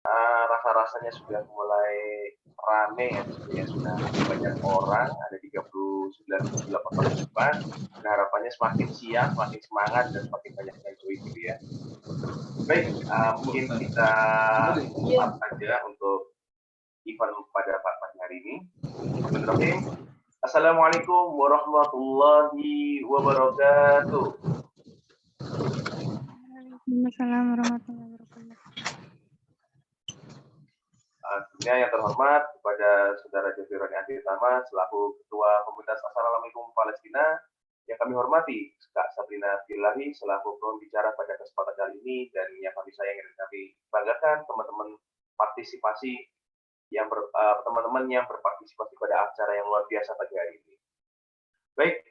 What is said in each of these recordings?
Rasa-rasanya sudah mulai rame ya, sudah banyak orang, ada 39,8 partisipan, dan harapannya semakin siang, semakin semangat, dan semakin banyak yang join gitu ya. Baik, mungkin kita start aja untuk event pada pagi hari ini. Bismillahirrahmanirrahim. Assalamualaikum warahmatullahi wabarakatuh. Waalaikumsalam warahmatullahi wabarakatuh. Tentunya yang terhormat kepada Saudara Jafironi Adi Tama selaku Ketua Komunitas Assalamualaikum Palestina, yang kami hormati Kak Sabrina Filahi selaku pembicara pada kesempatan kali ini, dan yang kami sayangi dan kami banggakan teman-teman partisipasi teman-teman yang berpartisipasi pada acara yang luar biasa pagi hari ini. Baik,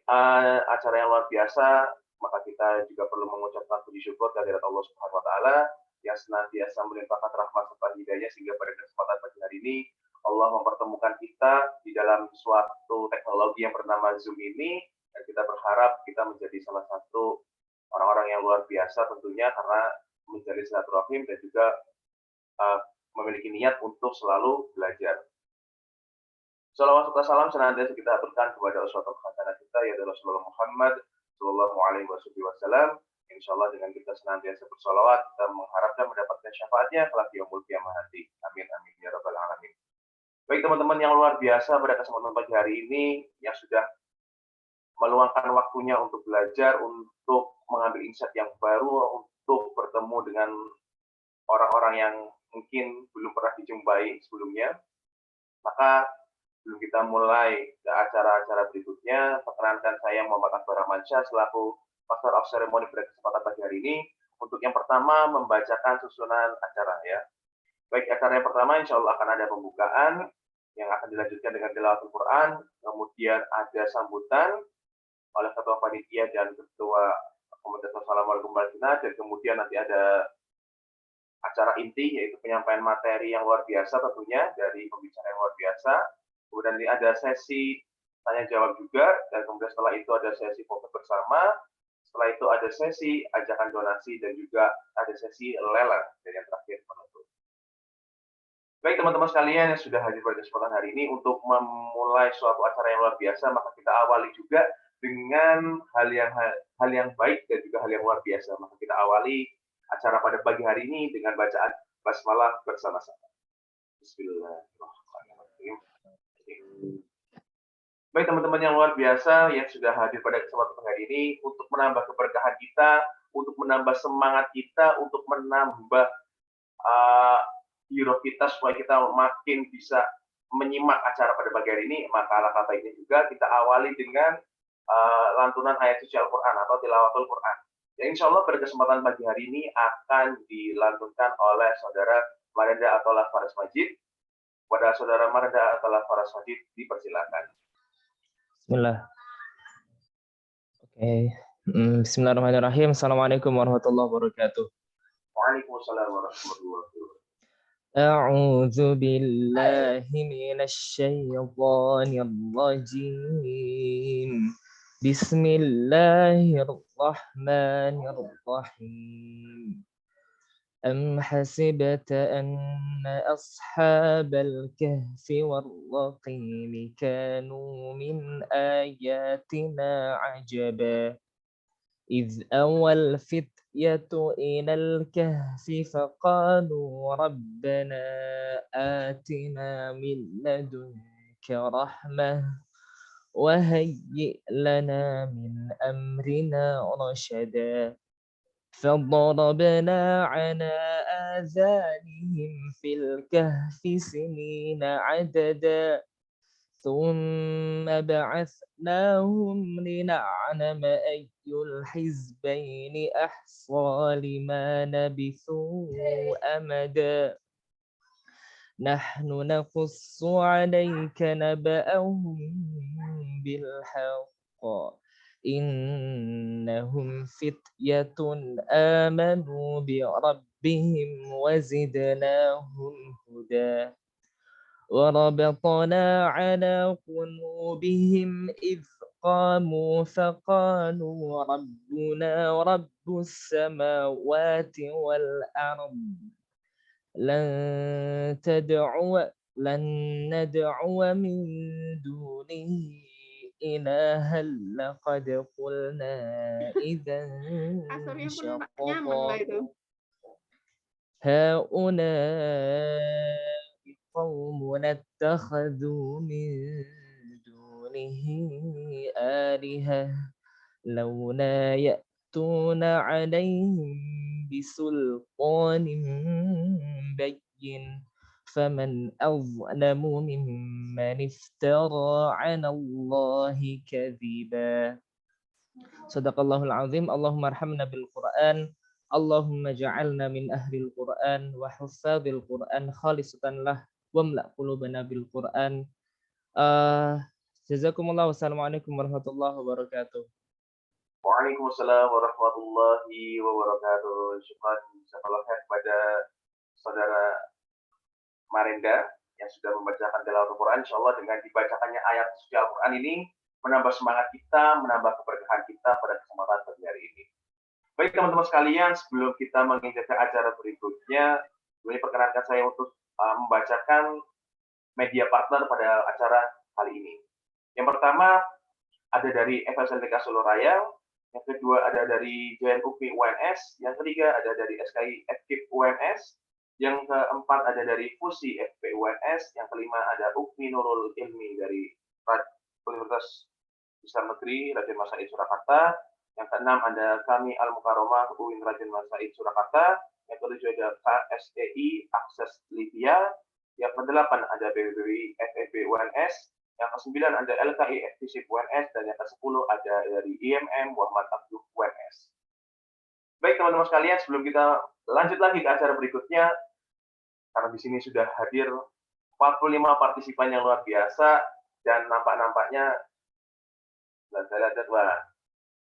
acara yang luar biasa, maka kita juga perlu mengucapkan puji syukur kehadirat Allah Subhanahu wa taala yang senantiasa melimpahkan rahmat serta hidayah sehingga pada kesempatan pagi hari ini Allah mempertemukan kita di dalam suatu teknologi yang bernama Zoom ini, dan kita berharap kita menjadi salah satu orang-orang yang luar biasa tentunya karena menjadi silaturahim dan juga memiliki niat untuk selalu belajar. Shalawat serta salam senantiasa kita aturkan kepada uswatun hasanah kita, yaitu Rasulullah Muhammad Sallallahu Alaihi Wasallam. Insya Allah dengan kita senantiasa bersolawat, kita mengharapkan mendapatkan syafaatnya kelak yaumul qiyamah nanti. Amin amin ya rabbal alamin. Baik teman-teman yang luar biasa, pada kesempatan pagi hari ini yang sudah meluangkan waktunya untuk belajar, untuk mengambil insight yang baru, untuk bertemu dengan orang-orang yang mungkin belum pernah dijumpai sebelumnya, maka sebelum kita mulai ke acara-acara berikutnya, perkenankan saya Muhammad Akbar Rahmansyah selaku Master of Ceremony pada kesempatan pagi hari ini untuk yang pertama membacakan susunan acara ya. Baik, acara yang pertama insya Allah akan ada pembukaan yang akan dilanjutkan dengan tilawatul Quran, kemudian ada sambutan oleh Ketua Panitia dan Ketua Komunitas Assalamualaikum Palestina, dan kemudian nanti ada acara inti yaitu penyampaian materi yang luar biasa tentunya dari pembicara yang luar biasa. Kemudian ini ada sesi tanya jawab juga, dan kemudian setelah itu ada sesi foto bersama, setelah itu ada sesi ajakan donasi, dan juga ada sesi lelang, dan yang terakhir penutup. Baik teman-teman sekalian yang sudah hadir pada kesempatan hari ini, untuk memulai suatu acara yang luar biasa, maka kita awali juga dengan hal yang baik dan juga hal yang luar biasa. Maka kita awali acara pada pagi hari ini dengan bacaan basmalah bersama-sama. Bismillahirrahmanirrahim. Baik teman-teman yang luar biasa yang sudah hadir pada kesempatan hari ini, untuk menambah keberkahan kita, untuk menambah semangat kita, untuk menambah hero kita supaya kita makin bisa menyimak acara pada pagi hari ini, maka alangkah baiknya juga kita awali dengan lantunan ayat suci Al-Quran atau tilawatul Quran. Ya, insya Allah pada kesempatan pagi hari ini akan dilantunkan oleh saudara Marenda atau Faras Majid. Pada saudara Marenda atau Faras Majid dipersilakan. Bismillah. Oke. Bismillahirrahmanirrahim. Assalamualaikum warahmatullahi wabarakatuh. Waalaikumsalam warahmatullahi wabarakatuh. A'udzu billahi minasy syaithanir rajim. Bismillahirrahmanirrahim. أم حسبت أن أصحاب الكهف والرقيم كانوا من آياتنا عجبا إذ أوى الفتية إلى الكهف فقالوا ربنا آتنا من لدنك رحمة وهيئ لنا من أمرنا رشدا فضربنا على آذانهم في الكهف سنين عددا ثم بعثناهم لنعلم أي الحزبين أحصى لما لبثوا أمدا نحن نقص عليك نبأهم بالحق إنهم فتية آمنوا بربهم وزدناهم هدى وربطنا على قلوبهم إذ قاموا فقالوا ربنا رب السماوات والأرض لن لن ندعو من دونه إلها لقد قلنا إذا Kasurnya pun nyambung lah شططا itu. هؤلاء قوم اتخذوا من دونه آلهة لولا يأتون عليهم بسلطان بين فمن أظلم ممن افترى على الله كذبا صدق الله العظيم اللهم ارحمنا بالقرآن اللهم اجعلنا من أهل القرآن وحفاظ القرآن خالصة له واملأ قلوبنا بالقرآن جزاكم الله والسلام عليكم ورحمة الله وبركاته. Waalaikumsalam warahmatullahi wabarakatuh. Syukran jazakallahu khair kepada saudara Marenda yang sudah membacakan tilawah Al-Quran. Insyaallah dengan dibacakannya ayat suci Al-Quran ini menambah semangat kita, menambah keberkahan kita pada kesempatan pagi hari ini. Baik teman-teman sekalian, sebelum kita menginjak ke acara berikutnya, boleh perkenankan saya untuk membacakan media partner pada acara kali ini. Yang pertama ada dari FSLTK Solo Raya, yang kedua ada dari JNUP UNS, yang ketiga ada dari SKI FKIP UNS, yang keempat ada dari FUSI FP UNS, yang kelima ada UKMI Nurul Ilmi dari Universitas Islam Negeri Raden Mas Said Surakarta, yang keenam ada kami Al Mukarramah UIN Raden Mas Said Surakarta, yang ketujuh ada KSTI Akses Libya, yang kedelapan ada BBBI FEB UNS, yang ke-9 ada LKI FTC UNS, dan yang ke-10 ada dari IMM Muhammad Abduh UNS. Baik teman-teman sekalian, sebelum kita lanjut lagi ke acara berikutnya, karena di sini sudah hadir 45 partisipan yang luar biasa, dan nampaknya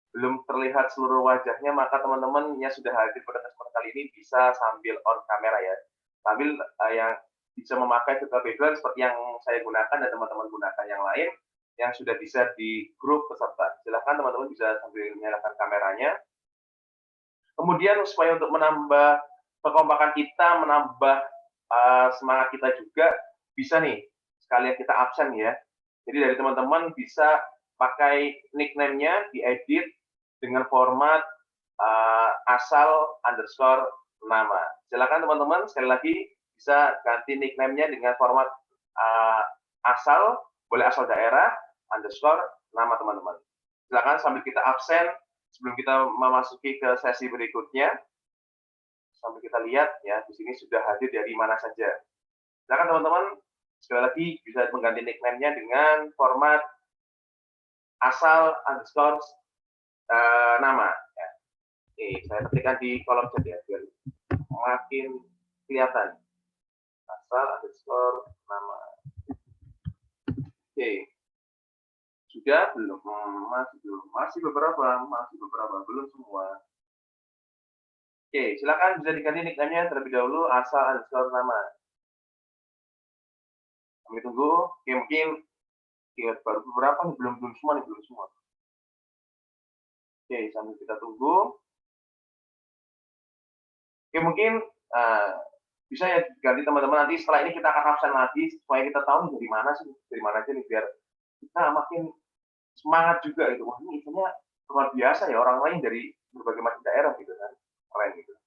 belum terlihat seluruh wajahnya, maka teman-teman yang sudah hadir pada kesempatan kali ini bisa sambil on kamera ya, sambil yang bisa memakai fitur background seperti yang saya gunakan dan teman-teman gunakan yang lain yang sudah bisa di grup peserta. Silahkan teman-teman bisa sambil menyalakan kameranya. Kemudian supaya untuk menambah kekompakan kita, menambah semangat kita juga, bisa nih sekalian kita absen ya. Jadi dari teman-teman bisa pakai nickname-nya diedit dengan format asal underscore nama. Silakan teman-teman sekali lagi bisa ganti nickname-nya dengan format asal, boleh asal daerah, underscore, nama teman-teman. Silakan sambil kita absen, sebelum kita memasuki ke sesi berikutnya, sambil kita lihat ya, di sini sudah hadir dari mana saja. Silakan teman-teman, sekali lagi bisa mengganti nickname-nya dengan format asal, underscore, nama. Ya. Oke, saya ketikkan di kolom chat ya, biar makin kelihatan. Asal underscore nama. Oke. Sudah belum? Masih beberapa, belum semua. Oke, silakan bisa diganti nickname-nya terlebih dahulu asal underscore nama. Kami tunggu. Oke, mungkin baru beberapa nih, belum semua. Oke, sambil kita tunggu. Oke, mungkin bisa ya ganti teman-teman, nanti setelah ini kita akan absen lagi supaya kita tahu dari mana aja nih, biar kita makin semangat juga gitu. Wah, ini eventnya luar biasa ya, orang lain dari berbagai macam daerah gitu kan, keren gitu.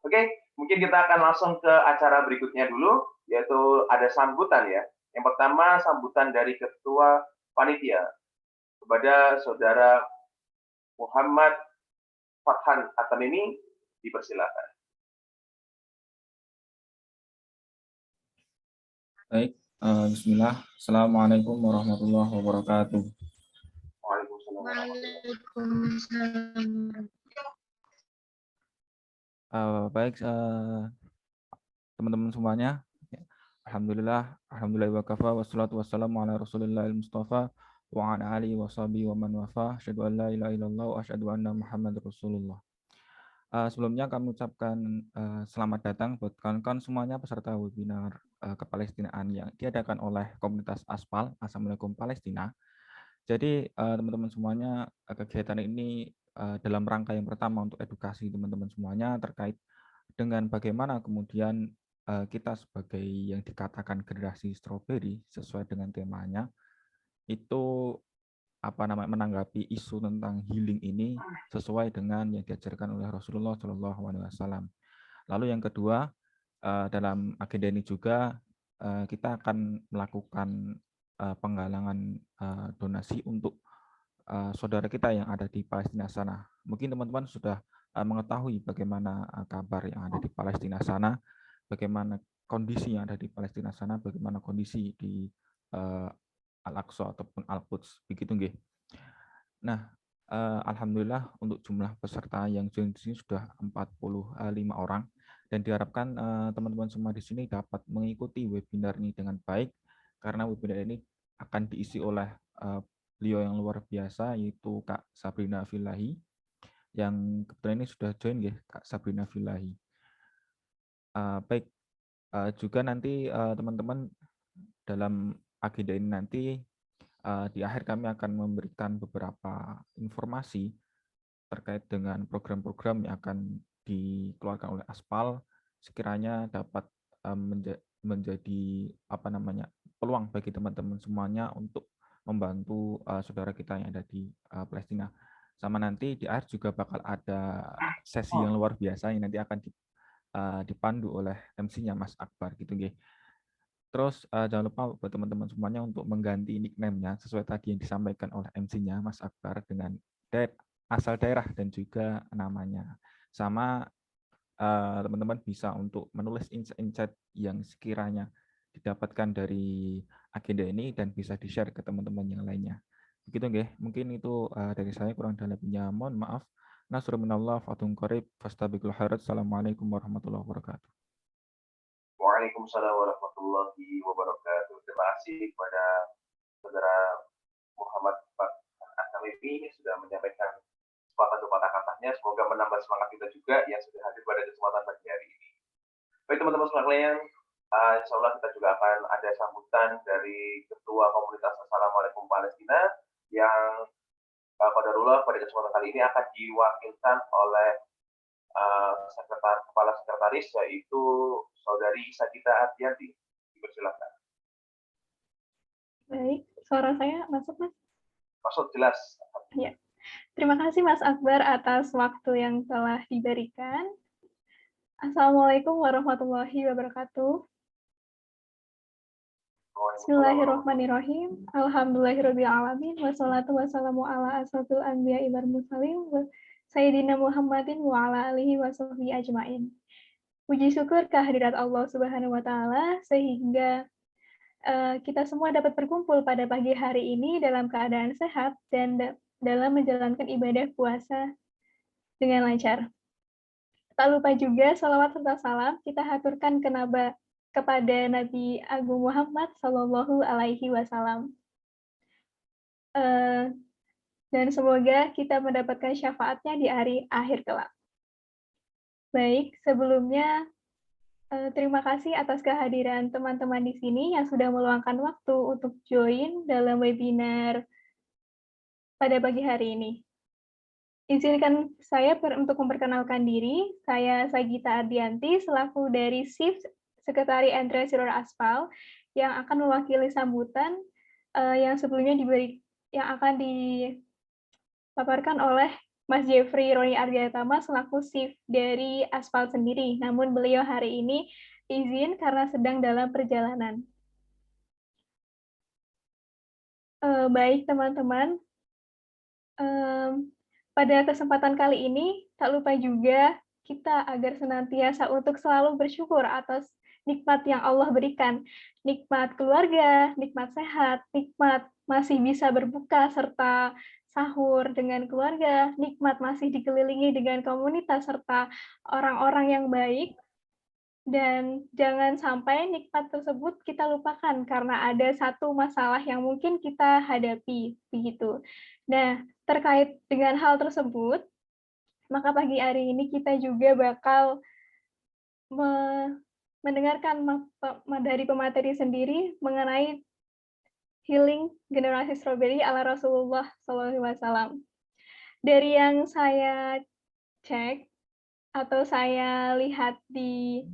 Oke, mungkin kita akan langsung ke acara berikutnya dulu, yaitu ada sambutan ya. Yang pertama sambutan dari Ketua Panitia kepada Saudara Muhammad Farhan Atamimi, dipersilakan. Baik, bismillah. Assalamualaikum warahmatullahi wabarakatuh. Waalaikumsalam. Baik, teman-teman semuanya. Alhamdulillah wa kafa wassalatu wassalamu ala Rasulillahil Mustafa wa ala alihi wa sahbihi wa man wafa. Asyhadu an la ilaha illallah wa asyhadu anna Muhammadar Rasulullah. Sebelumnya kami ucapkan selamat datang buat kawan-kawan semuanya peserta webinar kepalestinaan yang diadakan oleh komunitas Aspal Assalamualaikum Palestina. Jadi teman-teman semuanya, kegiatan ini dalam rangka yang pertama untuk edukasi teman-teman semuanya terkait dengan bagaimana kemudian kita sebagai yang dikatakan generasi strawberry sesuai dengan temanya itu menanggapi isu tentang healing ini sesuai dengan yang diajarkan oleh Rasulullah SAW. Lalu yang kedua, dalam agenda ini juga kita akan melakukan penggalangan donasi untuk saudara kita yang ada di Palestina sana. Mungkin teman-teman sudah mengetahui bagaimana kabar yang ada di Palestina sana, bagaimana kondisi yang ada di Palestina sana, bagaimana kondisi di Al-Aqsa ataupun Al-Quds, begitu nggih. Nah, alhamdulillah untuk jumlah peserta yang join di sini sudah 45 orang dan diharapkan teman-teman semua di sini dapat mengikuti webinar ini dengan baik karena webinar ini akan diisi oleh beliau yang luar biasa yaitu Kak Sabrina Filahi yang kebetulan ini sudah join ya Kak Sabrina Filahi. Baik, juga nanti teman-teman dalam agenda ini nanti di akhir kami akan memberikan beberapa informasi terkait dengan program-program yang akan dikeluarkan oleh Aspal sekiranya dapat menjadi peluang bagi teman-teman semuanya untuk membantu saudara kita yang ada di Palestina. Sama nanti di akhir juga bakal ada sesi yang luar biasa yang nanti akan dipandu oleh MC-nya Mas Akbar gitu nggih. Terus jangan lupa buat teman-teman semuanya untuk mengganti nickname-nya sesuai tadi yang disampaikan oleh MC-nya Mas Akbar dengan asal daerah dan juga namanya. Sama teman-teman bisa untuk menulis insight yang sekiranya didapatkan dari agenda ini dan bisa di-share ke teman-teman yang lainnya. Begitu nggih, mungkin itu dari saya, kurang lebihnya mohon maaf. Nasrul minallah fatun qarib fastabiqul khairat. Assalamualaikum warahmatullahi wabarakatuh. Waalaikumsalam warahmatullahi wabarakatuh. Terima kasih kepada saudara Muhammad Asnawi ini sudah menyampaikan sepatah dua patah katanya. Semoga menambah semangat kita juga yang sudah hadir pada kesempatan pagi hari ini. Baik teman-teman sekalian, insya Allah kita juga akan ada sambutan dari Ketua Komunitas Assalamualaikum Palestina yang qadarullah pada kesempatan kali ini akan diwakilkan oleh Kepala Sekretaris yaitu Saudari Sagita Ardianti. Dipersilakan. Baik, suara saya masuk, Mas? Masuk, jelas. Ya. Terima kasih Mas Akbar atas waktu yang telah diberikan. Assalamualaikum warahmatullahi wabarakatuh. Bismillahirrahmanirrahim. Alhamdulillahirabbil alamin wassalatu wassalamu ala asrofil anbiya'i wal mursalin Sayyidina Muhammadin wa ala alihi wa sahbihi ajma'in. Puji syukur kehadirat Allah Subhanahu wa taala sehingga kita semua dapat berkumpul pada pagi hari ini dalam keadaan sehat dan dalam menjalankan ibadah puasa dengan lancar. Tak lupa juga salawat serta salam kita haturkan kepada Nabi Agung Muhammad Sallallahu Alaihi Wasallam. Dan semoga kita mendapatkan syafaatnya di hari akhir kelak. Baik, sebelumnya terima kasih atas kehadiran teman-teman di sini yang sudah meluangkan waktu untuk join dalam webinar pada pagi hari ini. Izinkan saya untuk memperkenalkan diri. Saya Sagita Ardianti selaku dari SIF Sekretari and Treasurer Aspal yang akan mewakili sambutan yang sebelumnya yang akan dipaparkan oleh Mas Jeffrey Roni Ardiatama selaku SIF dari Aspal sendiri. Namun beliau hari ini izin karena sedang dalam perjalanan. Baik teman-teman, pada kesempatan kali ini tak lupa juga kita agar senantiasa untuk selalu bersyukur atas nikmat yang Allah berikan. Nikmat keluarga, nikmat sehat, nikmat masih bisa berbuka serta sahur dengan keluarga, nikmat masih dikelilingi dengan komunitas serta orang-orang yang baik, dan jangan sampai nikmat tersebut kita lupakan karena ada satu masalah yang mungkin kita hadapi, begitu. Nah, terkait dengan hal tersebut, maka pagi hari ini kita juga bakal mendengarkan dari pemateri sendiri mengenai healing generasi strawberry ala Rasulullah SAW. Dari yang saya cek, atau saya lihat di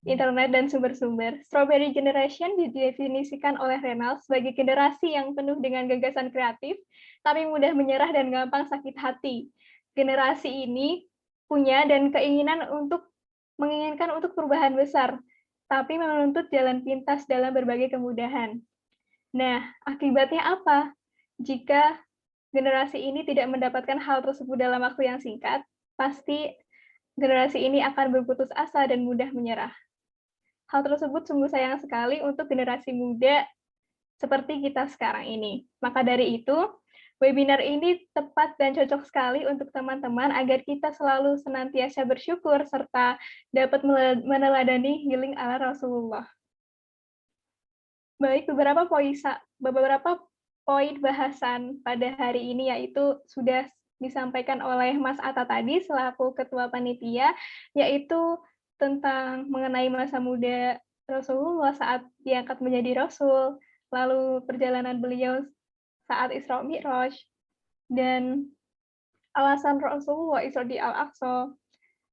internet dan sumber-sumber, Strawberry Generation didefinisikan oleh Reynolds sebagai generasi yang penuh dengan gagasan kreatif, tapi mudah menyerah dan gampang sakit hati. Generasi ini punya dan menginginkan untuk perubahan besar, tapi menuntut jalan pintas dalam berbagai kemudahan. Nah, akibatnya apa? Jika generasi ini tidak mendapatkan hal tersebut dalam waktu yang singkat, pasti generasi ini akan berputus asa dan mudah menyerah. Hal tersebut sungguh sayang sekali untuk generasi muda seperti kita sekarang ini. Maka dari itu, webinar ini tepat dan cocok sekali untuk teman-teman agar kita selalu senantiasa bersyukur serta dapat meneladani healing ala Rasulullah. Baik, beberapa poin bahasan pada hari ini yaitu sudah disampaikan oleh Mas Atta tadi selaku Ketua Panitia, yaitu tentang mengenai masa muda Rasulullah saat diangkat menjadi Rasul, lalu perjalanan beliau saat Isra Mi'raj, dan alasan Rasulullah Isra di Al-Aqsa,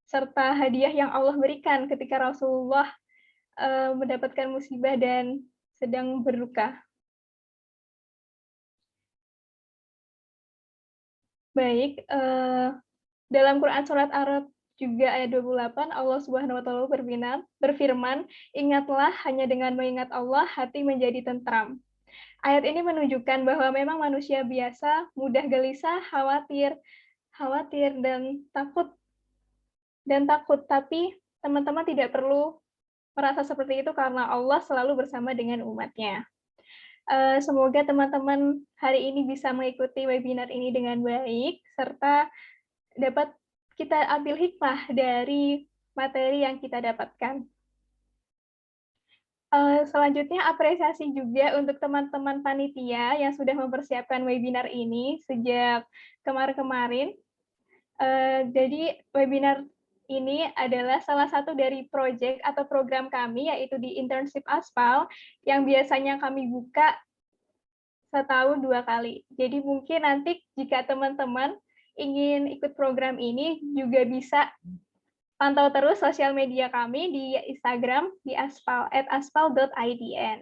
serta hadiah yang Allah berikan ketika Rasulullah mendapatkan musibah dan sedang berduka. Baik, dalam Quran Surat Ar-Ra'd juga ayat 28, Allah Subhanahu wa Ta'ala berfirman, "Ingatlah, hanya dengan mengingat Allah, hati menjadi tentram." Ayat ini menunjukkan bahwa memang manusia biasa, mudah gelisah, khawatir dan takut, tapi teman-teman tidak perlu merasa seperti itu karena Allah selalu bersama dengan umatnya. Semoga teman-teman hari ini bisa mengikuti webinar ini dengan baik, serta dapat kita ambil hikmah dari materi yang kita dapatkan. Selanjutnya, apresiasi juga untuk teman-teman panitia yang sudah mempersiapkan webinar ini sejak kemarin-kemarin. Jadi, webinar ini adalah salah satu dari proyek atau program kami, yaitu di Internship Aspal, yang biasanya kami buka setahun 2 kali. Jadi, mungkin nanti jika teman-teman ingin ikut program ini, juga bisa pantau terus sosial media kami di Instagram di @aspal.idn.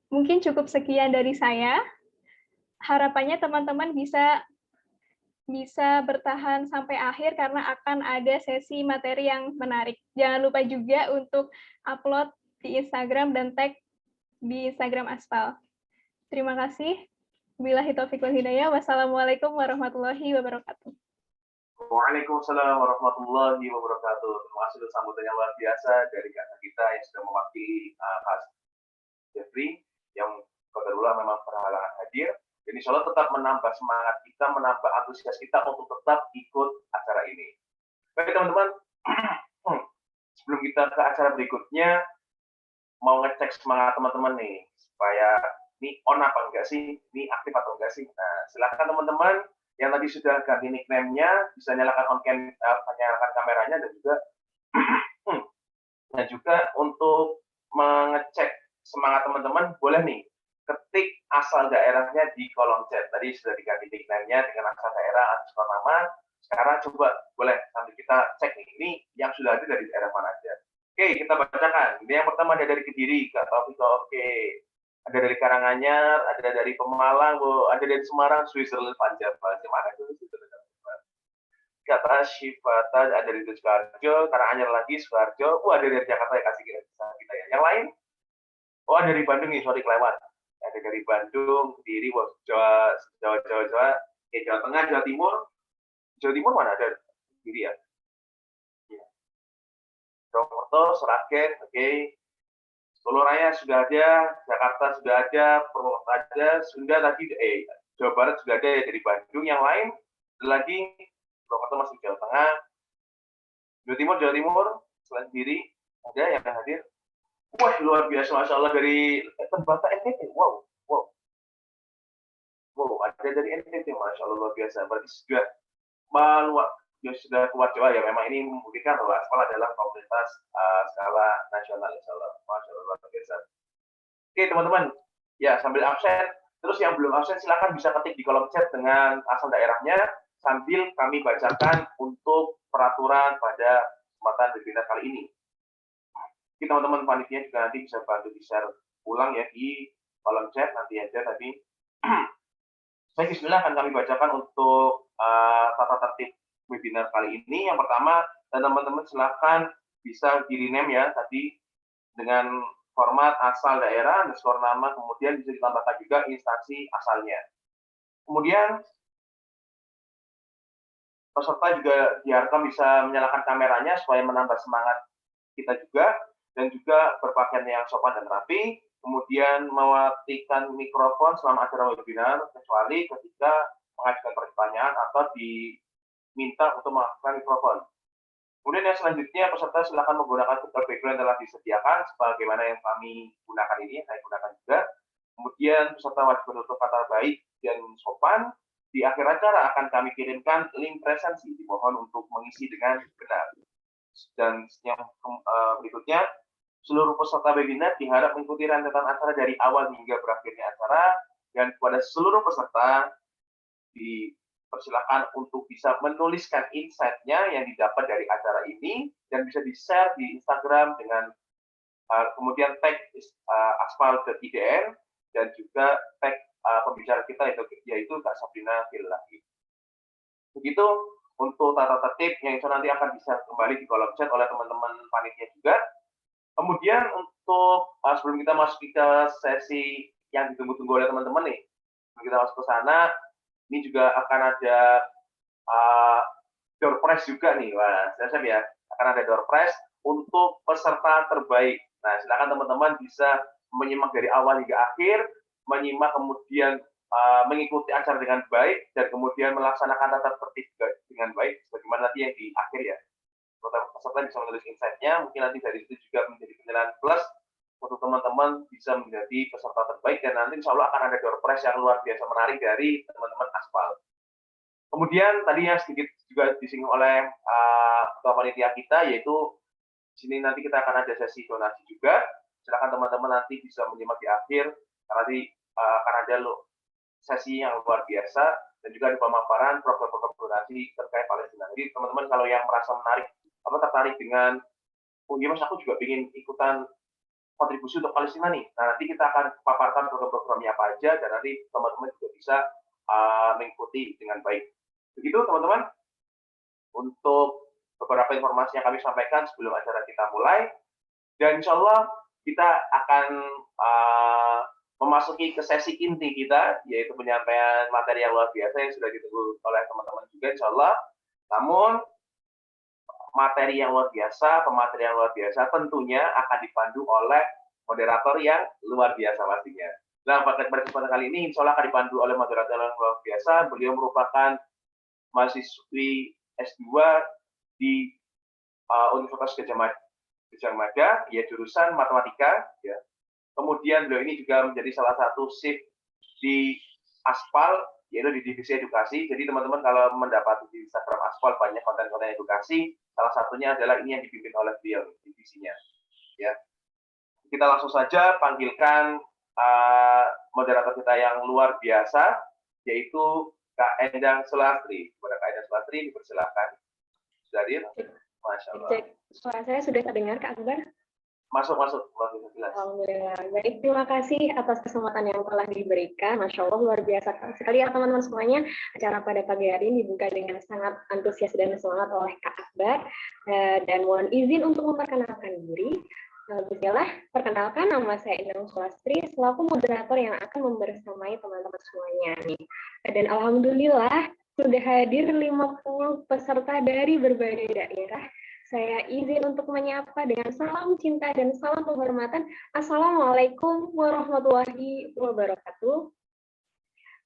Mungkin cukup sekian dari saya. Harapannya teman-teman bisa bertahan sampai akhir karena akan ada sesi materi yang menarik. Jangan lupa juga untuk upload di Instagram dan tag di Instagram Aspal. Terima kasih. Billahi taufiq wal hidayah. Wassalamualaikum warahmatullahi wabarakatuh. Waalaikumsalam warahmatullahi wabarakatuh. Terima kasih untuk sambutan yang luar biasa dari kakak kita yang sudah mewakili Mas Jeffrey yang kebetulan memang berhalangan hadir. Dan insya Allah tetap menambah semangat kita, menambah antusias kita untuk tetap ikut acara ini. Baik teman-teman, sebelum kita ke acara berikutnya, mau ngecek semangat teman-teman nih, supaya ini on apa enggak sih, ini aktif atau enggak sih. Nah, silakan teman-teman yang tadi sudah ganti nickname-nya, bisa nyalakan nyalakan kameranya dan juga untuk mengecek semangat teman-teman, boleh nih, ketik asal daerahnya di kolom chat. Tadi sudah diganti nickname-nya dengan asal daerah atau nama. Sekarang coba boleh sambil kita cek nih, ini yang sudah ada dari daerah mana aja. Oke, kita bacakan. Ini yang pertama ada dari Kediri, Kak Taufik. Oke. Ada dari Karanganyar, ada dari Pemalang, ada dari Semarang, Switzerland, Panjang. Mana itu? Kata Shifata ada dari Sukoharjo, Karanganyar lagi, Sukoharjo. Ada dari Jakarta ya, kasih kita ya. Yang lain? Oh, ada dari Bandung nih, sorry kelewat. Ada dari Bandung, Kediri, Jawa Tengah, Jawa Timur. Jawa Timur mana ada? Kediri ya. Purwokerto, Sragen, oke. Solo Raya sudah ada, Jakarta sudah ada, Purwokerto ada, Sunda tadi, Jawa Barat sudah ada ya dari Bandung. Yang lain lagi Purwokerto masih Jawa Tengah, Jawa Timur, selain Kediri ada yang hadir. Wah, luar biasa, Masya Allah, dari Tembata NTT. Wow, ada dari NTT, Masya Allah, luar biasa. Berarti sudah keluar Jawa ya. Memang ini membuktikan bahwa Aspal adalah komunitas skala nasional, Insya Allah. Masya Allah, luar biasa. Oke, teman-teman, ya sambil absen. Terus yang belum absen, silakan bisa ketik di kolom chat dengan asal daerahnya. sambil kami bacakan untuk peraturan pada kesempatan webinar kali ini. Jadi teman-teman panitia juga nanti bisa bantu di-share ulang ya di kolom chat nanti aja, tapi baik, bismillah akan kami bacakan untuk tata tertib webinar kali ini. Yang pertama, dan teman-teman silakan bisa di-rename ya tadi dengan format asal daerah, underscore nama, kemudian bisa ditambahkan juga instansi asalnya. Kemudian peserta juga diharapkan bisa menyalakan kameranya supaya menambah semangat kita juga, dan juga berpakaian yang sopan dan rapi. Kemudian mematikan mikrofon selama acara webinar, kecuali ketika mengajukan pertanyaan atau diminta untuk mengaktifkan mikrofon. Kemudian yang selanjutnya, peserta silakan menggunakan filter background yang telah disediakan, sebagaimana yang kami gunakan ini, saya gunakan juga. Kemudian peserta wajib menutup kata baik dan sopan. Di akhir acara akan kami kirimkan link presensi, dimohon untuk mengisi dengan benar. Dan yang berikutnya, seluruh peserta webinar diharap mengikuti rentetan acara dari awal hingga berakhirnya acara, dan kepada seluruh peserta dipersilakan untuk bisa menuliskan insight-nya yang didapat dari acara ini, dan bisa di-share di Instagram dengan kemudian tag aspal.idn, dan juga tag pembicara kita yaitu Kak Sabrina Fillahi. Begitu untuk tata tertib yang nanti akan bisa kembali di kolom chat oleh teman-teman panitia juga. Kemudian untuk sebelum kita masuk ke sesi yang ditunggu-tunggu oleh teman-teman nih, sebelum kita masuk ke sana, ini juga akan ada door prize juga nih, wah, siap ya, akan ada door prize untuk peserta terbaik. Nah, silakan teman-teman bisa menyimak dari awal hingga akhir, menyimak kemudian mengikuti acara dengan baik, dan kemudian melaksanakan tata tertib dengan baik, sebagaimana nanti yang di akhir ya. Peserta bisa menulis insight-nya, mungkin nanti dari itu juga menjadi penilaian plus untuk teman-teman bisa menjadi peserta terbaik, dan nanti insya Allah akan ada door prize yang luar biasa menarik dari teman-teman Aspal. Kemudian tadi yang sedikit juga disinggung oleh ketua panitia kita, yaitu di sini nanti kita akan ada sesi donasi juga. Silakan teman-teman nanti bisa menyimak di akhir, karena nanti akan ada sesi yang luar biasa, dan juga ada pemaparan program-program donasi terkait Palestina. Jadi teman-teman kalau yang merasa tertarik dengan, oh iya mas, aku juga ingin ikutan kontribusi untuk Palestina nih. Nah, nanti kita akan paparkan program-programnya apa aja, dan nanti teman-teman juga bisa mengikuti dengan baik. Begitu teman-teman, untuk beberapa informasi yang kami sampaikan sebelum acara kita mulai, dan insya Allah kita akan memasuki ke sesi inti kita, yaitu penyampaian materi yang luar biasa yang sudah ditunggu oleh teman-teman juga insya Allah. Namun materi yang luar biasa, pemateri yang luar biasa tentunya akan dipandu oleh moderator yang luar biasa pastinya. Nah, pada kesempatan kali ini insya Allah akan dipandu oleh moderator yang luar biasa. Beliau merupakan mahasiswi S2 di Universitas Gadjah Mada, ya jurusan matematika. Ya. Kemudian beliau ini juga menjadi salah satu shift di Aspal, yaitu di divisi edukasi. Jadi teman-teman kalau mendapati di Instagram Aspal banyak konten-konten edukasi, salah satunya adalah ini yang dipimpin oleh beliau, divisinya. Ya. Kita langsung saja panggilkan moderator kita yang luar biasa, yaitu Kak Endang Sulastri. Kepada Kak Endang Sulastri, dipersilakan. Sudah hadir? Masya Allah. Suara saya sudah terdengar, Kak Akbar? Masuk. Jelas. Alhamdulillah. Baik, terima kasih atas kesempatan yang telah diberikan. Masya Allah, luar biasa sekali ya teman-teman semuanya. Acara pada pagi hari ini dibuka dengan sangat antusias dan semangat oleh Kak Akbar. Dan mohon izin untuk memperkenalkan diri. Bismillah, perkenalkan nama saya Endang Sulastri, selaku moderator yang akan membersamai teman-teman semuanya nih. Dan alhamdulillah sudah hadir 50 peserta dari berbagai daerah. Saya izin untuk menyapa dengan salam cinta dan salam penghormatan. Assalamualaikum warahmatullahi wabarakatuh.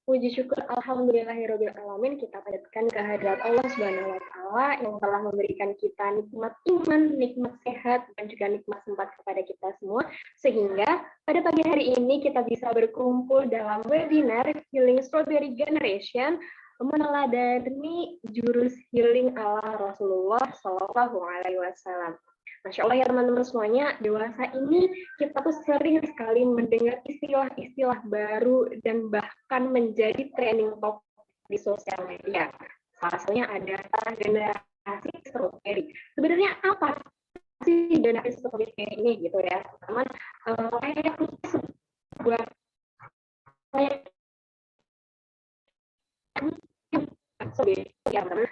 Puji syukur alhamdulillahirabbil alamin, kita panjatkan kehadirat Allah Subhanahu wa taala yang telah memberikan kita nikmat iman, nikmat sehat, dan juga nikmat sempat kepada kita semua, sehingga pada pagi hari ini kita bisa berkumpul dalam webinar Healing Strawberry Generation, meneladani jurus healing ala Rasulullah Shallallahu Alaihi Wasallam. Masya Allah ya teman-teman semuanya, dewasa ini kita tuh sering sekali mendengar istilah-istilah baru dan bahkan menjadi trending topik di sosial media. Salah satunya ada generasi strawberry. Sebenarnya apa sih generasi strawberry ini gitu ya, teman? Kayak sebuah kayak ya teman.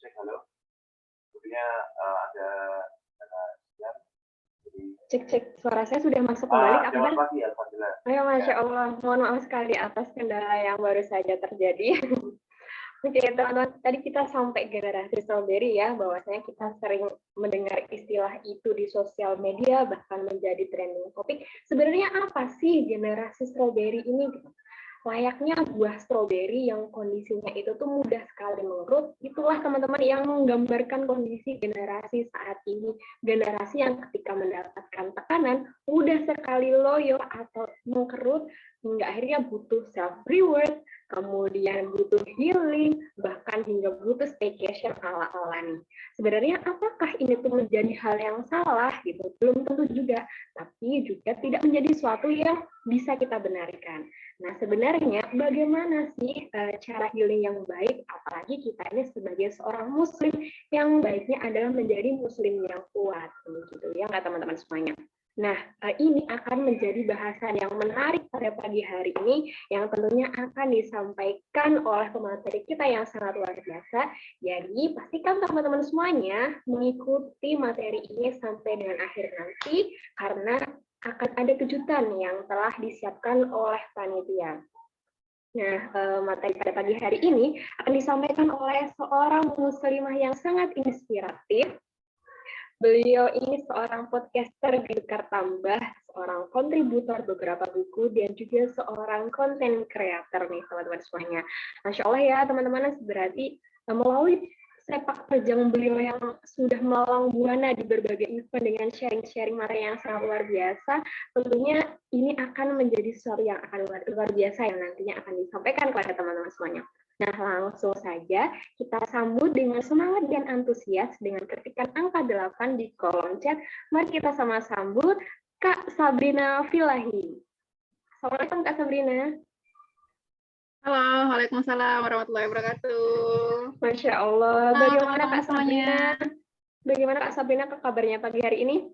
Cek, halo. Sepertinya ada siang. Cek suara saya sudah masuk kembali, Kak Akbar. Selamat pagi, alhamdulillah. Ya, Masya Allah, mohon maaf sekali atas kendala yang baru saja terjadi. Oke, teman-teman, tadi kita sampai generasi strawberry ya, bahwasanya kita sering mendengar istilah itu di sosial media, bahkan menjadi trending topik. Sebenarnya apa sih generasi strawberry ini? Layaknya buah stroberi yang kondisinya itu tuh mudah sekali mengerut, itulah teman-teman yang menggambarkan kondisi generasi saat ini. Generasi yang ketika mendapatkan tekanan, mudah sekali loyo atau mengkerut, hingga akhirnya butuh self-reward, kemudian butuh healing, bahkan hingga butuh staycation ala-ala nih. Sebenarnya apakah ini tuh menjadi hal yang salah gitu? Belum tentu juga, tapi juga tidak menjadi sesuatu yang bisa kita benarkan. Nah, sebenarnya bagaimana sih cara healing yang baik, apalagi kita ini sebagai seorang muslim yang baiknya adalah menjadi muslim yang kuat, gitu ya nggak teman-teman semuanya. Nah, ini akan menjadi bahasan yang menarik pada pagi hari ini, yang tentunya akan disampaikan oleh pemateri kita yang sangat luar biasa. Jadi, pastikan teman-teman semuanya mengikuti materi ini sampai dengan akhir nanti, karena akan ada kejutan yang telah disiapkan oleh panitia. Nah, materi pada pagi hari ini akan disampaikan oleh seorang muslimah yang sangat inspiratif. Beliau ini seorang podcaster Gekar Tambah, seorang kontributor beberapa buku, dan juga seorang content creator nih teman-teman semuanya. Masya Allah ya teman-teman, berarti melalui sepak terjang beliau yang sudah melalang buana di berbagai event dengan sharing-sharing materi yang sangat luar biasa, tentunya ini akan menjadi sesuatu yang akan luar biasa yang nantinya akan disampaikan kepada teman-teman semuanya. Nah, langsung saja kita sambut dengan semangat dan antusias dengan ketikan angka 8 di kolom chat. Mari kita sama sambut Kak Sabrina Filahi. Assalamualaikum Kak Sabrina. Halo, waalaikumsalam warahmatullahi wabarakatuh. Masya Allah. Bagaimana Kak semuanya? Sabrina? Bagaimana Kak Sabrina kabarnya pagi hari ini?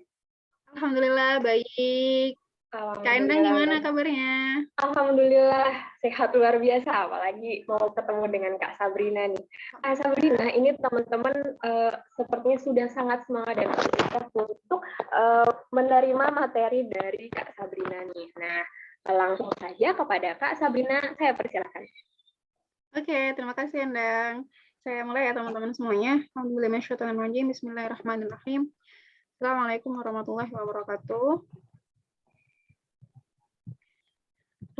Alhamdulillah baik. Kak Endang gimana kabarnya? Alhamdulillah sehat luar biasa, apalagi mau ketemu dengan Kak Sabrina nih. Kak Sabrina ini teman-teman sepertinya sudah sangat semangat dan antusias untuk menerima materi dari Kak Sabrina nih. Nah, langsung saja kepada Kak Sabrina, saya persilakan. Oke, terima kasih Endang. Saya mulai ya teman-teman semuanya. Alhamdulillahirrahmanirrahim. Bismillahirrahmanirrahim. Assalamualaikum warahmatullahi wabarakatuh.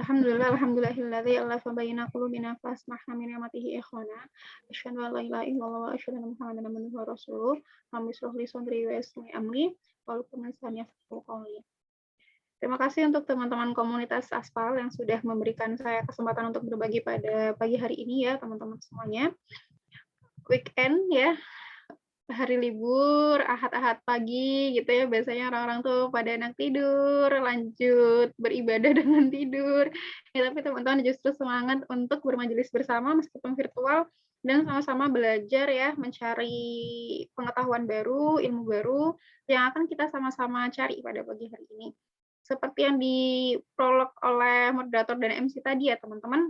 Alhamdulillahilladzi allafa baina qulubina fa asmahna min ni'matihi ikhwana. Asyhadu an la ilaha illallah wa asyhadu anna Muhammadan abduhu wa rasuluh. Rabbi shrah li sadri wa yassir li amri wahlul 'uqdatam min lisani yafqahu qawli. Terima kasih untuk teman-teman komunitas Aspal yang sudah memberikan saya kesempatan untuk berbagi pada pagi hari ini ya, teman-teman semuanya. Weekend ya. Hari libur, ahad-ahad pagi gitu ya, biasanya orang-orang tuh pada enak tidur, lanjut beribadah dengan tidur. Ya, tapi teman-teman justru semangat untuk bermajelis bersama meskipun virtual dan sama-sama belajar ya, mencari pengetahuan baru, ilmu baru yang akan kita sama-sama cari pada pagi hari ini. Seperti yang diprolog oleh moderator dan MC tadi ya, teman-teman.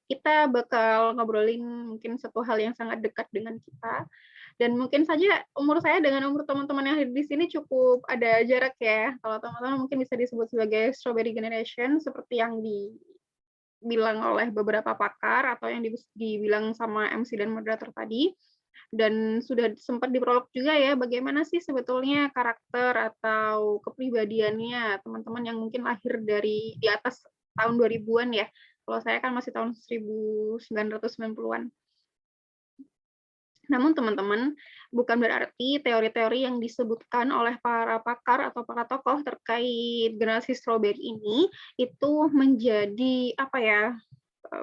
Kita bakal ngobrolin mungkin satu hal yang sangat dekat dengan kita. Dan mungkin saja umur saya dengan umur teman-teman yang di sini cukup ada jarak ya. Kalau teman-teman mungkin bisa disebut sebagai strawberry generation, seperti yang dibilang oleh beberapa pakar, atau yang dibilang sama MC dan moderator tadi. Dan sudah sempat diprolog juga ya, bagaimana sih sebetulnya karakter atau kepribadiannya teman-teman yang mungkin lahir dari di atas tahun 2000-an ya. Kalau saya kan masih tahun 1990-an. Namun teman-teman, bukan berarti teori-teori yang disebutkan oleh para pakar atau para tokoh terkait generasi strawberry ini itu menjadi apa ya,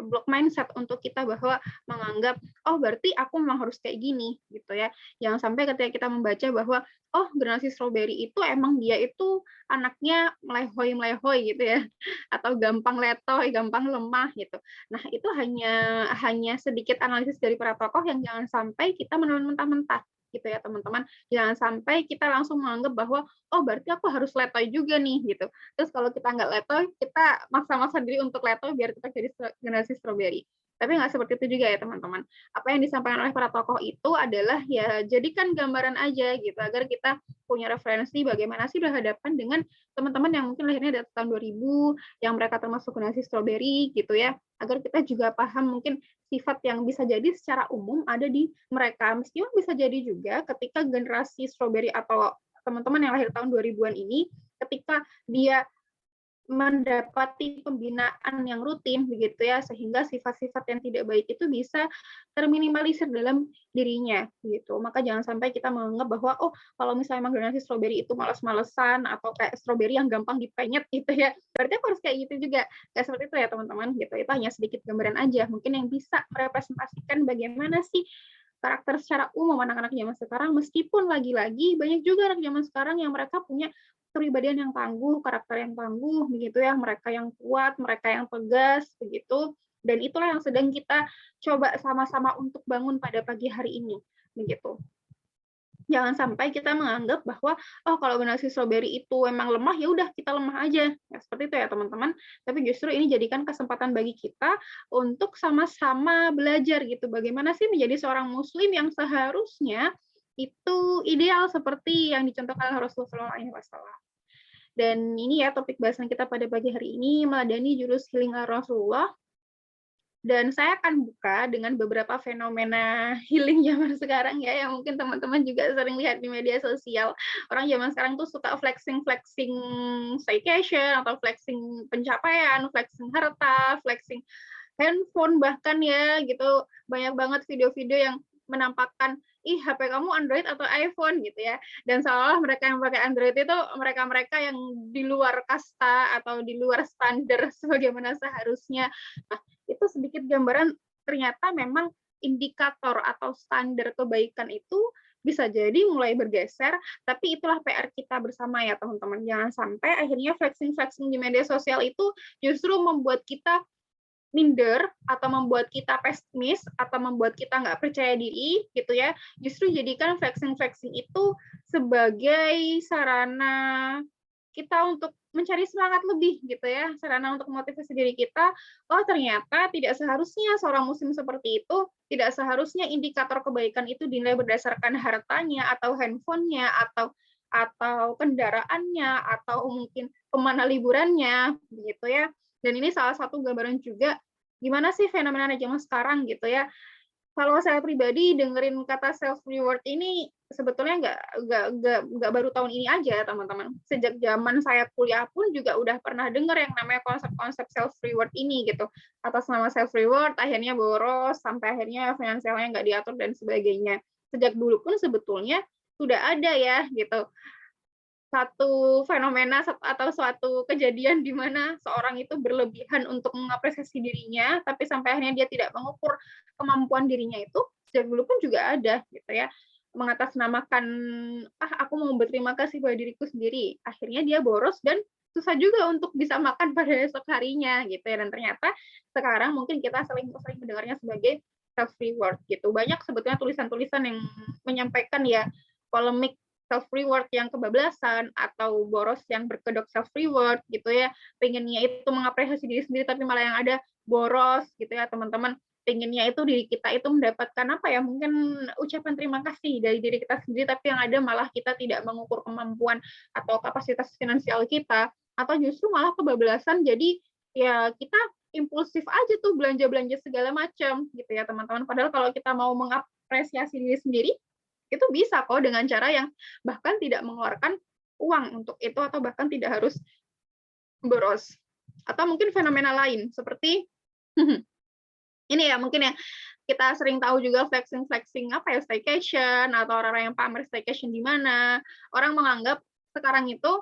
block mindset untuk kita bahwa menganggap oh berarti aku memang harus kayak gini gitu ya. Jangan sampai ketika kita membaca bahwa oh generasi strawberry itu emang dia itu anaknya melehoi gitu ya, atau gampang letoy, gampang lemah gitu. Nah itu hanya sedikit analisis dari para tokoh yang jangan sampai kita menelan mentah-mentah gitu ya teman-teman. Jangan sampai kita langsung menganggap bahwa oh berarti aku harus letoy juga nih gitu. Terus kalau kita nggak letoy, kita maksa-maksa diri untuk letoy biar kita jadi generasi strawberry. Tapi nggak seperti itu juga ya teman-teman. Apa yang disampaikan oleh para tokoh itu adalah ya jadikan gambaran aja gitu agar kita punya referensi bagaimana sih berhadapan dengan teman-teman yang mungkin lahirnya dari tahun 2000 yang mereka termasuk generasi strawberry gitu ya, agar kita juga paham mungkin sifat yang bisa jadi secara umum ada di mereka. Meskipun bisa jadi juga ketika generasi strawberry atau teman-teman yang lahir tahun 2000-an ini, ketika dia mendapati pembinaan yang rutin begitu ya, sehingga sifat-sifat yang tidak baik itu bisa terminimalisir dalam dirinya gitu. Maka jangan sampai kita menganggap bahwa oh kalau misalnya emang generasi strawberry itu malas-malesan atau kayak strawberry yang gampang dipenyet gitu ya, berarti aku harus kayak gitu juga. Kayak seperti itu ya teman-teman gitu. Itu hanya sedikit gambaran aja mungkin yang bisa merepresentasikan bagaimana sih karakter secara umum anak-anak zaman sekarang, meskipun lagi-lagi banyak juga anak zaman sekarang yang mereka punya kepribadian yang tangguh, karakter yang tangguh, begitu ya, mereka yang kuat, mereka yang tegas, begitu. Dan itulah yang sedang kita coba sama-sama untuk bangun pada pagi hari ini, begitu. Jangan sampai kita menganggap bahwa oh kalau generasi strawberry itu memang lemah ya udah kita lemah aja. Ya, seperti itu ya teman-teman. Tapi justru ini jadikan kesempatan bagi kita untuk sama-sama belajar gitu. Bagaimana sih menjadi seorang muslim yang seharusnya itu ideal seperti yang dicontohkan oleh Rasulullah SAW. Dan ini ya topik bahasan kita pada pagi hari ini, meladani jurus healing Rasulullah. Dan saya akan buka dengan beberapa fenomena healing zaman sekarang ya, yang mungkin teman-teman juga sering lihat di media sosial. Orang zaman sekarang tuh suka flexing staycation, atau flexing pencapaian, flexing harta, flexing handphone bahkan ya gitu. Banyak banget video-video yang menampakkan ih HP kamu Android atau iPhone gitu ya, dan seolah mereka yang pakai Android itu mereka yang di luar kasta atau di luar standar sebagaimana seharusnya. Nah, itu sedikit gambaran ternyata memang indikator atau standar kebaikan itu bisa jadi mulai bergeser, tapi itulah PR kita bersama ya teman-teman. Jangan sampai akhirnya flexing di media sosial itu justru membuat kita minder atau membuat kita pesimis atau membuat kita nggak percaya diri gitu ya. Justru jadikan flexing itu sebagai sarana kita untuk mencari semangat lebih gitu ya, sarana untuk motivasi diri kita. Oh ternyata tidak seharusnya seorang muslim seperti itu, tidak seharusnya indikator kebaikan itu dinilai berdasarkan hartanya atau handphonenya atau kendaraannya atau mungkin kemana liburannya gitu ya. Dan ini salah satu gambaran juga gimana sih fenomena zaman sekarang gitu ya. Kalau saya pribadi dengerin kata self reward ini sebetulnya nggak baru tahun ini aja teman-teman. Sejak zaman saya kuliah pun juga udah pernah dengar yang namanya konsep self reward ini gitu. Atas nama self reward akhirnya boros sampai akhirnya finansialnya nggak diatur dan sebagainya. Sejak dulu pun sebetulnya sudah ada ya gitu. Satu fenomena atau suatu kejadian di mana seorang itu berlebihan untuk mengapresiasi dirinya, tapi sampai akhirnya dia tidak mengukur kemampuan dirinya itu, sejak dulu pun juga ada gitu ya, mengatasnamakan aku mau berterima kasih pada diriku sendiri, akhirnya dia boros dan susah juga untuk bisa makan pada esok harinya gitu ya. Dan ternyata sekarang mungkin kita sering mendengarnya sebagai self reward gitu. Banyak sebetulnya tulisan-tulisan yang menyampaikan ya polemik self reward yang kebablasan atau boros yang berkedok self reward gitu ya, pengennya itu mengapresiasi diri sendiri tapi malah yang ada boros gitu ya teman-teman. Pengennya itu diri kita itu mendapatkan apa ya, mungkin ucapan terima kasih dari diri kita sendiri, tapi yang ada malah kita tidak mengukur kemampuan atau kapasitas finansial kita, atau justru malah kebablasan jadi ya kita impulsif aja tuh belanja-belanja segala macam gitu ya teman-teman. Padahal kalau kita mau mengapresiasi diri sendiri itu bisa kok dengan cara yang bahkan tidak mengeluarkan uang untuk itu atau bahkan tidak harus boros. Atau mungkin fenomena lain seperti ini ya, mungkin yang kita sering tahu juga flexing apa ya, staycation atau orang-orang yang pamer staycation di mana. Orang menganggap sekarang itu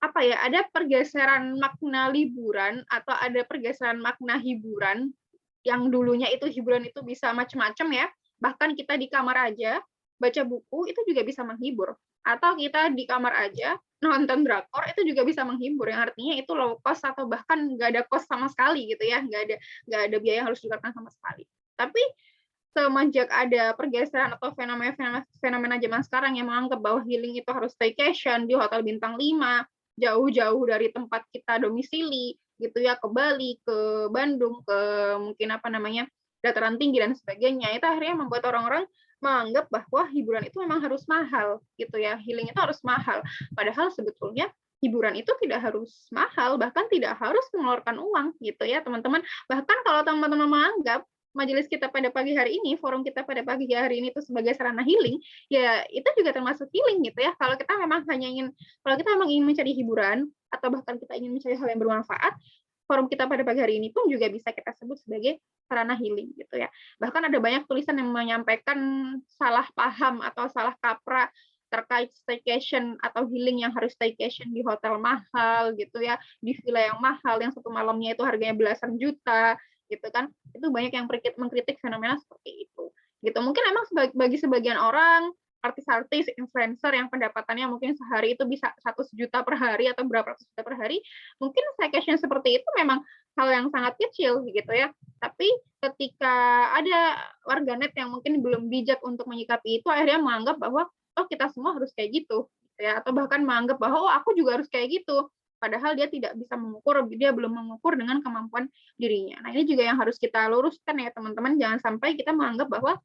apa ya, ada pergeseran makna liburan atau ada pergeseran makna hiburan yang dulunya itu hiburan itu bisa macam-macam ya, bahkan kita di kamar aja baca buku itu juga bisa menghibur, atau kita di kamar aja nonton drakor itu juga bisa menghibur, yang artinya itu low cost atau bahkan nggak ada cost sama sekali gitu ya, nggak ada biaya yang harus dikeluarkan sama sekali. Tapi semenjak ada pergeseran atau fenomena zaman sekarang yang menganggap bahwa healing itu harus staycation di hotel bintang 5, jauh-jauh dari tempat kita domisili gitu ya, ke Bali, ke Bandung, ke mungkin dataran tinggi dan sebagainya, itu akhirnya membuat orang-orang menganggap bahwa hiburan itu memang harus mahal gitu ya, healing itu harus mahal. Padahal sebetulnya hiburan itu tidak harus mahal, bahkan tidak harus mengeluarkan uang gitu ya teman-teman. Bahkan kalau teman-teman menganggap majelis kita pada pagi hari ini, forum kita pada pagi hari ini itu sebagai sarana healing, ya itu juga termasuk healing gitu ya. Kalau kita memang ingin mencari hiburan atau bahkan kita ingin mencari hal yang bermanfaat, forum kita pada pagi hari ini pun juga bisa kita sebut sebagai sarana healing gitu ya. Bahkan ada banyak tulisan yang menyampaikan salah paham atau salah kaprah terkait staycation atau healing yang harus staycation di hotel mahal gitu ya, di villa yang mahal yang satu malamnya itu harganya belasan juta gitu kan. Itu banyak yang mengkritik fenomena seperti itu gitu. Mungkin emang bagi sebagian orang, artis-artis, influencer yang pendapatannya mungkin sehari itu bisa 100 juta per hari atau berapa ratus juta per hari, mungkin staycation seperti itu memang hal yang sangat kecil gitu ya. Tapi ketika ada warganet yang mungkin belum bijak untuk menyikapi itu, akhirnya menganggap bahwa oh kita semua harus kayak gitu ya, atau bahkan menganggap bahwa oh aku juga harus kayak gitu, padahal dia tidak bisa mengukur, dia belum mengukur dengan kemampuan dirinya. Nah, ini juga yang harus kita luruskan ya teman-teman, jangan sampai kita menganggap bahwa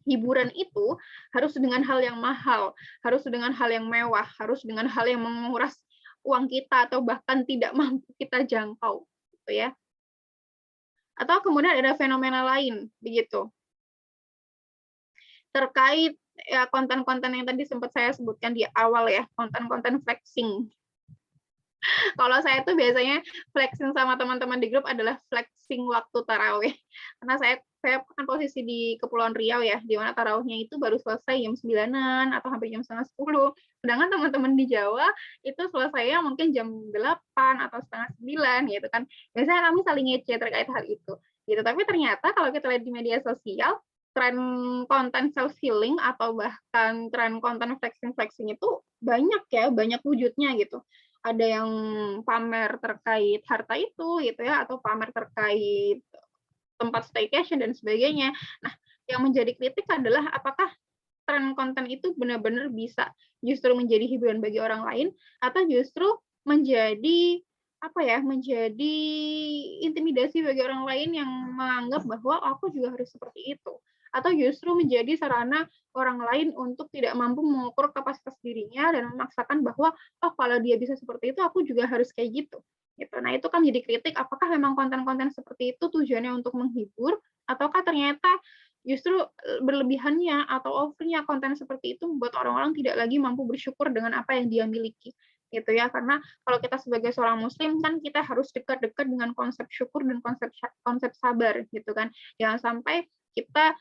hiburan itu harus dengan hal yang mahal, harus dengan hal yang mewah, harus dengan hal yang menguras uang kita atau bahkan tidak mampu kita jangkau gitu ya. Atau kemudian ada fenomena lain begitu. Terkait ya konten-konten yang tadi sempat saya sebutkan di awal ya, konten-konten flexing. Kalau saya tuh biasanya flexing sama teman-teman di grup adalah flexing waktu tarawih. Karena saya kan posisi di Kepulauan Riau ya, di mana tarawihnya itu baru selesai jam 9-an atau hampir jam setengah 10. Sedangkan teman-teman di Jawa itu selesainya mungkin jam 8 atau setengah 9 gitu kan. Biasanya kami saling ngece terkait hal itu. Gitu. Tapi ternyata kalau kita lihat di media sosial, tren konten self healing atau bahkan tren konten flexing itu banyak ya, banyak wujudnya gitu. Ada yang pamer terkait harta itu gitu ya, atau pamer terkait tempat staycation dan sebagainya. Nah, yang menjadi kritik adalah apakah tren konten itu benar-benar bisa justru menjadi hiburan bagi orang lain atau justru menjadi menjadi intimidasi bagi orang lain yang menganggap bahwa aku juga harus seperti itu, atau justru menjadi sarana orang lain untuk tidak mampu mengukur kapasitas dirinya dan memaksakan bahwa oh kalau dia bisa seperti itu aku juga harus kayak gitu. Nah, itu kan jadi kritik, apakah memang konten-konten seperti itu tujuannya untuk menghibur ataukah ternyata justru berlebihannya atau overnya konten seperti itu membuat orang-orang tidak lagi mampu bersyukur dengan apa yang dia miliki gitu ya. Karena kalau kita sebagai seorang muslim kan kita harus dekat-dekat dengan konsep syukur dan konsep sabar gitu kan. Jangan sampai kita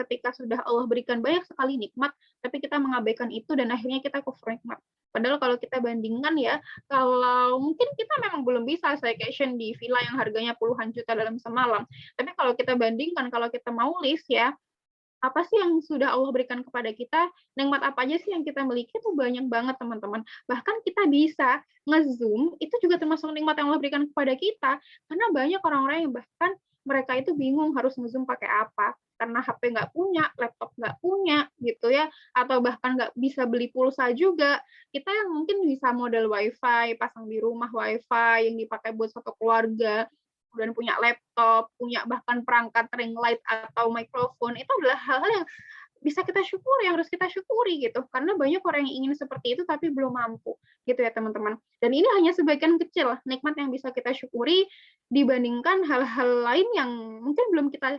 ketika sudah Allah berikan banyak sekali nikmat, tapi kita mengabaikan itu dan akhirnya kita kufur nikmat. Padahal kalau kita bandingkan ya, kalau mungkin kita memang belum bisa staycation di villa yang harganya puluhan juta dalam semalam. Tapi kalau kita bandingkan, kalau kita mau list ya, apa sih yang sudah Allah berikan kepada kita, nikmat apa aja sih yang kita miliki itu banyak banget teman-teman. Bahkan kita bisa nge-zoom, itu juga termasuk nikmat yang Allah berikan kepada kita, karena banyak orang-orang yang bahkan mereka itu bingung harus nge-zoom pakai apa, karena HP nggak punya, laptop nggak punya, gitu ya, atau bahkan nggak bisa beli pulsa juga. Kita yang mungkin bisa model WiFi, pasang di rumah WiFi yang dipakai buat satu keluarga, kemudian punya laptop, punya bahkan perangkat ring light atau mikrofon, itu adalah hal-hal yang bisa kita syukuri, yang harus kita syukuri gitu. Karena banyak orang yang ingin seperti itu tapi belum mampu gitu ya teman-teman. Dan ini hanya sebagian kecil nikmat yang bisa kita syukuri dibandingkan hal-hal lain yang mungkin belum kita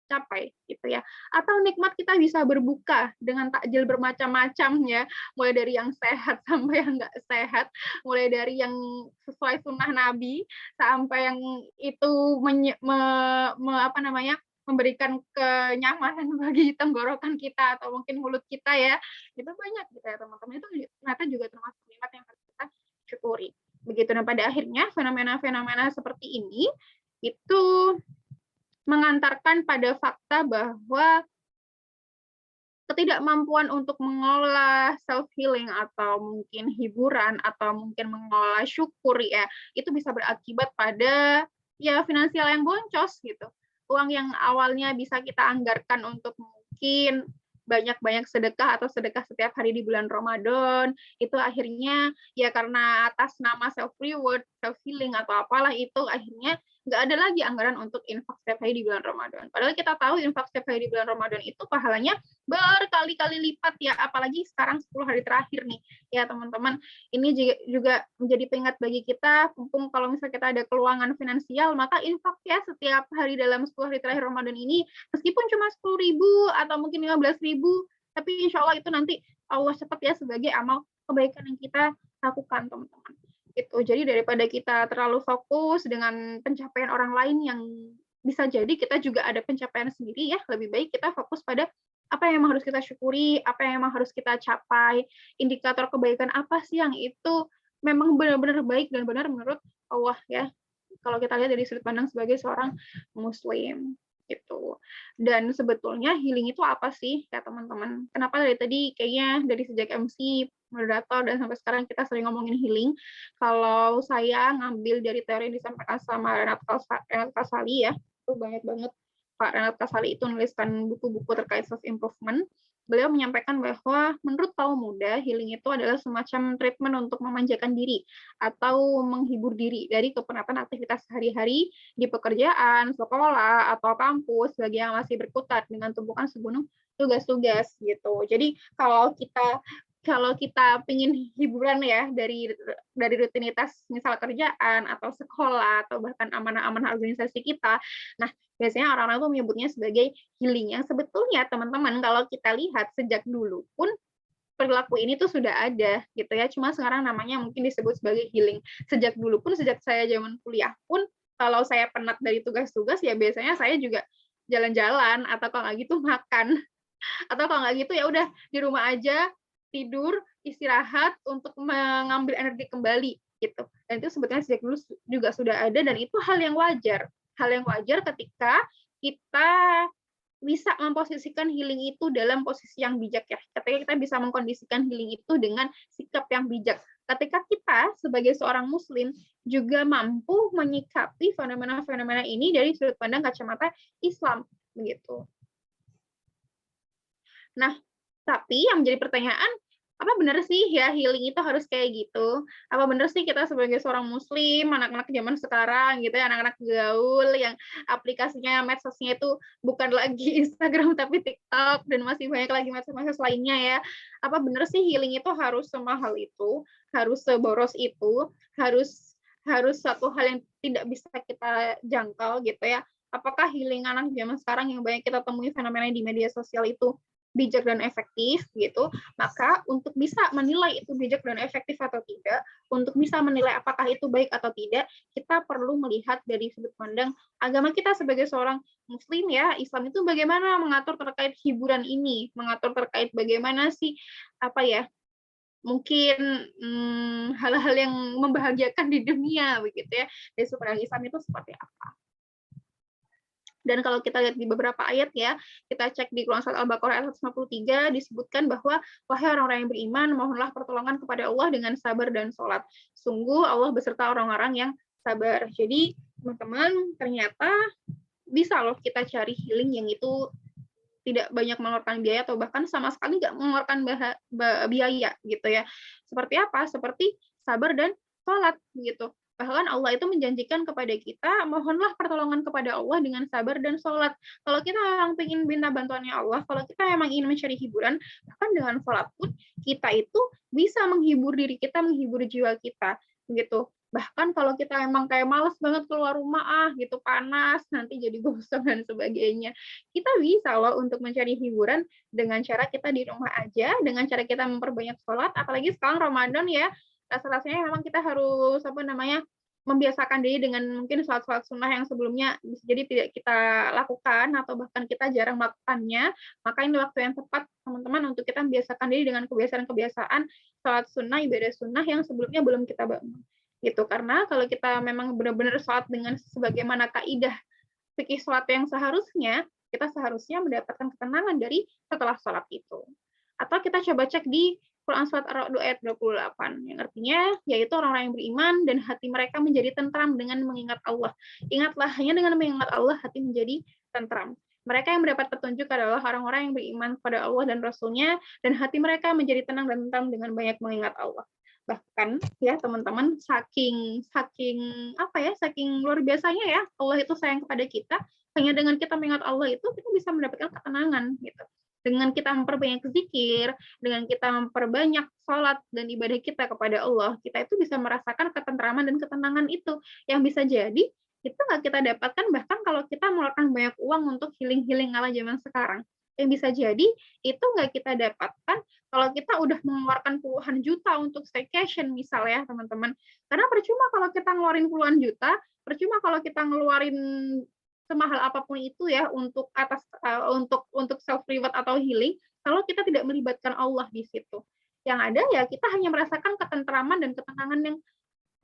capai gitu ya. Atau nikmat kita bisa berbuka dengan takjil bermacam-macam ya, mulai dari yang sehat sampai yang nggak sehat, mulai dari yang sesuai sunnah Nabi sampai yang itu memberikan kenyamanan bagi tenggorokan kita atau mungkin mulut kita ya. Itu banyak gitu ya teman-teman. Itu ternyata juga termasuk nikmat yang harus kita syukuri. Begitu. Dan pada akhirnya fenomena-fenomena seperti ini itu mengantarkan pada fakta bahwa ketidakmampuan untuk mengelola self healing atau mungkin hiburan atau mungkin mengelola syukur ya, itu bisa berakibat pada ya finansial yang boncos gitu. Uang yang awalnya bisa kita anggarkan untuk mungkin banyak-banyak sedekah atau sedekah setiap hari di bulan Ramadan, itu akhirnya ya karena atas nama self reward, self healing atau apalah itu akhirnya nggak ada lagi anggaran untuk infak setiap hari di bulan Ramadan. Padahal kita tahu infak setiap hari di bulan Ramadan itu pahalanya berkali-kali lipat ya, apalagi sekarang 10 hari terakhir nih ya teman-teman. Ini juga menjadi pengingat bagi kita, mumpung kalau misalnya kita ada keluangan finansial, maka infak ya setiap hari dalam 10 hari terakhir Ramadan ini, meskipun cuma 10.000 atau mungkin 15.000, tapi insya Allah itu nanti Allah catat ya sebagai amal kebaikan yang kita lakukan teman-teman. Itu jadi daripada kita terlalu fokus dengan pencapaian orang lain yang bisa jadi kita juga ada pencapaian sendiri ya, lebih baik kita fokus pada apa yang memang harus kita syukuri, apa yang memang harus kita capai, indikator kebaikan apa sih yang itu memang benar-benar baik dan benar menurut Allah ya, kalau kita lihat dari sudut pandang sebagai seorang muslim gitu. Dan sebetulnya healing itu apa sih ya teman-teman? Kenapa dari tadi kayaknya dari sejak MC, moderator dan sampai sekarang kita sering ngomongin healing. Kalau saya ngambil dari teori yang disampaikan sama Renat Kasali ya, itu banyak banget Pak Renat Kasali itu menuliskan buku-buku terkait self improvement. Beliau menyampaikan bahwa menurut kaum muda, healing itu adalah semacam treatment untuk memanjakan diri atau menghibur diri dari kepenatan aktivitas sehari-hari di pekerjaan, sekolah, atau kampus bagi yang masih berkutat dengan tumpukan segunung tugas-tugas gitu. Jadi kalau kita pingin hiburan ya dari rutinitas misal kerjaan atau sekolah atau bahkan amanah-amanah organisasi kita, nah biasanya orang-orang tuh menyebutnya sebagai healing, yang sebetulnya teman-teman kalau kita lihat sejak dulu pun perilaku ini tuh sudah ada gitu ya, cuma sekarang namanya mungkin disebut sebagai healing. Sejak dulu pun, sejak saya zaman kuliah pun, kalau saya penat dari tugas-tugas ya biasanya saya juga jalan-jalan atau kalau nggak gitu makan atau kalau nggak gitu ya udah di rumah aja tidur, istirahat untuk mengambil energi kembali gitu. Dan itu sebetulnya sejak dulu juga sudah ada dan itu hal yang wajar. Hal yang wajar ketika kita bisa memposisikan healing itu dalam posisi yang bijak ya. Ketika kita bisa mengkondisikan healing itu dengan sikap yang bijak. Ketika kita sebagai seorang muslim juga mampu menyikapi fenomena-fenomena ini dari sudut pandang kacamata Islam begitu. Nah, tapi yang menjadi pertanyaan, apa benar sih ya healing itu harus kayak gitu? Apa benar sih kita sebagai seorang muslim, anak-anak zaman sekarang gitu ya, anak-anak gaul yang aplikasinya medsosnya itu bukan lagi Instagram tapi TikTok dan masih banyak lagi medsos-medsos lainnya ya. Apa benar sih healing itu harus semahal itu, harus seboros itu, harus satu hal yang tidak bisa kita jangkau gitu ya? Apakah healing anak zaman sekarang yang banyak kita temui fenomena di media sosial itu bijak dan efektif gitu, maka untuk bisa menilai itu bijak dan efektif atau tidak, untuk bisa menilai apakah itu baik atau tidak, kita perlu melihat dari sudut pandang agama kita sebagai seorang muslim ya. Islam itu bagaimana mengatur terkait hiburan ini, mengatur terkait bagaimana sih apa ya, mungkin hal-hal yang membahagiakan di dunia begitu ya, dari sudut pandang Islam itu seperti apa. Dan kalau kita lihat di beberapa ayat ya, kita cek di Quran Surat Al-Baqarah ayat 153, disebutkan bahwa, wahai orang-orang yang beriman, mohonlah pertolongan kepada Allah dengan sabar dan sholat. Sungguh Allah beserta orang-orang yang sabar. Jadi, teman-teman, ternyata bisa loh kita cari healing yang itu tidak banyak mengeluarkan biaya atau bahkan sama sekali nggak mengeluarkan biaya gitu ya. Seperti apa? Seperti sabar dan sholat gitu. Bahkan Allah itu menjanjikan kepada kita, mohonlah pertolongan kepada Allah dengan sabar dan sholat. Kalau kita memang ingin minta bantuannya Allah, kalau kita memang ingin mencari hiburan, bahkan dengan sholat pun, kita itu bisa menghibur diri kita, menghibur jiwa kita. Gitu. Bahkan kalau kita emang kayak malas banget keluar rumah, gitu, panas, nanti jadi gosong dan sebagainya. Kita bisa loh untuk mencari hiburan dengan cara kita di rumah aja, dengan cara kita memperbanyak sholat, apalagi sekarang Ramadan ya, rasa-rasanya memang kita harus membiasakan diri dengan mungkin sholat-sholat sunnah yang sebelumnya bisa jadi tidak kita lakukan atau bahkan kita jarang melakukannya, maka ini waktu yang tepat teman-teman untuk kita membiasakan diri dengan kebiasaan-kebiasaan sholat sunnah, ibadah sunnah yang sebelumnya belum kita bangun gitu. Karena kalau kita memang benar-benar sholat dengan sebagaimana kaidah fikih sholat yang seharusnya, kita seharusnya mendapatkan ketenangan dari setelah sholat itu. Atau kita coba cek di Quran Surat Ar-Ra'd ayat 28, yang artinya yaitu orang-orang yang beriman dan hati mereka menjadi tentram dengan mengingat Allah. Ingatlah, hanya dengan mengingat Allah hati menjadi tentram. Mereka yang mendapat petunjuk adalah orang-orang yang beriman kepada Allah dan Rasul-Nya, dan hati mereka menjadi tenang dan tentram dengan banyak mengingat Allah. Bahkan ya teman-teman, saking luar biasanya ya Allah itu sayang kepada kita, hanya dengan kita mengingat Allah itu kita bisa mendapatkan ketenangan gitu. Dengan kita memperbanyak zikir, dengan kita memperbanyak sholat dan ibadah kita kepada Allah, kita itu bisa merasakan ketentraman dan ketenangan itu yang bisa jadi itu nggak kita dapatkan bahkan kalau kita mengeluarkan banyak uang untuk healing-healing ala zaman sekarang. Yang bisa jadi itu nggak kita dapatkan kalau kita udah mengeluarkan puluhan juta untuk staycation misalnya teman-teman. Karena percuma kalau kita ngeluarin puluhan juta, percuma kalau kita ngeluarin semahal apapun itu ya untuk self reward atau healing kalau kita tidak melibatkan Allah di situ. Yang ada ya kita hanya merasakan ketentraman dan ketenangan yang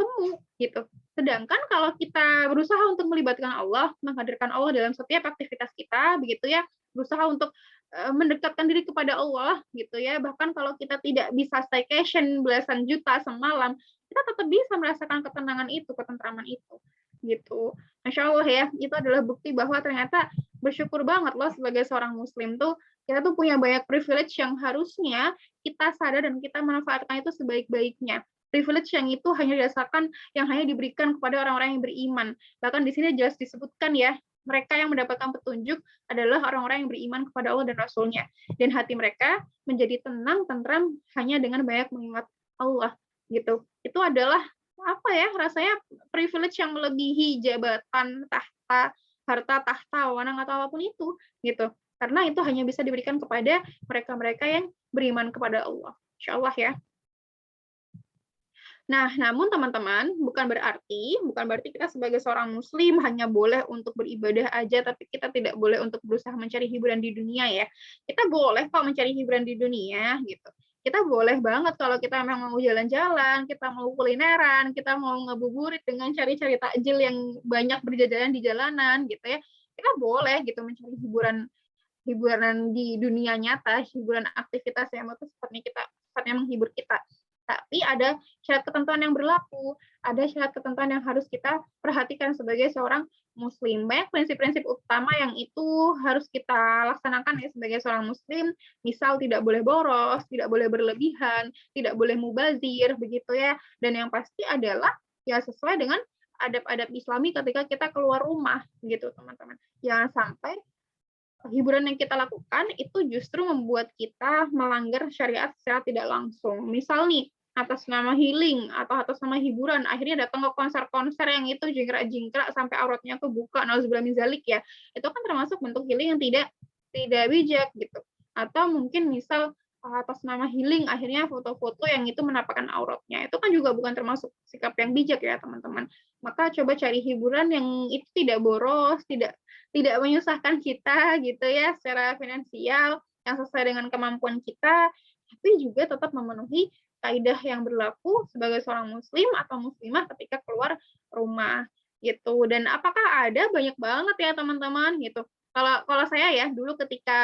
semu gitu. Sedangkan kalau kita berusaha untuk melibatkan Allah, menghadirkan Allah dalam setiap aktivitas kita begitu ya, berusaha untuk mendekatkan diri kepada Allah gitu ya. Bahkan kalau kita tidak bisa staycation belasan juta semalam, kita tetap bisa merasakan ketenangan itu, ketentraman itu gitu. Masya Allah ya, itu adalah bukti bahwa ternyata bersyukur banget loh sebagai seorang muslim tuh kita tuh punya banyak privilege yang harusnya kita sadar dan kita manfaatkan itu sebaik-baiknya. Privilege yang itu hanya dirasakan, yang hanya diberikan kepada orang-orang yang beriman. Bahkan di sini jelas disebutkan ya, mereka yang mendapatkan petunjuk adalah orang-orang yang beriman kepada Allah dan Rasul-Nya. Dan hati mereka menjadi tenang, tentram hanya dengan banyak mengingat Allah gitu. Itu adalah rasanya privilege yang melebihi jabatan, tahta, harta, tahta, wewenang atau apapun itu gitu. Karena itu hanya bisa diberikan kepada mereka-mereka yang beriman kepada Allah. Insya Allah ya. Nah, namun teman-teman, bukan berarti kita sebagai seorang muslim hanya boleh untuk beribadah aja, tapi kita tidak boleh untuk berusaha mencari hiburan di dunia ya. Kita boleh kok mencari hiburan di dunia gitu. Kita boleh banget kalau kita memang mau jalan-jalan, kita mau kulineran, kita mau ngabuburit dengan cari-cari takjil yang banyak berjajaran di jalanan gitu ya. Kita boleh gitu mencari hiburan di dunia nyata, hiburan aktivitas yang sifatnya menghibur kita. Tapi ada syarat ketentuan yang berlaku, ada syarat ketentuan yang harus kita perhatikan sebagai seorang muslim. Banyak prinsip-prinsip utama yang itu harus kita laksanakan ya sebagai seorang muslim. Misal tidak boleh boros, tidak boleh berlebihan, tidak boleh mubazir, begitu ya. Dan yang pasti adalah ya sesuai dengan adab-adab Islami ketika kita keluar rumah, gitu teman-teman. Jangan sampai hiburan yang kita lakukan itu justru membuat kita melanggar syariat secara tidak langsung. Misal nih, atas nama healing atau atas nama hiburan, akhirnya datang ke konser-konser yang itu jingkrak-jingkrak sampai auratnya kebuka, nauzubillah min zalik ya. Itu kan termasuk bentuk healing yang tidak bijak gitu. Atau mungkin misal atas nama healing akhirnya foto-foto yang itu menampakkan auratnya. Itu kan juga bukan termasuk sikap yang bijak ya, teman-teman. Maka coba cari hiburan yang itu tidak boros, tidak menyusahkan kita gitu ya secara finansial, yang sesuai dengan kemampuan kita, tapi juga tetap memenuhi kaidah yang berlaku sebagai seorang muslim atau muslimah ketika keluar rumah gitu. Dan apakah ada banyak banget ya teman-teman gitu. Kalau saya ya dulu ketika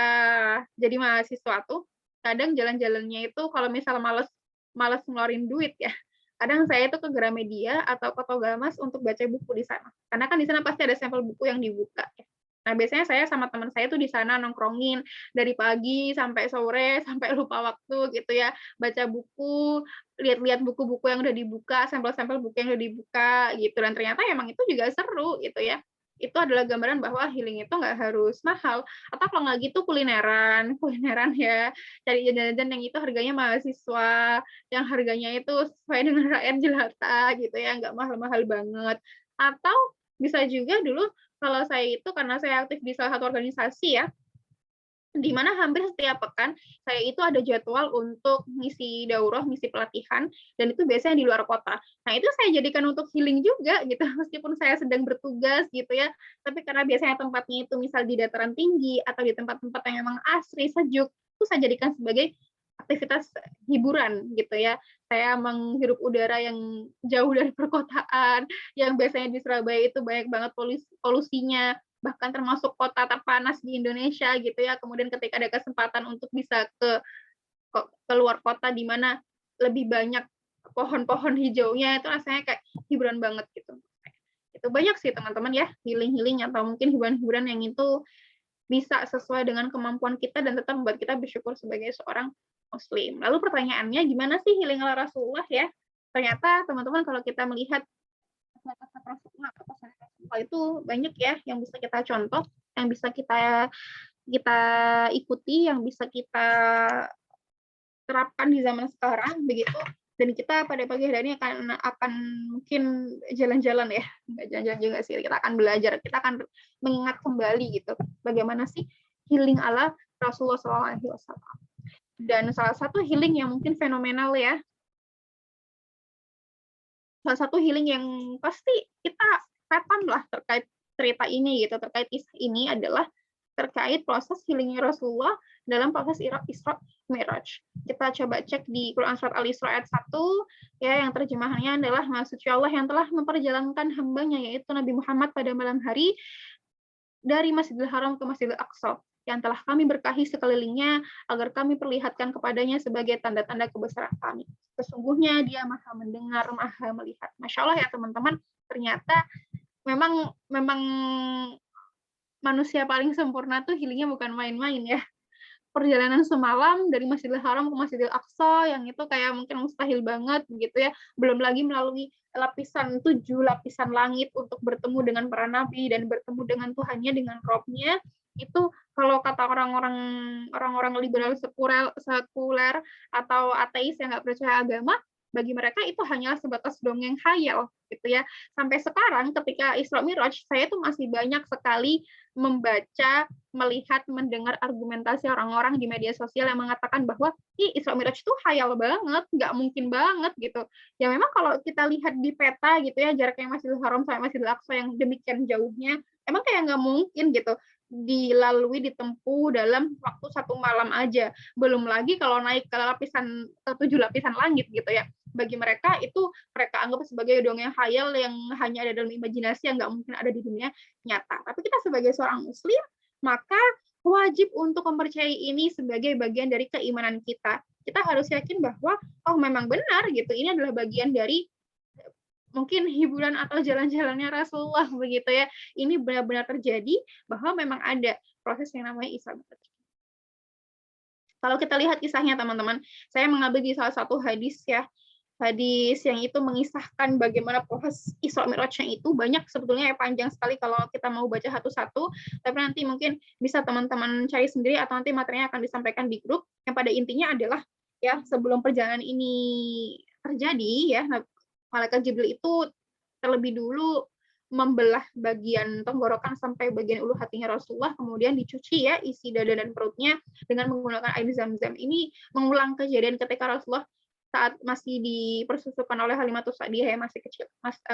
jadi mahasiswa tuh kadang jalan-jalannya itu kalau misal malas ngeluarin duit ya. Kadang saya itu ke Gramedia atau ke Togamas untuk baca buku di sana. Karena kan di sana pasti ada sampel buku yang dibuka ya. Nah, biasanya saya sama teman saya tuh di sana nongkrongin dari pagi sampai sore, sampai lupa waktu gitu ya. Baca buku, lihat-lihat buku-buku yang udah dibuka, sampel-sampel buku yang udah dibuka gitu. Dan ternyata emang itu juga seru gitu ya. Itu adalah gambaran bahwa healing itu nggak harus mahal. Atau kalau nggak gitu kulineran ya. Cari jajan-jajan yang itu harganya mahasiswa, yang harganya itu sesuai dengan rakyat jelata gitu ya, nggak mahal-mahal banget. Atau bisa juga dulu kalau saya itu karena saya aktif di salah satu organisasi ya, di mana hampir setiap pekan saya itu ada jadwal untuk ngisi daurah, ngisi pelatihan, dan itu biasanya di luar kota. Nah itu saya jadikan untuk healing juga gitu, meskipun saya sedang bertugas gitu ya, tapi karena biasanya tempatnya itu misal di dataran tinggi atau di tempat-tempat yang memang asri, sejuk, itu saya jadikan sebagai aktivitas hiburan gitu ya. Saya menghirup udara yang jauh dari perkotaan, yang biasanya di Surabaya itu banyak banget polusinya, bahkan termasuk kota terpanas di Indonesia gitu ya. Kemudian ketika ada kesempatan untuk bisa keluar kota di mana lebih banyak pohon-pohon hijaunya, itu rasanya kayak hiburan banget gitu. Itu banyak sih teman-teman ya, healing-healing atau mungkin hiburan-hiburan yang itu bisa sesuai dengan kemampuan kita dan tetap membuat kita bersyukur sebagai seorang Muslim. Lalu pertanyaannya, gimana sih healing ala Rasulullah ya? Ternyata teman-teman kalau kita melihat Rasulullah itu banyak ya yang bisa kita contoh, yang bisa kita ikuti, yang bisa kita terapkan di zaman sekarang begitu. Dan kita pada pagi hari ini akan mungkin jalan-jalan ya, nggak jalan-jalan juga sih, kita akan belajar, kita akan mengingat kembali gitu, bagaimana sih healing ala Rasulullah SAW. Dan salah satu healing yang mungkin fenomenal ya, salah satu healing yang pasti kita paham lah terkait cerita ini gitu, terkait kisah ini adalah terkait proses healingnya Rasulullah dalam proses Isra Mi'raj. Kita coba cek di Quran Surat Al-Isra ayat 1, ya, yang terjemahannya adalah Maha Suci Allah yang telah memperjalankan hambanya, yaitu Nabi Muhammad pada malam hari dari Masjidil Haram ke Masjidil Aqsa, yang telah kami berkahi sekelilingnya agar kami perlihatkan kepadanya sebagai tanda-tanda kebesaran kami. Sesungguhnya dia maha mendengar, maha melihat. Masya Allah ya teman-teman, ternyata memang manusia paling sempurna tuh healingnya bukan main-main ya. Perjalanan semalam dari Masjidil Haram ke Masjidil Aqsa yang itu kayak mungkin mustahil banget gitu ya. Belum lagi melalui 7 lapisan langit untuk bertemu dengan para nabi dan bertemu dengan Tuhannya, dengan Robnya. Itu kalau kata orang-orang liberal sekuler atau ateis yang nggak percaya agama, bagi mereka itu hanyalah sebatas dongeng khayal gitu ya. Sampai sekarang ketika Isra Mi'raj, saya tuh masih banyak sekali membaca, melihat, mendengar argumentasi orang-orang di media sosial yang mengatakan bahwa Isra Mi'raj itu khayal banget, nggak mungkin banget gitu. Ya memang kalau kita lihat di peta gitu ya, jaraknya Masjidil Haram sampai Masjidil Aqsa yang demikian jauhnya, emang kayak nggak mungkin gitu ditempuh dalam waktu 1 malam aja. Belum lagi kalau naik ke 7 lapisan langit gitu ya. Bagi mereka itu mereka anggap sebagai dongeng khayal yang hanya ada dalam imajinasi, yang nggak mungkin ada di dunia nyata. Tapi kita sebagai seorang Muslim, maka wajib untuk mempercayai ini sebagai bagian dari keimanan kita. Kita harus yakin bahwa oh memang benar gitu, ini adalah bagian dari mungkin hiburan atau jalan-jalannya Rasulullah begitu ya. Ini benar-benar terjadi bahwa memang ada proses yang namanya Isra Mi'raj. Kalau kita lihat kisahnya teman-teman, saya mengambil di salah satu hadis ya. Hadis yang itu mengisahkan bagaimana proses Isra Mi'rajnya itu banyak sebetulnya ya, panjang sekali kalau kita mau baca satu-satu, tapi nanti mungkin bisa teman-teman cari sendiri atau nanti materinya akan disampaikan di grup. Yang pada intinya adalah ya sebelum perjalanan ini terjadi ya, Malaikat Jibril itu terlebih dulu membelah bagian tenggorokan sampai bagian ulu hatinya Rasulullah, kemudian dicuci ya isi dada dan perutnya dengan menggunakan air zam-zam. Ini mengulang kejadian ketika Rasulullah saat masih dipersusukan oleh Halimatus Sa'diyah yang masih kecil,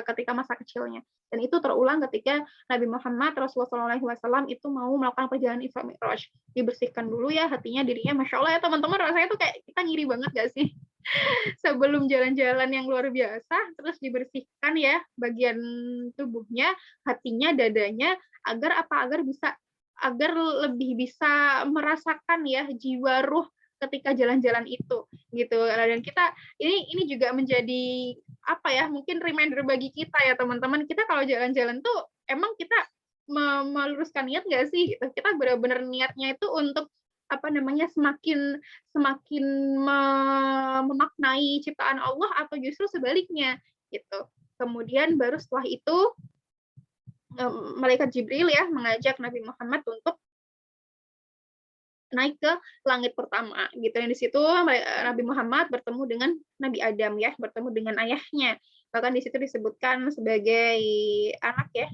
ketika masa kecilnya. Dan itu terulang ketika Nabi Muhammad Rasulullah SAW itu mau melakukan perjalanan Isra Mi'raj. Dibersihkan dulu ya hatinya, dirinya. Masya Allah ya teman-teman, rasanya tuh kayak kita ngiri banget gak sih? Sebelum jalan-jalan yang luar biasa, terus dibersihkan ya bagian tubuhnya, hatinya, dadanya, agar lebih bisa merasakan ya jiwa ruh ketika jalan-jalan itu gitu. Dan kita ini juga menjadi apa ya, mungkin reminder bagi kita ya teman-teman, kita kalau jalan-jalan tuh emang kita meluruskan niat nggak sih gitu. Kita benar-benar niatnya itu untuk apa namanya semakin memaknai ciptaan Allah atau justru sebaliknya gitu. Kemudian baru setelah itu Malaikat Jibril ya mengajak Nabi Muhammad untuk naik ke langit pertama gitu. Dan di situ Nabi Muhammad bertemu dengan Nabi Adam ya, bertemu dengan ayahnya. Bahkan di situ disebutkan sebagai anak ya.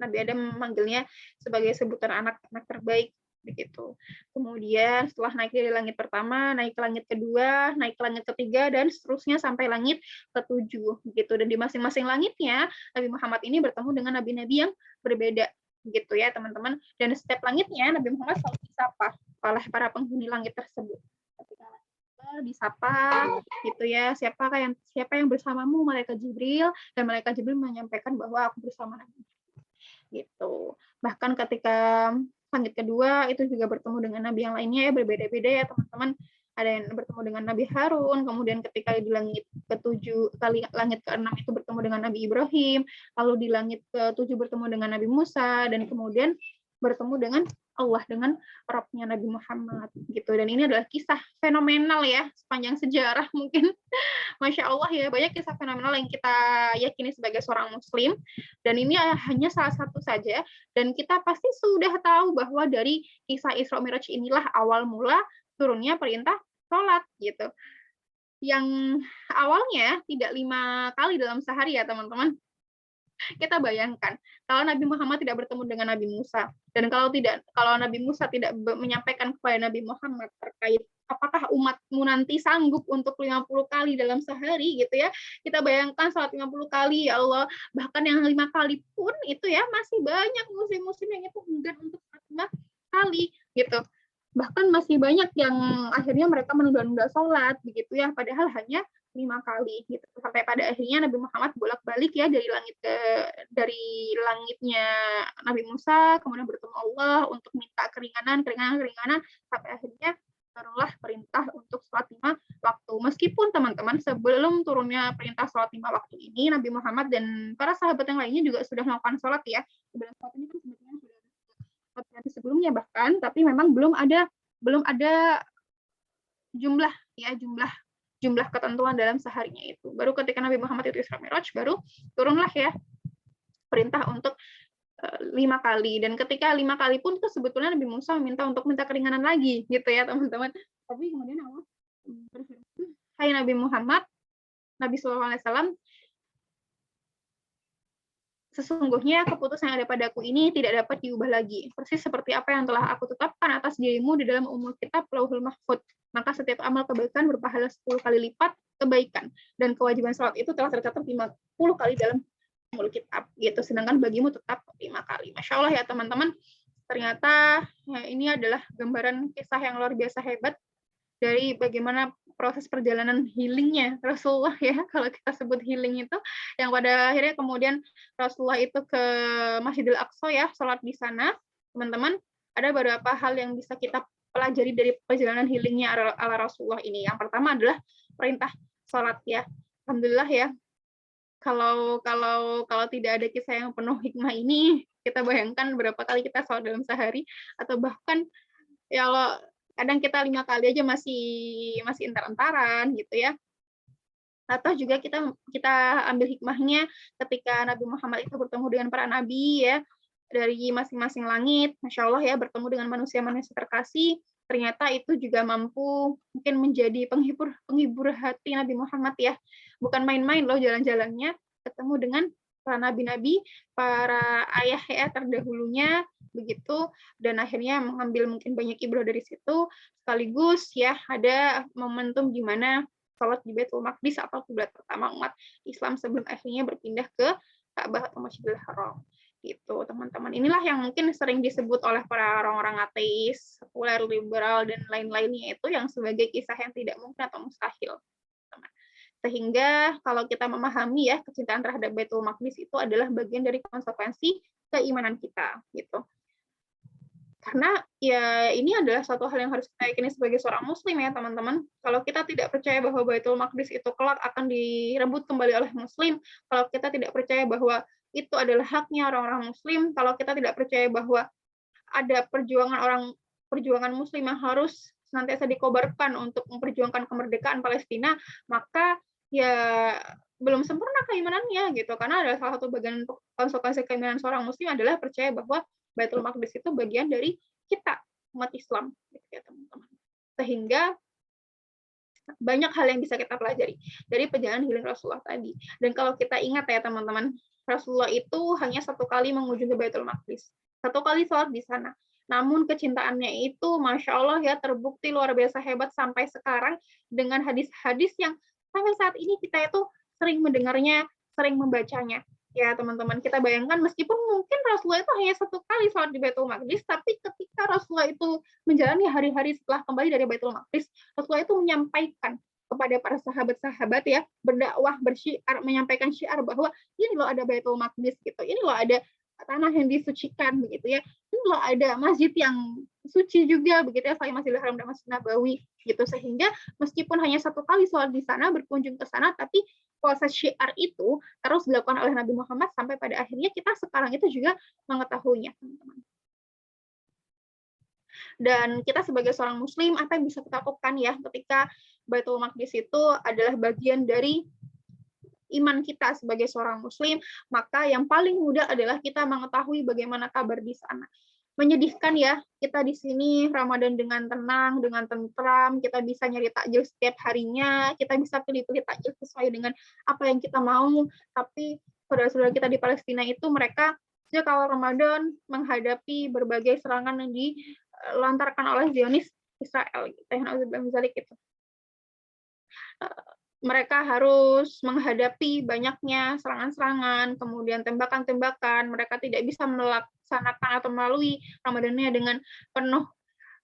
Nabi Adam memanggilnya sebagai sebutan anak terbaik begitu. Kemudian setelah naik dari langit pertama, naik ke langit kedua, naik ke langit ketiga, dan seterusnya sampai langit ke-7 gitu. Dan di masing-masing langitnya Nabi Muhammad ini bertemu dengan nabi-nabi yang berbeda gitu ya teman-teman. Dan setiap langitnya Nabi Muhammad selalu disapa oleh para penghuni langit tersebut. Ketika disapa gitu ya, siapa yang bersamamu? Malaikat Jibril. Dan Malaikat Jibril menyampaikan bahwa aku bersama Nabi. gitu. Bahkan ketika langit kedua itu juga bertemu dengan nabi yang lainnya ya, berbeda-beda ya teman-teman. Ada yang bertemu dengan Nabi Harun, kemudian ketika di langit ke-7 kali langit ke-6 itu bertemu dengan Nabi Ibrahim, lalu di langit ke-7 bertemu dengan Nabi Musa, dan kemudian bertemu dengan Allah, dengan Rabbnya Nabi Muhammad gitu. Dan ini adalah kisah fenomenal ya, sepanjang sejarah mungkin. Masya Allah ya, banyak kisah fenomenal yang kita yakini sebagai seorang muslim, dan ini hanya salah satu saja, dan kita pasti sudah tahu bahwa dari kisah Isra Mi'raj inilah awal mula turunnya perintah sholat gitu. Yang awalnya tidak 5 kali dalam sehari ya teman-teman. Kita bayangkan kalau Nabi Muhammad tidak bertemu dengan Nabi Musa, dan kalau Nabi Musa tidak menyampaikan kepada Nabi Muhammad terkait apakah umatmu nanti sanggup untuk 50 kali dalam sehari gitu ya. Kita bayangkan sholat 50 kali ya Allah, bahkan yang 5 kali pun itu ya masih banyak muslim-muslim yang itu enggan untuk 5 kali gitu. Bahkan masih banyak yang akhirnya mereka menunda-nunda sholat begitu ya, padahal hanya 5 kali gitu. Sampai pada akhirnya Nabi Muhammad bolak-balik ya dari langitnya Nabi Musa, kemudian bertemu Allah untuk minta keringanan sampai akhirnya taruhlah perintah untuk sholat 5 waktu. Meskipun teman-teman sebelum turunnya perintah sholat 5 waktu ini, Nabi Muhammad dan para sahabat yang lainnya juga sudah melakukan sholat ya. Sebelum sholat ini kan sebenarnya sudah ada sebelumnya bahkan, tapi memang belum ada jumlah ketentuan dalam seharinya itu. Baru ketika Nabi Muhammad itu Isra Mi'raj, baru turunlah ya perintah untuk 5 kali. Dan ketika 5 kali pun itu sebetulnya Nabi Musa minta keringanan lagi gitu ya teman-teman. Tapi kemudian Allah berfirman, hai Nabi Muhammad, Nabi SAW, sesungguhnya keputusan yang ada padaku ini tidak dapat diubah lagi, persis seperti apa yang telah aku tetapkan atas dirimu di dalam umul kitab Lauhul Mahfuz. Maka setiap amal kebaikan berpahala 10 kali lipat kebaikan, dan kewajiban sholat itu telah tercatat 50 kali dalam umul kitab gitu, sedangkan bagimu tetap 5 kali. Masya Allah ya teman-teman, ternyata ya, ini adalah gambaran kisah yang luar biasa hebat dari bagaimana proses perjalanan healingnya Rasulullah ya, kalau kita sebut healing itu, yang pada akhirnya kemudian Rasulullah itu ke Masjidil Aqsa ya, sholat di sana. Teman-teman, ada beberapa hal yang bisa kita pelajari dari perjalanan healingnya ala Rasulullah ini. Yang pertama adalah perintah sholat ya. Alhamdulillah ya, kalau tidak ada kisah yang penuh hikmah ini, kita bayangkan berapa kali kita sholat dalam sehari, atau bahkan ya Allah, kadang kita 5 kali aja masih entar-entaran gitu ya. Atau juga kita ambil hikmahnya ketika Nabi Muhammad itu bertemu dengan para nabi ya, dari masing-masing langit, Masya Allah ya, bertemu dengan manusia-manusia terkasih, ternyata itu juga mampu mungkin menjadi penghibur hati Nabi Muhammad ya. Bukan main-main loh jalan-jalannya, ketemu dengan para nabi-nabi, para ayah ya terdahulunya begitu, dan akhirnya mengambil mungkin banyak ibrah dari situ, sekaligus ya ada momentum di mana sholat di Baitul Maqdis atau kiblat pertama umat Islam sebelum akhirnya berpindah ke Ka'bah atau Masjidil Haram gitu teman-teman. Inilah yang mungkin sering disebut oleh para orang-orang ateis, sekuler, liberal, dan lain-lainnya itu yang sebagai kisah yang tidak mungkin atau mustahil. Sehingga kalau kita memahami ya, kecintaan terhadap Baitul Maqdis itu adalah bagian dari konsekuensi keimanan kita gitu. Karena ya ini adalah suatu hal yang harus kita yakini sebagai seorang muslim ya teman-teman. Kalau kita tidak percaya bahwa Baitul Maqdis itu kelak akan direbut kembali oleh muslim, kalau kita tidak percaya bahwa itu adalah haknya orang-orang muslim, kalau kita tidak percaya bahwa ada perjuangan muslim yang harus senantiasa dikobarkan untuk memperjuangkan kemerdekaan Palestina, maka ya belum sempurna keimanannya gitu. Karena adalah salah satu bagian konsekuensi keimanan seorang muslim adalah percaya bahwa Baitul Maqdis itu bagian dari kita, umat Islam, gitu ya teman-teman. Sehingga banyak hal yang bisa kita pelajari dari perjalanan healing Rasulullah tadi. Dan kalau kita ingat ya teman-teman, Rasulullah itu hanya 1 kali mengunjungi Baitul Maqdis, 1 kali sholat di sana. Namun kecintaannya itu, Masya Allah ya, terbukti luar biasa hebat sampai sekarang dengan hadis-hadis yang sampai saat ini kita itu sering mendengarnya, sering membacanya. Ya teman-teman, kita bayangkan meskipun mungkin Rasulullah itu hanya 1 kali sholat di Baitul Maqdis, tapi ketika Rasulullah itu menjalani hari-hari setelah kembali dari Baitul Maqdis, Rasulullah itu menyampaikan kepada para sahabat-sahabat ya, berdakwah, bersyiar, menyampaikan syiar bahwa ini loh ada Baitul Maqdis gitu, ini loh ada tanah yang disucikan begitu ya. Inilah ada masjid yang suci juga begitu ya, selain Masjidil Haram dan Masjid Nabawi gitu, sehingga meskipun hanya satu kali sholat di sana, berkunjung ke sana, tapi proses syiar itu terus dilakukan oleh Nabi Muhammad sampai pada akhirnya kita sekarang itu juga mengetahuinya, teman-teman. Dan kita sebagai seorang muslim, apa yang bisa kita lakukan ya ketika Baitul Maqdis itu adalah bagian dari iman kita sebagai seorang muslim, maka yang paling mudah adalah kita mengetahui bagaimana kabar di sana. Menyedihkan ya, kita di sini Ramadan dengan tenang, dengan tentram, kita bisa nyari takjil setiap harinya, kita bisa pilih-pilih takjil sesuai dengan apa yang kita mau, tapi saudara-saudara kita di Palestina itu mereka sejak awal Ramadan menghadapi berbagai serangan yang dilantarkan oleh Zionis Israel gitu, gitu. Mereka harus menghadapi banyaknya serangan-serangan, kemudian tembakan-tembakan, mereka tidak bisa melaksanakan atau melalui Ramadannya dengan penuh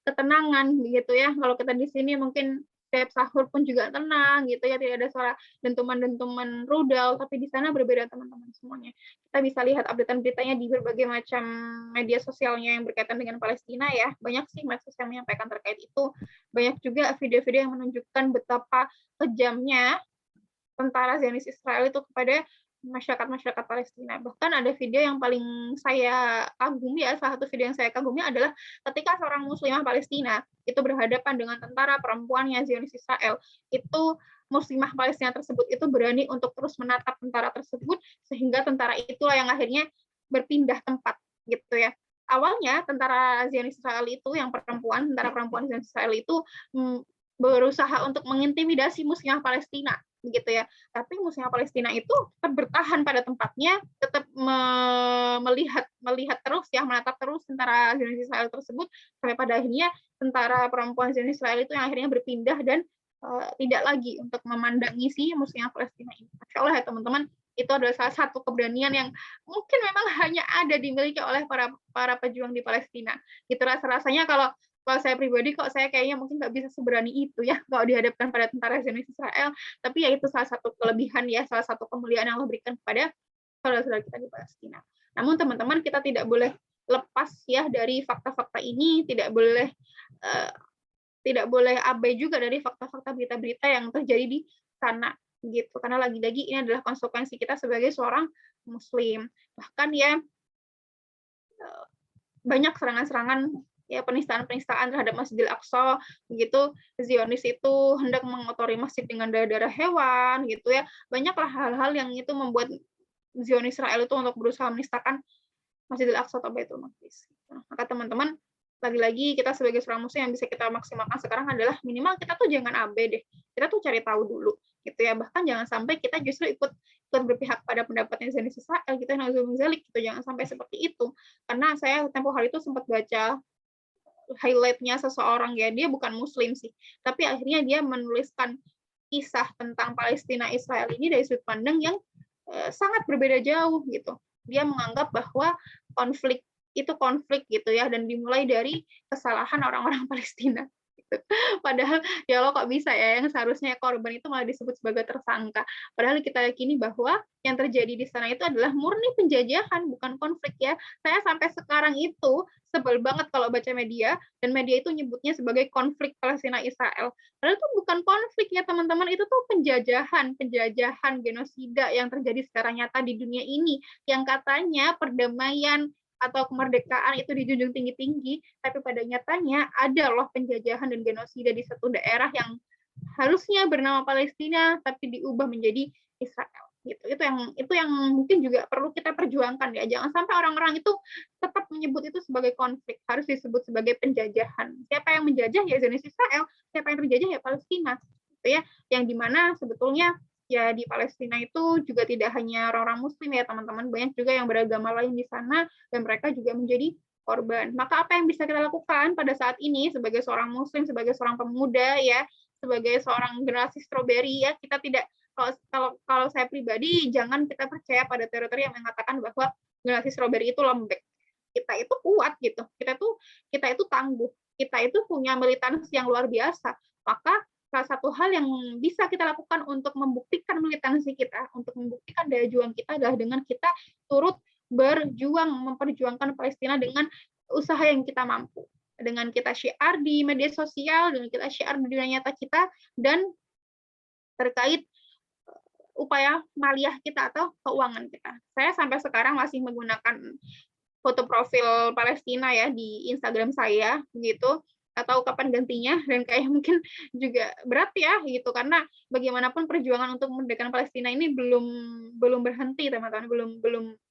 ketenangan begitu ya. Kalau kita di sini mungkin setiap sahur pun juga tenang gitu ya, tidak ada suara dentuman-dentuman rudal, tapi di sana berbeda teman-teman semuanya. Kita bisa lihat update-beritanya di berbagai macam media sosialnya yang berkaitan dengan Palestina ya. Banyak sih media sosial yang menyampaikan terkait itu. Banyak juga video-video yang menunjukkan betapa kejamnya tentara Zionis Israel itu kepada masyarakat Palestina. Bahkan ada video yang paling saya kagumi ya, salah satu video yang saya kagumi adalah ketika seorang muslimah Palestina itu berhadapan dengan tentara perempuannya Zionis Israel, itu muslimah Palestina tersebut itu berani untuk terus menatap tentara tersebut, sehingga tentara itulah yang akhirnya berpindah tempat gitu ya. Awalnya tentara Zionis Israel itu yang tentara perempuan Zionis Israel itu berusaha untuk mengintimidasi muslimah Palestina begitu ya. Tapi muslimah Palestina itu tetap bertahan pada tempatnya, tetap melihat terus ya, menatap terus tentara Zionis Israel tersebut, sampai pada akhirnya tentara perempuan Zionis Israel itu yang akhirnya berpindah dan tidak lagi untuk memandangi si muslimah Palestina ini. Masya Allah ya teman-teman, itu adalah salah satu keberanian yang mungkin memang hanya ada dimiliki oleh para pejuang di Palestina. Itu rasanya kalau saya pribadi kok saya kayaknya mungkin nggak bisa seberani itu ya kalau dihadapkan pada tentara Zionis Israel, tapi ya itu salah satu kelebihan ya, salah satu kemuliaan yang Allah berikan kepada saudara-saudara kita di Palestina. Namun teman-teman, kita tidak boleh lepas ya dari fakta-fakta ini, tidak boleh abai juga dari fakta-fakta berita-berita yang terjadi di sana gitu, karena lagi-lagi ini adalah konsekuensi kita sebagai seorang muslim. Bahkan ya banyak serangan-serangan ya, penistaan-penistaan terhadap Masjidil Aqsa begitu, Zionis itu hendak mengotori masjid dengan darah-darah hewan gitu ya. Banyaklah hal-hal yang itu membuat Zionis Israel itu untuk berusaha menistakan Masjidil Aqsa atau Baitul Maqdis. Maka teman-teman, lagi-lagi kita sebagai seorang muslim yang bisa kita maksimalkan sekarang adalah minimal kita tuh jangan abai deh. Kita tuh cari tahu dulu gitu ya. Bahkan jangan sampai kita justru ikut berpihak pada pendapatnya Zionis Israel gitu, gitu. Jangan sampai seperti itu. Karena saya tempo hari itu sempat baca highlight-nya seseorang ya, dia bukan muslim sih, tapi akhirnya dia menuliskan kisah tentang Palestina Israel ini dari sudut pandang yang sangat berbeda jauh gitu. Dia menganggap bahwa konflik itu konflik gitu ya, dan dimulai dari kesalahan orang-orang Palestina. Padahal ya Allah, kok bisa ya yang seharusnya korban itu malah disebut sebagai tersangka. Padahal kita yakini bahwa yang terjadi di sana itu adalah murni penjajahan, bukan konflik ya. Saya sampai sekarang itu sebel banget kalau baca media, dan media itu nyebutnya sebagai konflik Palestina Israel. Padahal itu bukan konflik ya teman-teman, itu tuh penjajahan, genosida yang terjadi secara nyata di dunia ini, yang katanya perdamaian atau kemerdekaan itu dijunjung tinggi-tinggi, tapi pada nyatanya ada loh penjajahan dan genosida di satu daerah yang harusnya bernama Palestina tapi diubah menjadi Israel. Gitu. Itu yang mungkin juga perlu kita perjuangkan ya. Jangan sampai orang-orang itu tetap menyebut itu sebagai konflik, harus disebut sebagai penjajahan. Siapa yang menjajah ya Zionis Israel, siapa yang terjajah ya Palestina. Gitu ya. Yang dimana sebetulnya ya di Palestina itu juga tidak hanya orang-orang muslim ya teman-teman, banyak juga yang beragama lain di sana dan mereka juga menjadi korban. Maka apa yang bisa kita lakukan pada saat ini sebagai seorang muslim, sebagai seorang pemuda ya, sebagai seorang generasi strawberry ya, kita tidak, kalau saya pribadi jangan kita percaya pada teori-teori yang mengatakan bahwa generasi strawberry itu lembek. Kita itu kuat gitu. Kita itu tangguh. Kita itu punya militansi yang luar biasa. Maka salah satu hal yang bisa kita lakukan untuk membuktikan militansi kita, untuk membuktikan daya juang kita adalah dengan kita turut berjuang memperjuangkan Palestina dengan usaha yang kita mampu, dengan kita syiar di media sosial, dengan kita syiar di dunia nyata kita, dan terkait upaya maliyah kita atau keuangan kita. Saya sampai sekarang masih menggunakan foto profil Palestina ya di Instagram saya gitu, atau kapan gantinya, dan kayak mungkin juga berat ya gitu, karena bagaimanapun perjuangan untuk memerdekakan Palestina ini belum berhenti teman-teman,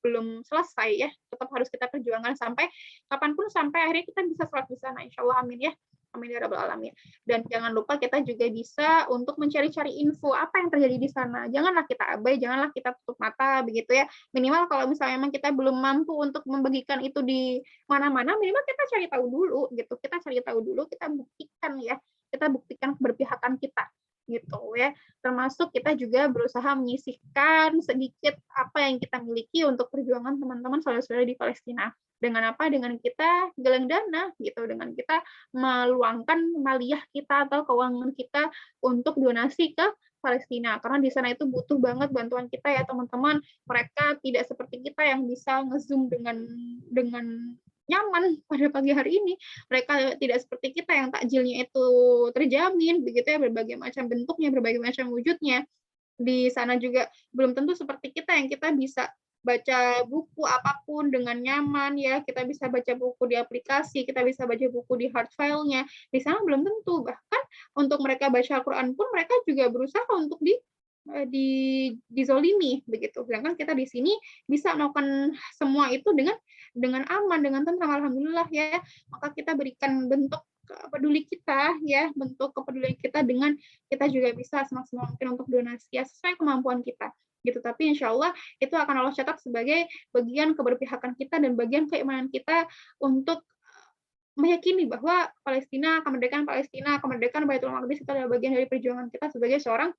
belum selesai ya, tetap harus kita perjuangkan sampai kapanpun, sampai akhirnya kita bisa sholat di sana, insya Allah, amin ya. Amin ya rabbal alamin. Dan jangan lupa kita juga bisa untuk mencari-cari info apa yang terjadi di sana. Janganlah kita abai, janganlah kita tutup mata begitu ya. Minimal kalau misalnya memang kita belum mampu untuk membagikan itu di mana-mana, minimal kita cari tahu dulu gitu. Kita cari tahu dulu, kita buktikan ya. Kita buktikan keberpihakan kita gitu ya. Termasuk kita juga berusaha menyisihkan sedikit apa yang kita miliki untuk perjuangan teman-teman saudara-saudara di Palestina. Dengan apa? Dengan kita galang dana gitu, dengan kita meluangkan maliyah kita atau keuangan kita untuk donasi ke Palestina, karena di sana itu butuh banget bantuan kita ya teman-teman. Mereka tidak seperti kita yang bisa nge-zoom dengan nyaman pada pagi hari ini. Mereka tidak seperti kita yang takjilnya itu terjamin begitu ya, berbagai macam bentuknya, berbagai macam wujudnya. Di sana juga belum tentu seperti kita yang kita bisa baca buku apapun dengan nyaman ya, kita bisa baca buku di aplikasi, kita bisa baca buku di hard file-nya. Di sana belum tentu, bahkan untuk mereka baca Al-Qur'an pun mereka juga berusaha untuk dizolimi begitu. Sedangkan kita di sini bisa melakukan semua itu dengan aman, dengan tentram, alhamdulillah ya. Maka kita berikan bentuk peduli kita ya, bentuk kepedulian kita dengan kita juga bisa semaksimal mungkin untuk donasi ya, sesuai kemampuan kita gitu. Tapi insya Allah itu akan Allah catat sebagai bagian keberpihakan kita dan bagian keimanan kita untuk meyakini bahwa kemerdekaan Palestina, kemerdekaan Baitul Maqdis itu adalah bagian dari perjuangan kita sebagai seorang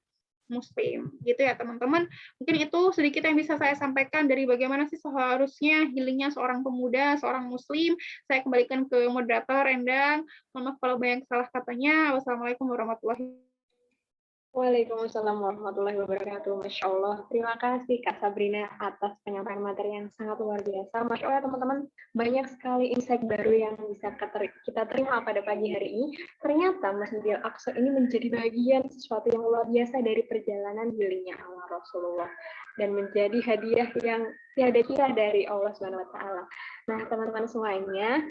Muslim gitu ya teman-teman. Mungkin itu sedikit yang bisa saya sampaikan dari bagaimana sih seharusnya healingnya seorang pemuda, seorang Muslim. Saya kembalikan ke moderator Endang. Mohon maaf kalau banyak salah katanya. Wassalamualaikum warahmatullahi wabarakatuh. Waalaikumsalam warahmatullahi wabarakatuh. Masya Allah. Terima kasih Kak Sabrina atas penyampaian materi yang sangat luar biasa. Masya Allah teman-teman, banyak sekali insight baru yang bisa kita terima pada pagi hari ini. Ternyata Masjidil Aqsa ini menjadi bagian sesuatu yang luar biasa dari perjalanan healingnya Allah Rasulullah, dan menjadi hadiah yang tiada kira dari Allah Subhanahu wa Ta'ala. Nah, teman-teman semuanya,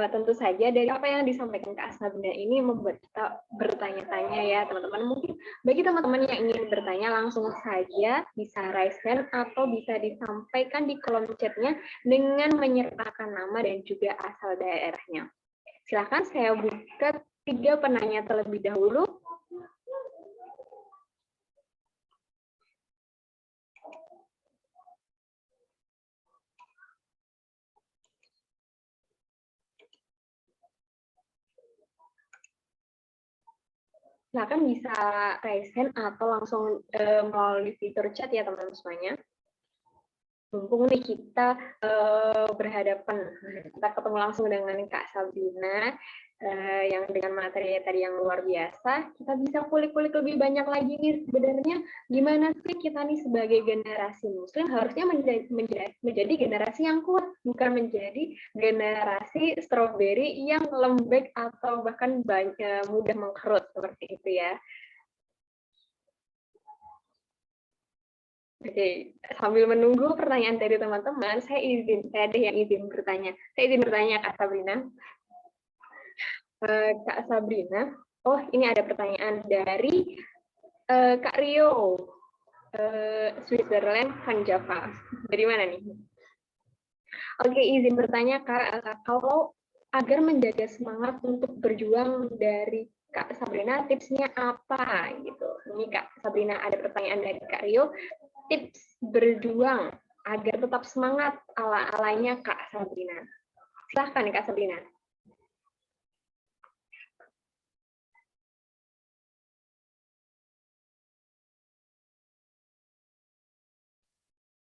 tentu saja dari apa yang disampaikan Kak Sabrina ini membuat kita bertanya-tanya ya, teman-teman. Mungkin bagi teman-teman yang ingin bertanya, langsung saja bisa raise hand atau bisa disampaikan di kolom chatnya dengan menyertakan nama dan juga asal daerahnya. Silakan saya buka 3 penanya terlebih dahulu. Silakan bisa raise hand atau langsung melalui fitur chat ya teman-teman semuanya. Mumpung nih kita berhadapan, kita ketemu langsung dengan Kak Sabrina yang dengan materi tadi yang luar biasa, kita bisa kulik-kulik lebih banyak lagi nih sebenarnya gimana sih kita nih sebagai generasi Muslim harusnya menjadi generasi yang kuat, bukan menjadi generasi stroberi yang lembek atau bahkan mudah mengkerut seperti itu ya. Oke, sambil menunggu pertanyaan dari teman-teman, saya ada yang izin bertanya. Saya izin bertanya Kak Sabrina. Kak Sabrina, oh ini ada pertanyaan dari Kak Rio, Switzerland, Van Java. Dari mana nih? Oke, izin bertanya Kak, kalau agar menjaga semangat untuk berjuang dari Kak Sabrina, tipsnya apa gitu? Ini Kak Sabrina ada pertanyaan dari Kak Rio, tips berjuang agar tetap semangat ala-alanya Kak Sabrina. Silahkan Kak Sabrina.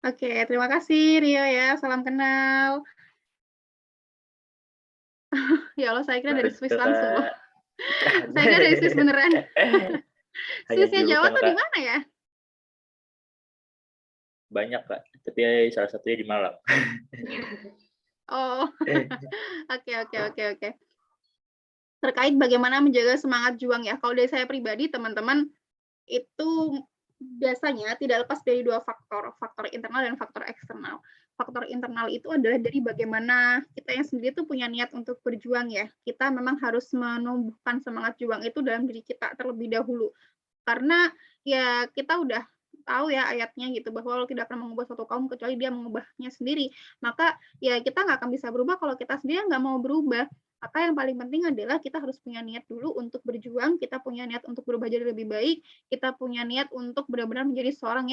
Oke, terima kasih Rio ya, salam kenal. Ya Allah, saya kira dari Swiss langsung loh. Saya kira dari Swiss beneran. Swissnya Jawa tuh di mana ya? banyak Kak, tapi salah satunya di Malang. Oh, oke. Terkait bagaimana menjaga semangat juang ya. Kalau dari saya pribadi, teman-teman, itu biasanya tidak lepas dari dua faktor internal dan faktor eksternal. Faktor internal itu adalah dari bagaimana kita yang sendiri tuh punya niat untuk berjuang ya. Kita memang harus menumbuhkan semangat juang itu dalam diri kita terlebih dahulu. Karena ya kita udah tahu ya ayatnya gitu, bahwa Allah tidak akan mengubah suatu kaum kecuali dia mengubahnya sendiri. Maka ya kita nggak akan bisa berubah kalau kita sendiri nggak mau berubah. Maka yang paling penting adalah kita harus punya niat dulu untuk berjuang, kita punya niat untuk berubah jadi lebih baik, kita punya niat untuk benar-benar menjadi seorang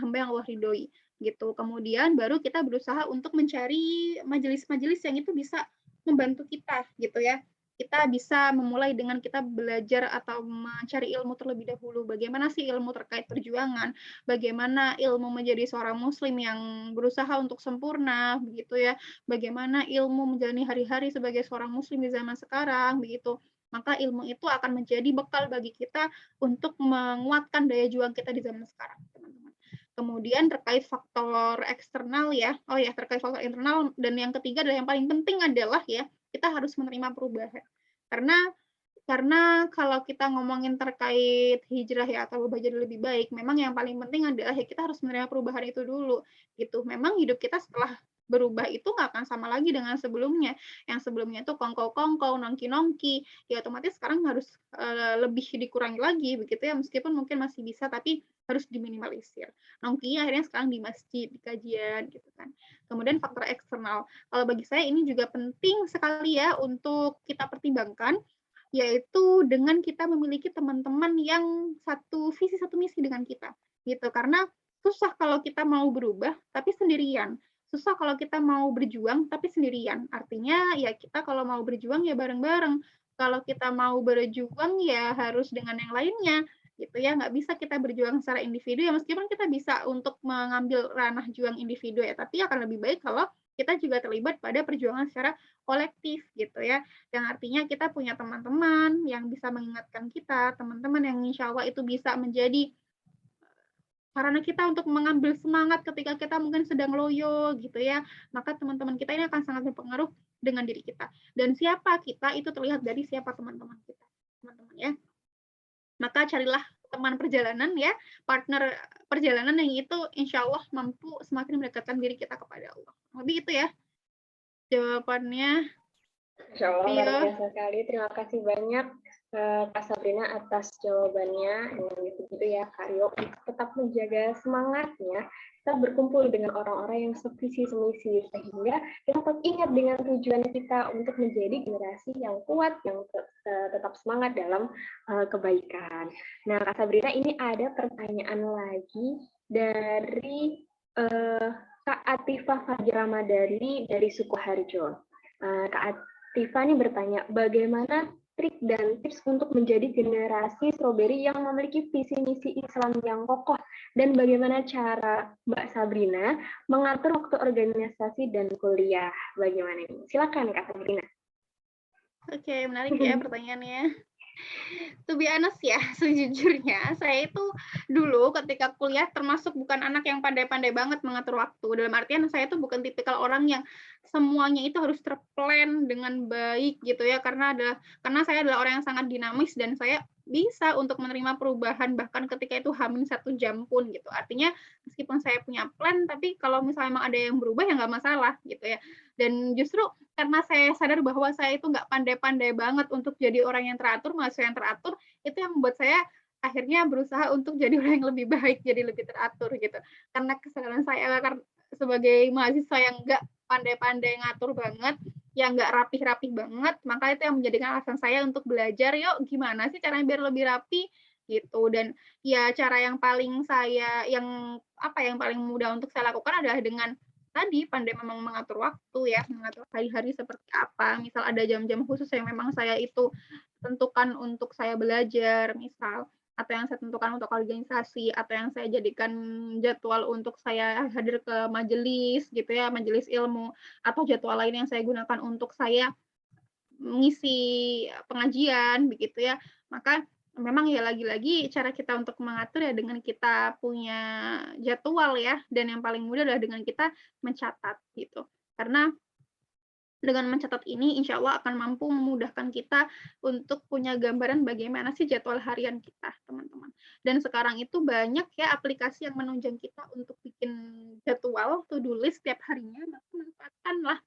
hamba yang Allah ridhoi gitu. Kemudian baru kita berusaha untuk mencari majelis-majelis yang itu bisa membantu kita gitu ya. Kita bisa memulai dengan kita belajar atau mencari ilmu terlebih dahulu. Bagaimana sih ilmu terkait perjuangan? Bagaimana ilmu menjadi seorang muslim yang berusaha untuk sempurna, begitu ya. Bagaimana ilmu menjalani hari-hari sebagai seorang muslim di zaman sekarang, begitu. Maka ilmu itu akan menjadi bekal bagi kita untuk menguatkan daya juang kita di zaman sekarang, teman-teman. Kemudian terkait faktor eksternal ya. Oh ya, terkait faktor internal, dan yang ketiga adalah yang paling penting adalah ya, kita harus menerima perubahan. Karena kalau kita ngomongin terkait hijrah ya atau berubah jadi lebih baik, memang yang paling penting adalah ya kita harus menerima perubahan itu dulu gitu. Memang hidup kita setelah berubah itu nggak akan sama lagi dengan sebelumnya. Yang sebelumnya itu kongkow-kongkow, nongki-nongki, ya otomatis sekarang harus lebih dikurangi lagi begitu ya, meskipun mungkin masih bisa tapi harus diminimalisir. Nongki akhirnya sekarang di masjid, di kajian gitu kan. Kemudian faktor eksternal. Kalau bagi saya ini juga penting sekali ya untuk kita pertimbangkan, yaitu dengan kita memiliki teman-teman yang satu visi satu misi dengan kita gitu. Karena susah kalau kita mau berubah tapi sendirian, susah kalau kita mau berjuang tapi sendirian. Artinya ya kita kalau mau berjuang ya bareng-bareng, kalau kita mau berjuang ya harus dengan yang lainnya gitu ya. Nggak bisa kita berjuang secara individu ya, meskipun kita bisa untuk mengambil ranah juang individu ya, tapi akan lebih baik kalau kita juga terlibat pada perjuangan secara kolektif gitu ya. Yang artinya kita punya teman-teman yang bisa mengingatkan kita, teman-teman yang insya Allah itu bisa menjadi sarana kita untuk mengambil semangat ketika kita mungkin sedang loyo gitu ya. Maka teman-teman kita ini akan sangat berpengaruh dengan diri kita. Dan siapa kita itu terlihat dari siapa teman-teman kita, teman-teman ya. Maka carilah teman perjalanan ya, partner perjalanan yang itu insya Allah mampu semakin mendekatkan diri kita kepada Allah. Lebih itu ya jawabannya. Insya Allah luar biasa sekali. Terima kasih banyak Kak Sabrina atas jawabannya. Gitu ya Kak Rio, tetap menjaga semangatnya. Kita berkumpul dengan orang-orang yang sevisi semisi sehingga kita tetap ingat dengan tujuan kita untuk menjadi generasi yang kuat, yang tetap semangat dalam kebaikan. Nah Kak Sabrina, ini ada pertanyaan lagi dari Kak Atifah Fajr Ramadhani dari Sukoharjo. Kak Tiffany bertanya, bagaimana trik dan tips untuk menjadi generasi strawberry yang memiliki visi misi Islam yang kokoh, dan bagaimana cara Mbak Sabrina mengatur waktu organisasi dan kuliah? Bagaimana ini? Silakan Kak Sabrina. Oke, menarik ya pertanyaannya. To be honest ya, sejujurnya saya itu dulu ketika kuliah termasuk bukan anak yang pandai-pandai banget mengatur waktu. Dalam artian saya itu bukan tipikal orang yang semuanya itu harus terplan dengan baik gitu ya, karena saya adalah orang yang sangat dinamis dan saya bisa untuk menerima perubahan bahkan ketika itu hamin 1 jam pun gitu. Artinya meskipun saya punya plan, tapi kalau misalnya memang ada yang berubah ya nggak masalah gitu ya. Dan justru karena saya sadar bahwa saya itu nggak pandai-pandai banget untuk jadi orang yang teratur, mahasiswa yang teratur, itu yang membuat saya akhirnya berusaha untuk jadi orang yang lebih baik, jadi lebih teratur gitu. Karena kesadaran saya sebagai mahasiswa yang nggak pandai-pandai ngatur banget, yang nggak rapih-rapih banget, maka itu yang menjadikan alasan saya untuk belajar, yuk gimana sih caranya biar lebih rapi gitu. Dan ya cara yang paling mudah untuk saya lakukan adalah dengan tadi pandai memang mengatur waktu ya, mengatur hari-hari seperti apa. Misal ada jam-jam khusus yang memang saya itu tentukan untuk saya belajar, misal, atau yang saya tentukan untuk organisasi, atau yang saya jadikan jadwal untuk saya hadir ke majelis gitu ya, majelis ilmu, atau jadwal lain yang saya gunakan untuk saya mengisi pengajian begitu ya. Maka memang ya lagi-lagi cara kita untuk mengatur ya dengan kita punya jadwal ya, dan yang paling mudah adalah dengan kita mencatat gitu. Karena dengan mencatat ini insya Allah akan mampu memudahkan kita untuk punya gambaran bagaimana sih jadwal harian kita, teman-teman. Dan sekarang itu banyak ya aplikasi yang menunjang kita untuk bikin jadwal, to-do list setiap harinya, maka manfaatkanlah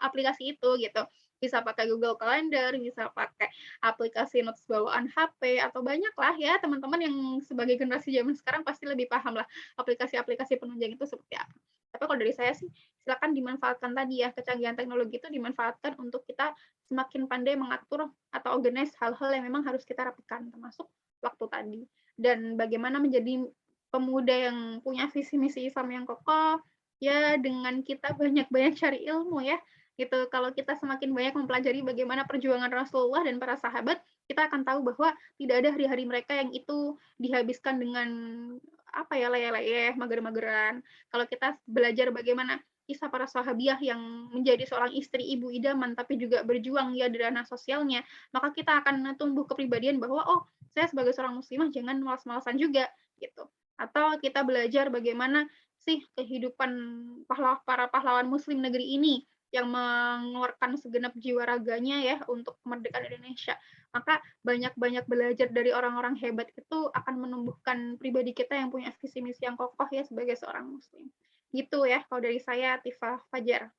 aplikasi itu gitu. Bisa pakai Google Calendar, bisa pakai aplikasi notes bawaan HP, atau banyak lah ya teman-teman yang sebagai generasi zaman sekarang pasti lebih paham lah aplikasi-aplikasi penunjang itu seperti apa. Tapi kalau dari saya sih, silakan dimanfaatkan tadi ya, kecanggihan teknologi itu dimanfaatkan untuk kita semakin pandai mengatur atau organize hal-hal yang memang harus kita rapikan, termasuk waktu tadi. Dan bagaimana menjadi pemuda yang punya visi misi Islam yang kokoh, ya dengan kita banyak-banyak cari ilmu ya. Gitu. Kalau kita semakin banyak mempelajari bagaimana perjuangan Rasulullah dan para sahabat, kita akan tahu bahwa tidak ada hari-hari mereka yang itu dihabiskan dengan apa ya, leyeh-leyeh, mager-mageran. Kalau kita belajar bagaimana kisah para sahabiah yang menjadi seorang istri ibu idaman tapi juga berjuang ya di ranah sosialnya, maka kita akan tumbuh kepribadian bahwa oh, saya sebagai seorang muslimah jangan malas-malasan juga gitu. Atau kita belajar bagaimana sih kehidupan para pahlawan muslim negeri ini yang mengeluarkan segenap jiwa raganya ya untuk kemerdekaan Indonesia. Maka banyak-banyak belajar dari orang-orang hebat itu akan menumbuhkan pribadi kita yang punya visi misi yang kokoh ya sebagai seorang muslim. Gitu ya kalau dari saya, Atifah Fajar.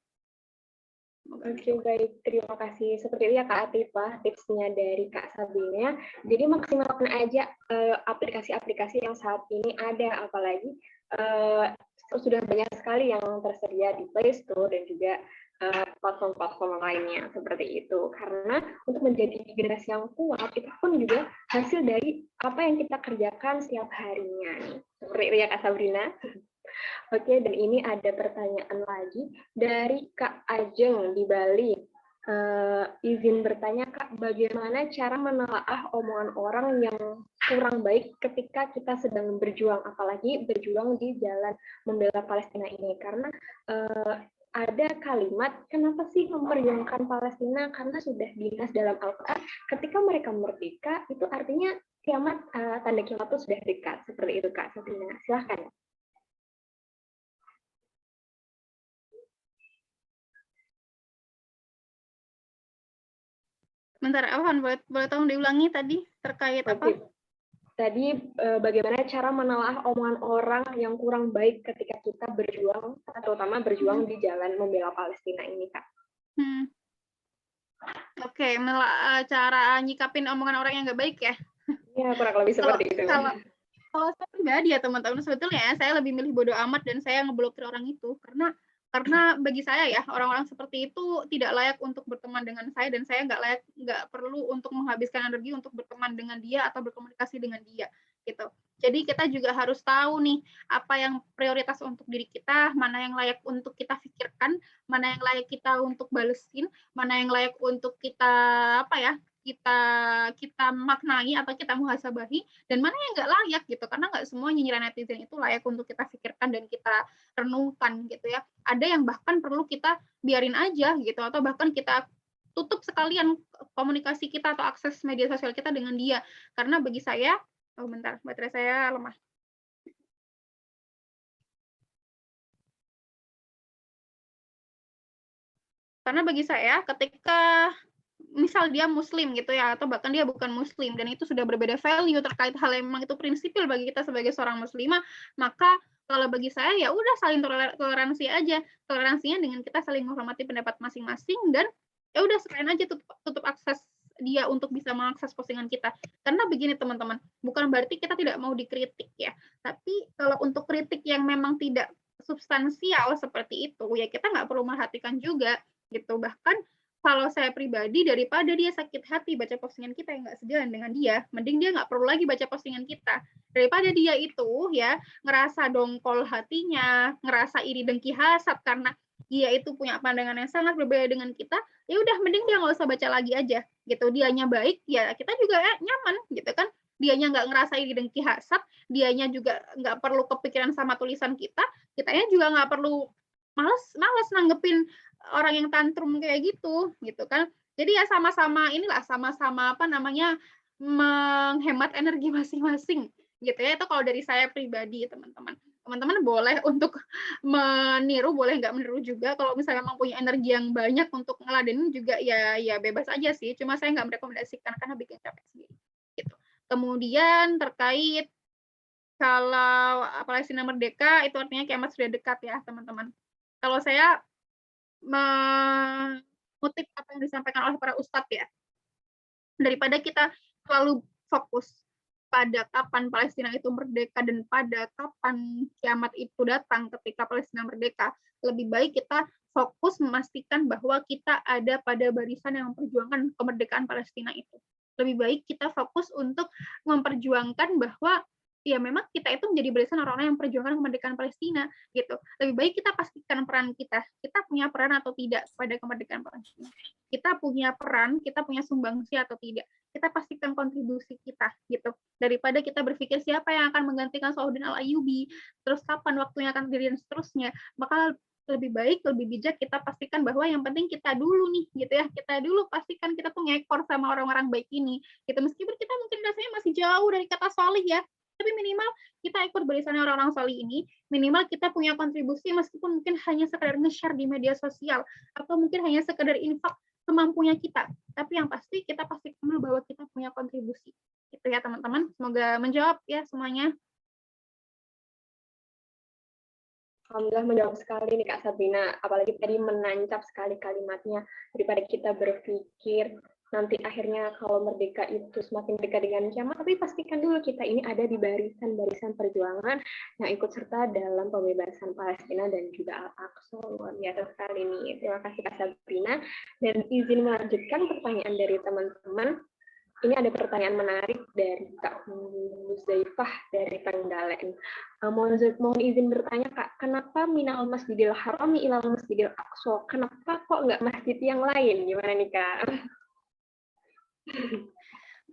Oke, baik. Terima kasih. Seperti itu ya Kak Atifah, tipsnya dari Kak Sabrina. Jadi maksimalkan aja aplikasi-aplikasi yang saat ini ada, apalagi sudah banyak sekali yang tersedia di Play Store dan juga platform-platform lainnya seperti itu. Karena untuk menjadi generasi yang kuat itu pun juga hasil dari apa yang kita kerjakan setiap harinya. Seperti itu ya Kak Sabrina. Oke, dan ini ada pertanyaan lagi dari Kak Ajeng di Bali. Izin bertanya Kak, bagaimana cara menelaah omongan orang yang kurang baik ketika kita sedang berjuang, apalagi berjuang di jalan membela Palestina ini? Karena ada kalimat, kenapa sih memperjuangkan Palestina? Karena sudah dinas dalam Al-Quran, ketika mereka merdeka, itu artinya kiamat, tanda kiamat itu sudah dekat. Seperti itu Kak Sabrina. Silahkan. Bentar, Afwan, boleh tolong diulangi tadi terkait apa? Tadi bagaimana cara menelaah omongan orang yang kurang baik ketika kita berjuang, terutama berjuang di jalan membela Palestina ini, Kak. Oke, cara nyikapin omongan orang yang nggak baik ya? Ya, kurang lebih seperti itu. Kalau saya pribadi ya teman-teman, sebetulnya saya lebih milih bodo amat dan saya ngeblokir orang itu, karena bagi saya ya orang-orang seperti itu tidak layak untuk berteman dengan saya, dan saya nggak perlu untuk menghabiskan energi untuk berteman dengan dia atau berkomunikasi dengan dia gitu. Jadi kita juga harus tahu nih apa yang prioritas untuk diri kita, mana yang layak untuk kita pikirkan, mana yang layak kita untuk balesin, mana yang layak untuk kita kita maknai atau kita muhasabahi, dan mana yang nggak layak gitu, karena nggak semua nyinyiran netizen itu layak untuk kita pikirkan dan kita renungkan gitu ya. Ada yang bahkan perlu kita biarin aja gitu, atau bahkan kita tutup sekalian komunikasi kita atau akses media sosial kita dengan dia, karena bagi saya, bentar, baterai saya lemah. Karena bagi saya ketika misal dia muslim gitu ya, atau bahkan dia bukan muslim dan itu sudah berbeda value terkait hal yang memang itu prinsipil bagi kita sebagai seorang muslimah, maka kalau bagi saya ya udah saling toleransi aja. Toleransinya dengan kita saling menghormati pendapat masing-masing, dan ya udah selain aja tutup akses dia untuk bisa mengakses postingan kita. Karena begini teman-teman, bukan berarti kita tidak mau dikritik ya, tapi kalau untuk kritik yang memang tidak substansial seperti itu ya kita nggak perlu merhatikan juga gitu. Bahkan kalau saya pribadi, daripada dia sakit hati baca postingan kita yang nggak sejalan dengan dia, mending dia nggak perlu lagi baca postingan kita. Daripada dia itu ya ngerasa dongkol hatinya, ngerasa iri dengki hasad karena dia itu punya pandangan yang sangat berbeda dengan kita, ya udah mending dia nggak usah baca lagi aja gitu. Dianya baik, ya kita juga nyaman gitu kan. Dianya nggak ngerasa iri dengki hasad, dianya juga nggak perlu kepikiran sama tulisan kita, kitanya juga nggak perlu males nanggepin orang yang tantrum kayak gitu kan. Jadi ya sama-sama inilah, sama-sama menghemat energi masing-masing gitu ya. Itu kalau dari saya pribadi teman-teman. Teman-teman boleh untuk meniru, boleh nggak meniru juga. Kalau misalnya memang punya energi yang banyak untuk ngeladenin juga ya bebas aja sih. Cuma saya nggak merekomendasikan karena bikin capek sendiri. Gitu. Kemudian terkait kalau Palestina merdeka itu artinya kiamat sudah dekat ya teman-teman. Kalau saya mengutip apa yang disampaikan oleh para ustadz ya, daripada kita selalu fokus pada kapan Palestina itu merdeka dan pada kapan kiamat itu datang ketika Palestina merdeka, lebih baik kita fokus memastikan bahwa kita ada pada barisan yang memperjuangkan kemerdekaan Palestina itu. Lebih baik kita fokus untuk memperjuangkan bahwa ya memang kita itu menjadi barisan orang-orang yang memperjuangkan kemerdekaan Palestina gitu. Lebih baik kita pastikan peran kita punya peran atau tidak pada kemerdekaan Palestina. Kita punya peran, kita punya sumbangsi atau tidak. Kita pastikan kontribusi kita gitu. Daripada kita berpikir siapa yang akan menggantikan Salahuddin Al-Ayyubi, terus kapan waktunya akan berdiri dan seterusnya. Maka lebih baik, lebih bijak kita pastikan bahwa yang penting kita dulu nih gitu ya. Kita dulu pastikan kita tuh ngekor sama orang-orang baik ini. Gitu. Meskipun kita mungkin rasanya masih jauh dari kata solih ya, tapi minimal kita ikut barisannya orang-orang solih ini, minimal kita punya kontribusi meskipun mungkin hanya sekedar nge-share di media sosial atau mungkin hanya sekedar infak semampunya kita. Tapi yang pasti kita pastikan dulu bahwa kita punya kontribusi. Itu ya teman-teman. Semoga menjawab ya semuanya. Alhamdulillah menjawab sekali nih Kak Sabrina, apalagi tadi menancap sekali kalimatnya, daripada kita berpikir nanti akhirnya kalau merdeka itu semakin dekat dengan kiamat, tapi pastikan dulu kita ini ada di barisan-barisan perjuangan yang ikut serta dalam pembebasan Palestina dan juga Al-Aqsa. Luar biasa sekali nih. Terima kasih Kak Sabrina, dan izin melanjutkan pertanyaan dari teman-teman. Ini ada pertanyaan menarik dari Kak Huzaifah dari Trenggalek. Mohon izin bertanya Kak, kenapa minal masjidil harami ilal masjidil aqsa? Kenapa kok nggak masjid yang lain? Gimana nih Kak?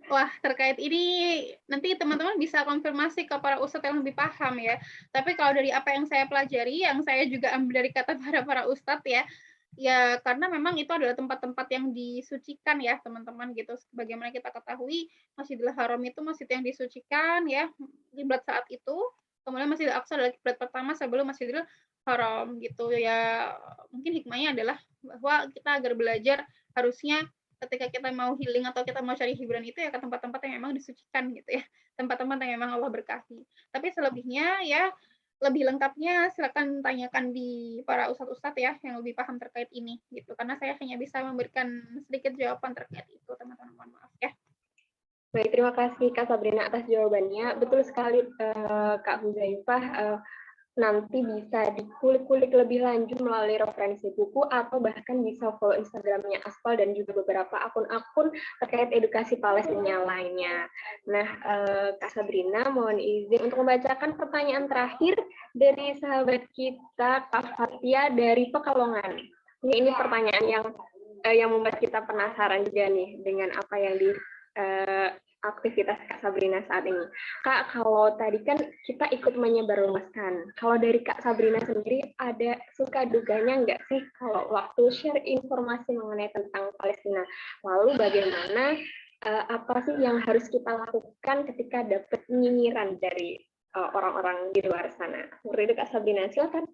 Wah, terkait ini nanti teman-teman bisa konfirmasi ke para ustadz yang lebih paham ya. Tapi kalau dari apa yang saya pelajari, yang saya juga ambil dari kata para ustadz ya karena memang itu adalah tempat-tempat yang disucikan ya teman-teman gitu. Bagaimana kita ketahui Masjidil Haram itu masjid yang disucikan ya kiblat saat itu. Kemudian Masjidil Aqsa adalah kiblat pertama sebelum Masjidil Haram gitu ya. Mungkin hikmahnya adalah bahwa kita agar belajar harusnya ketika kita mau healing atau kita mau cari hiburan itu ya ke tempat-tempat yang memang disucikan gitu ya. Tempat-tempat yang memang Allah berkahi. Tapi selebihnya ya lebih lengkapnya silakan tanyakan di para ustadz-ustadz ya yang lebih paham terkait ini gitu, karena saya hanya bisa memberikan sedikit jawaban terkait itu teman-teman, mohon maaf ya. Baik, terima kasih Kak Sabrina atas jawabannya. Betul sekali Kak Huzaifah, nanti bisa dikulik-kulik lebih lanjut melalui referensi buku atau bahkan bisa follow Instagramnya Aspal dan juga beberapa akun-akun terkait edukasi Palestina lainnya. Nah, Kak Sabrina, mohon izin untuk membacakan pertanyaan terakhir dari sahabat kita, Kak Fatia dari Pekalongan. Ini pertanyaan yang membuat kita penasaran juga nih dengan apa yang di aktivitas Kak Sabrina saat ini. Kak, kalau tadi kan kita ikut menyebarluaskan. Kalau dari Kak Sabrina sendiri ada suka duganya nggak sih kalau waktu share informasi mengenai tentang Palestina? Lalu bagaimana apa sih yang harus kita lakukan ketika dapat nyinyiran dari orang-orang di luar sana? Seperti itu Kak Sabrina, silakan.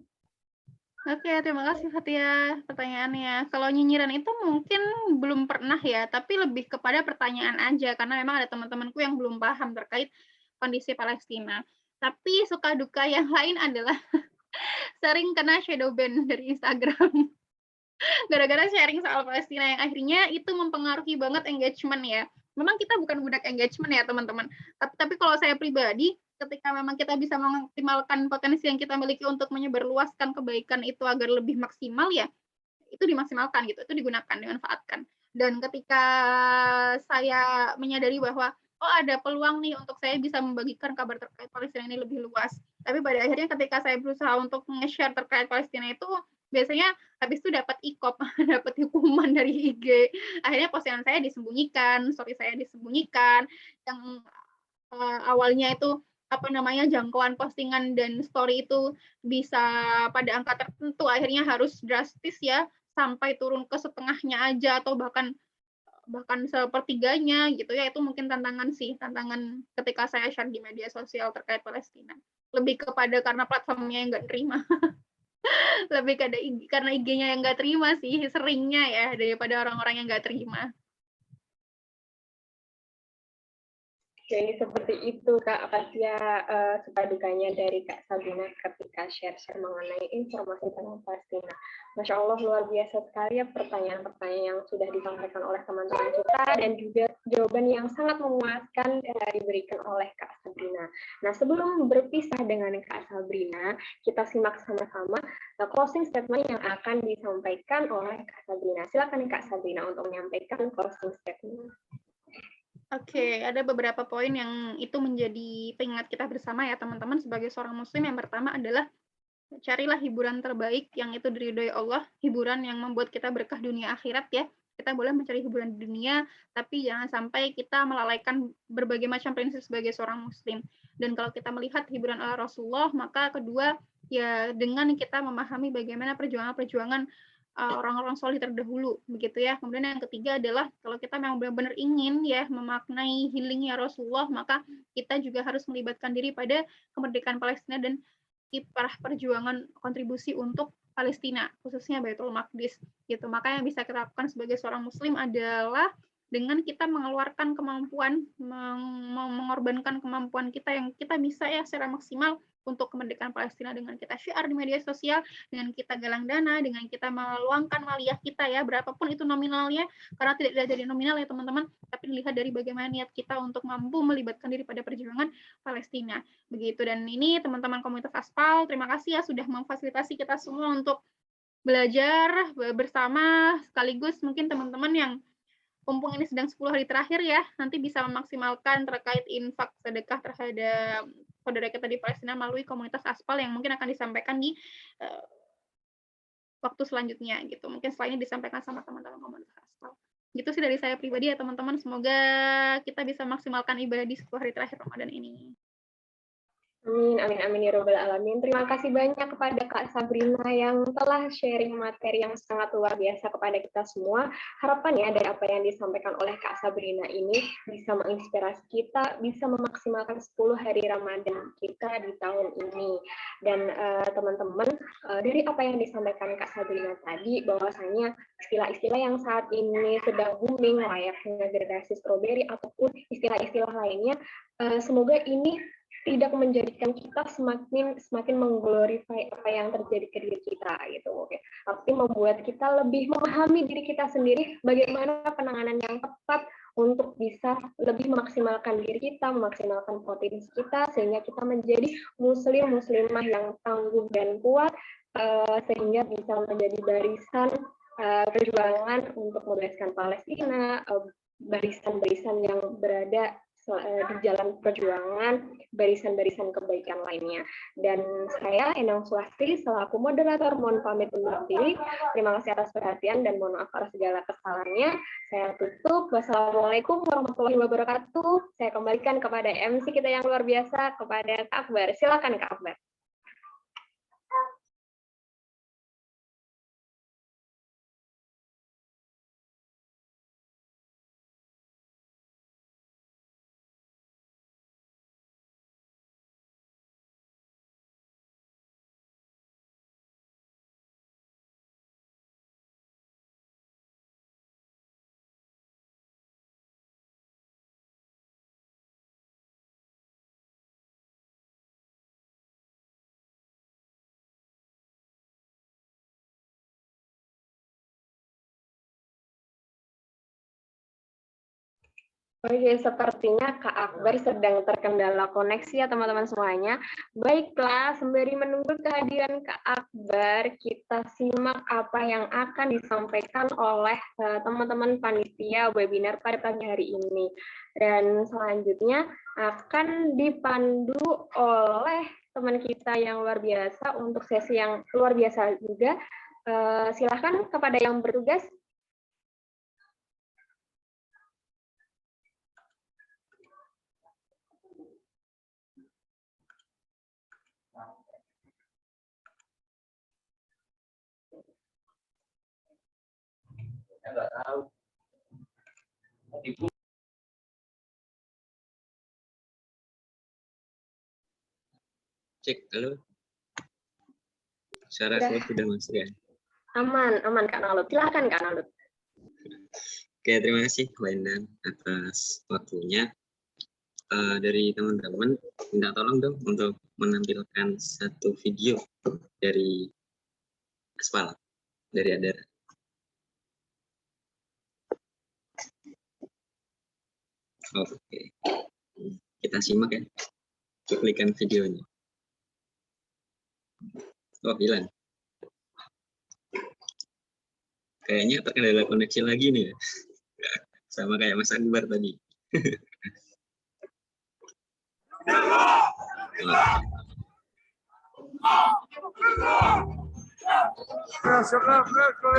Oke, terima kasih Fatia pertanyaannya. Kalau nyinyiran itu mungkin belum pernah ya, tapi lebih kepada pertanyaan aja, karena memang ada teman-temanku yang belum paham terkait kondisi Palestina. Tapi suka duka yang lain adalah sering kena shadow ban dari Instagram. Gara-gara sharing soal Palestina yang akhirnya itu mempengaruhi banget engagement ya. Memang kita bukan budak engagement ya teman-teman. Tapi kalau saya pribadi, ketika memang kita bisa mengoptimalkan potensi yang kita miliki untuk menyebarluaskan kebaikan itu agar lebih maksimal ya, itu dimaksimalkan gitu, itu digunakan, dimanfaatkan. Dan ketika saya menyadari bahwa oh ada peluang nih untuk saya bisa membagikan kabar terkait Palestina ini lebih luas. Tapi pada akhirnya ketika saya berusaha untuk nge-share terkait Palestina itu, biasanya habis itu dapat ikop, dapat hukuman dari IG. Akhirnya postingan saya disembunyikan, story saya disembunyikan, yang awalnya itu jangkauan postingan dan story itu bisa pada angka tertentu akhirnya harus drastis ya sampai turun ke setengahnya aja atau bahkan bahkan sepertiganya gitu ya. Itu mungkin tantangan ketika saya share di media sosial terkait Palestina. Lebih kepada karena platformnya yang nggak terima. Lebih karena IG-nya yang nggak terima sih seringnya ya, daripada orang-orang yang nggak terima. Jadi seperti itu Kak Fatia, suka dukanya dari Kak Sabrina ketika share-share mengenai informasi tentang Palestina. Masya Allah luar biasa sekali ya pertanyaan-pertanyaan yang sudah disampaikan oleh teman-teman kita dan juga jawaban yang sangat memuaskan diberikan oleh Kak Sabrina. Nah sebelum berpisah dengan Kak Sabrina, kita simak sama-sama closing statement yang akan disampaikan oleh Kak Sabrina. Silakan Kak Sabrina untuk menyampaikan closing statement. Oke, ada beberapa poin yang itu menjadi pengingat kita bersama ya teman-teman sebagai seorang muslim. Yang pertama adalah carilah hiburan terbaik yang itu diridhoi Allah, hiburan yang membuat kita berkah dunia akhirat ya. Kita boleh mencari hiburan di dunia, tapi jangan sampai kita melalaikan berbagai macam prinsip sebagai seorang muslim. Dan kalau kita melihat hiburan ala Rasulullah, maka kedua ya dengan kita memahami bagaimana perjuangan-perjuangan orang-orang soleh terdahulu begitu ya. Kemudian yang ketiga adalah kalau kita memang benar-benar ingin ya memaknai healingnya Rasulullah, maka kita juga harus melibatkan diri pada kemerdekaan Palestina dan kiprah perjuangan kontribusi untuk Palestina, khususnya Baitul Maqdis gitu. Maka yang bisa kita lakukan sebagai seorang muslim adalah dengan kita mengeluarkan kemampuan, mengorbankan kemampuan kita yang kita bisa ya secara maksimal untuk kemerdekaan Palestina, dengan kita syiar di media sosial, dengan kita galang dana, dengan kita meluangkan maliyah kita ya, berapapun itu nominalnya, karena tidak dilihat dari nominal ya teman-teman, tapi dilihat dari bagaimana niat kita untuk mampu melibatkan diri pada perjuangan Palestina. Begitu. Dan ini teman-teman komunitas Aspal, terima kasih ya sudah memfasilitasi kita semua untuk belajar bersama, sekaligus mungkin teman-teman yang mumpung ini sedang 10 hari terakhir ya, nanti bisa memaksimalkan terkait infak sedekah terhadap saudara kita di Palestina melalui komunitas Aspal yang mungkin akan disampaikan di waktu selanjutnya gitu. Mungkin setelah ini disampaikan sama teman-teman komunitas Aspal. Gitu sih dari saya pribadi ya teman-teman. Semoga kita bisa maksimalkan ibadah di 10 hari terakhir Ramadan ini. Amin, amin, amin ya robbal alamin. Terima kasih banyak kepada Kak Sabrina yang telah sharing materi yang sangat luar biasa kepada kita semua. Harapannya dari apa yang disampaikan oleh Kak Sabrina ini bisa menginspirasi kita, bisa memaksimalkan 10 hari Ramadan kita di tahun ini. Dan teman-teman, dari apa yang disampaikan Kak Sabrina tadi, bahwasanya istilah-istilah yang saat ini sedang booming, layaknya generasi strawberry ataupun istilah-istilah lainnya, semoga ini tidak menjadikan kita semakin mengglorify apa yang terjadi ke diri kita gitu, oke. Tapi membuat kita lebih memahami diri kita sendiri, bagaimana penanganan yang tepat untuk bisa lebih memaksimalkan diri kita, memaksimalkan potensi kita, sehingga kita menjadi muslimah yang tangguh dan kuat, sehingga bisa menjadi barisan perjuangan untuk membebaskan Palestina, barisan-barisan yang berada di jalan perjuangan, barisan-barisan kebaikan lainnya. Dan saya Enang Sulasti selaku moderator mohon pamit undur diri. Terima kasih atas perhatian dan mohon maaf atas segala kesalahannya. Saya tutup. Wassalamualaikum warahmatullahi wabarakatuh. Saya kembalikan kepada MC kita yang luar biasa, kepada Kak Akbar. Silakan Kak Akbar. Oke, sepertinya Kak Akbar sedang terkendala koneksi ya teman-teman semuanya. Baiklah, sembari menunggu kehadiran Kak Akbar, kita simak apa yang akan disampaikan oleh teman-teman panitia webinar pada pagi hari ini. Dan selanjutnya akan dipandu oleh teman kita yang luar biasa untuk sesi yang luar biasa juga. Silakan kepada yang bertugas. Enggak tahu. Cek, halo. Suara saya sudah masuk ya? Aman Kak Nalut. Silakan Kak Nalut. Oke, terima kasih Mbak Indah atas waktunya. Dari teman-teman, minta tolong dong untuk menampilkan satu video dari Aspal, dari Adara. Oke, kita simak ya, cuplikan videonya. Oh, hilang. Kayaknya terkendala koneksi lagi nih ya. Sama kayak Mas Akbar tadi.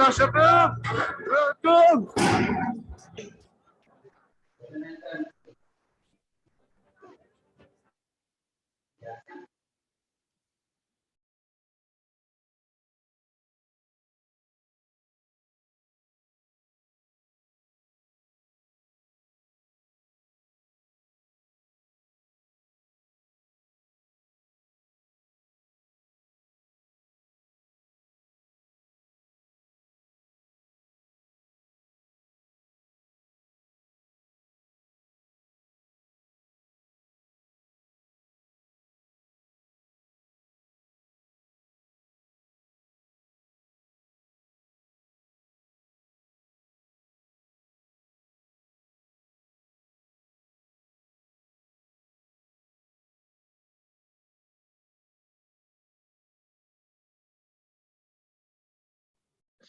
يا شباب قوم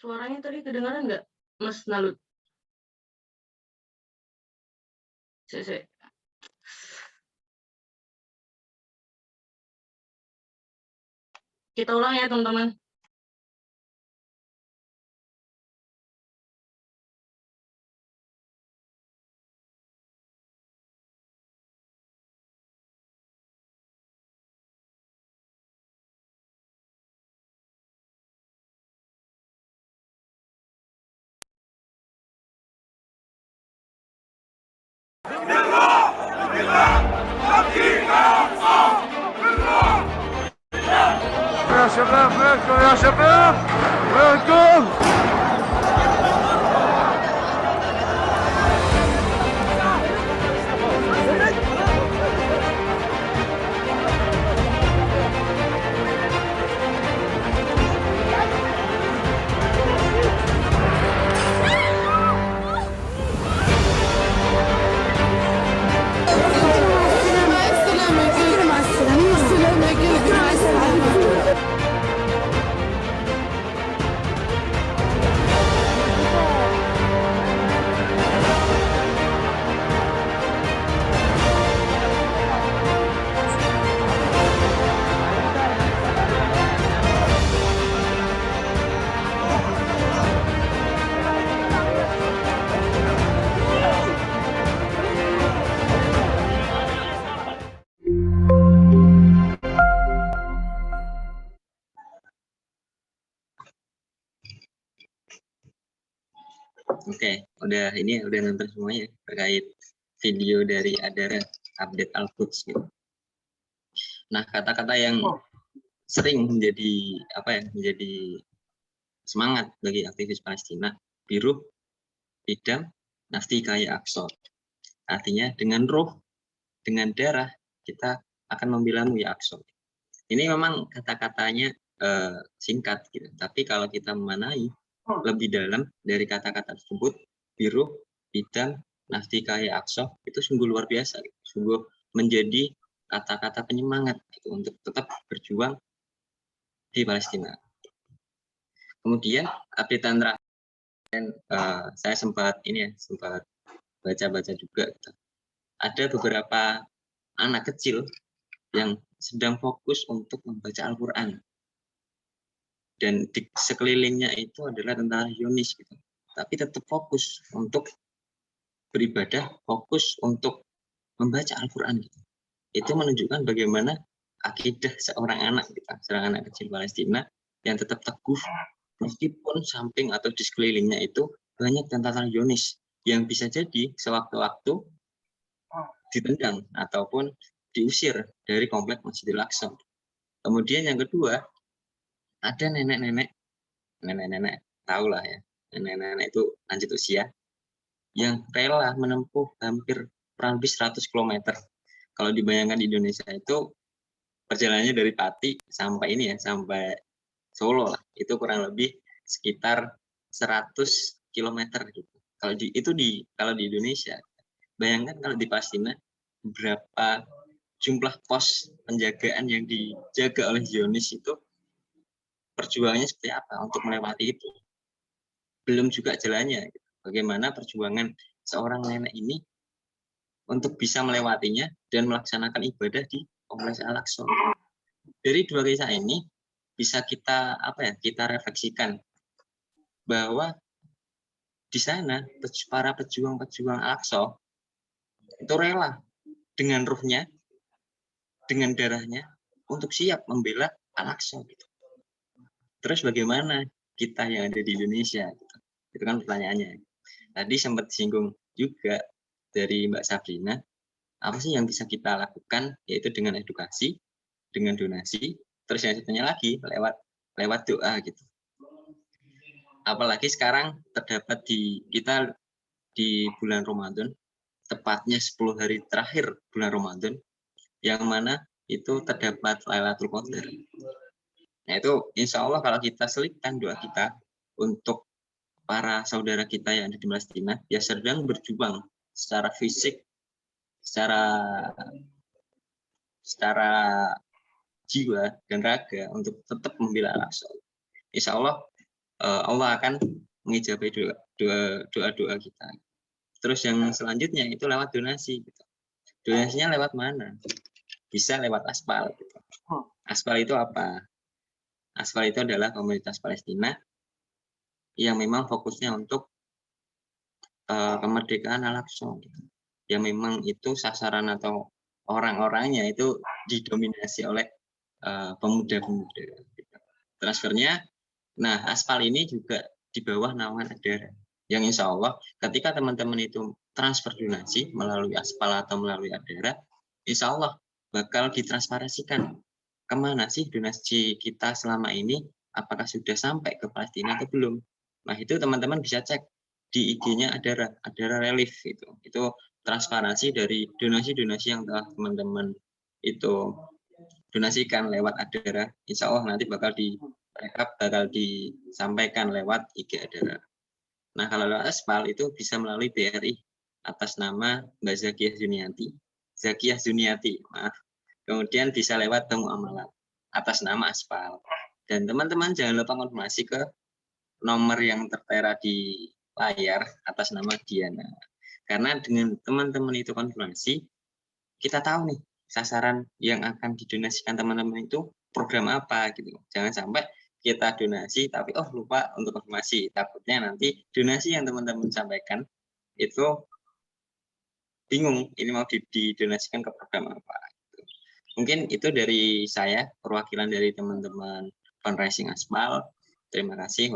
Suaranya tadi kedengaran nggak, Mas Nalut? Saya. Kita ulang ya, teman-teman. يا شباب وينكم يا شباب وينكم Oke, udah nonton semuanya terkait video dari Adara update Al-Quds gitu. Nah, kata-kata yang sering menjadi semangat bagi aktivis Palestina, biruh, idam, nafti kaya aqsa. Artinya dengan roh, dengan darah kita akan membelamu ya aqsa. Ini memang kata-katanya singkat gitu, tapi kalau kita memanai lebih dalam dari kata-kata tersebut, biruh, idam, nafti kaya aqsa, itu sungguh luar biasa, sungguh menjadi kata-kata penyemangat gitu, untuk tetap berjuang di Palestina. Kemudian update terakhir, saya sempat baca-baca juga gitu. Ada beberapa anak kecil yang sedang fokus untuk membaca Al-Quran, dan di sekelilingnya itu adalah tentara Zionis gitu, tapi tetap fokus untuk beribadah, fokus untuk membaca Al-Quran gitu. Itu menunjukkan bagaimana akidah seorang anak kecil Palestina yang tetap teguh meskipun samping atau di sekelilingnya itu banyak tentara Zionis yang bisa jadi sewaktu-waktu ditendang ataupun diusir dari komplek Masjidil Aqsa. Kemudian yang kedua, ada nenek-nenek tahu lah ya, nenek-nenek itu lanjut usia yang rela menempuh hampir kurang lebih 100 km. Kalau dibayangkan di Indonesia itu perjalanannya dari Pati sampai ini ya, sampai Solo lah, itu kurang lebih sekitar 100 km gitu. Kalau di Indonesia, bayangkan kalau di Palestina berapa jumlah pos penjagaan yang dijaga oleh Zionis itu, perjuangannya seperti apa untuk melewati itu. Belum juga jalannya. Bagaimana perjuangan seorang nenek ini untuk bisa melewatinya dan melaksanakan ibadah di Kompleks Al-Aqsa. Dari dua kisah ini bisa kita kita refleksikan bahwa di sana para pejuang-pejuang Al-Aqsa itu rela dengan ruhnya, dengan darahnya untuk siap membela Al-Aqsa gitu. Terus bagaimana kita yang ada di Indonesia gitu? Itu kan pertanyaannya. Tadi sempat singgung juga dari Mbak Sabrina, apa sih yang bisa kita lakukan, yaitu dengan edukasi, dengan donasi, terus yang satunya lagi lewat doa gitu. Apalagi sekarang terdapat kita di bulan Ramadan, tepatnya 10 hari terakhir bulan Ramadan, yang mana itu terdapat Lailatul Qadar. Nah itu insya Allah kalau kita selipkan doa kita untuk para saudara kita yang ada di Palestina, ya sedang berjuang secara fisik, secara jiwa dan raga untuk tetap membela Al-Aqsa. Insya Allah Allah akan mengijabahi doa-doa kita. Terus yang selanjutnya itu lewat donasi. Gitu. Donasinya lewat mana? Bisa lewat Aspal. Gitu. Aspal itu apa? Aspal itu adalah komunitas Palestina yang memang fokusnya untuk kemerdekaan Al-Aqsa. Gitu. Yang memang itu sasaran atau orang-orangnya itu didominasi oleh pemuda-pemuda. Gitu. Transfernya, nah Aspal ini juga di bawah naungan Adara. Yang insya Allah ketika teman-teman itu transfer donasi melalui Aspal atau melalui Adara, insya Allah bakal ditransparasikan kemana sih donasi kita selama ini, apakah sudah sampai ke Palestina atau belum. Nah itu teman-teman bisa cek di IG-nya Adara Relief itu transparansi dari donasi-donasi yang telah teman-teman itu donasikan lewat Adara. Insya Allah nanti bakal disampaikan lewat IG Adara. Nah kalau lewat Aspal itu bisa melalui BRI atas nama Mbak Zakiyah Zuniati, maaf. Kemudian bisa lewat Bank Amalat atas nama Aspal. Dan teman-teman jangan lupa konfirmasi ke nomor yang tertera di layar atas nama Diana. Karena dengan teman-teman itu konfirmasi, kita tahu nih sasaran yang akan didonasikan teman-teman itu program apa gitu. Jangan sampai kita donasi tapi lupa untuk konfirmasi. Takutnya nanti donasi yang teman-teman sampaikan itu bingung ini mau didonasikan ke program apa. Gitu. Mungkin itu dari saya, perwakilan dari teman-teman fundraising Aspal. Terima kasih.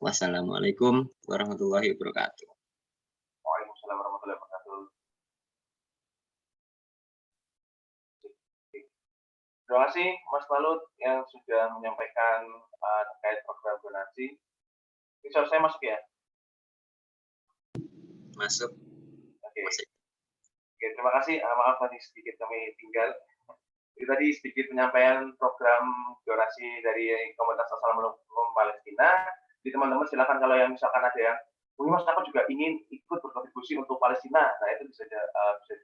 Wassalamualaikum warahmatullahi wabarakatuh. Waalaikumsalam warahmatullahi wabarakatuh. Terima kasih Mas Malut yang sudah menyampaikan terkait program donasi. Ini suara saya masuk ya? Masuk. Oke. Oke, terima kasih. Maaf tadi sedikit kami tinggal. Jadi tadi sedikit penyampaian program donasi dari Komunitas Assalamualaikum Palestina. Jadi teman-teman silakan kalau yang misalkan ada yang Mas aku juga ingin ikut berkontribusi untuk Palestina. Nah itu bisa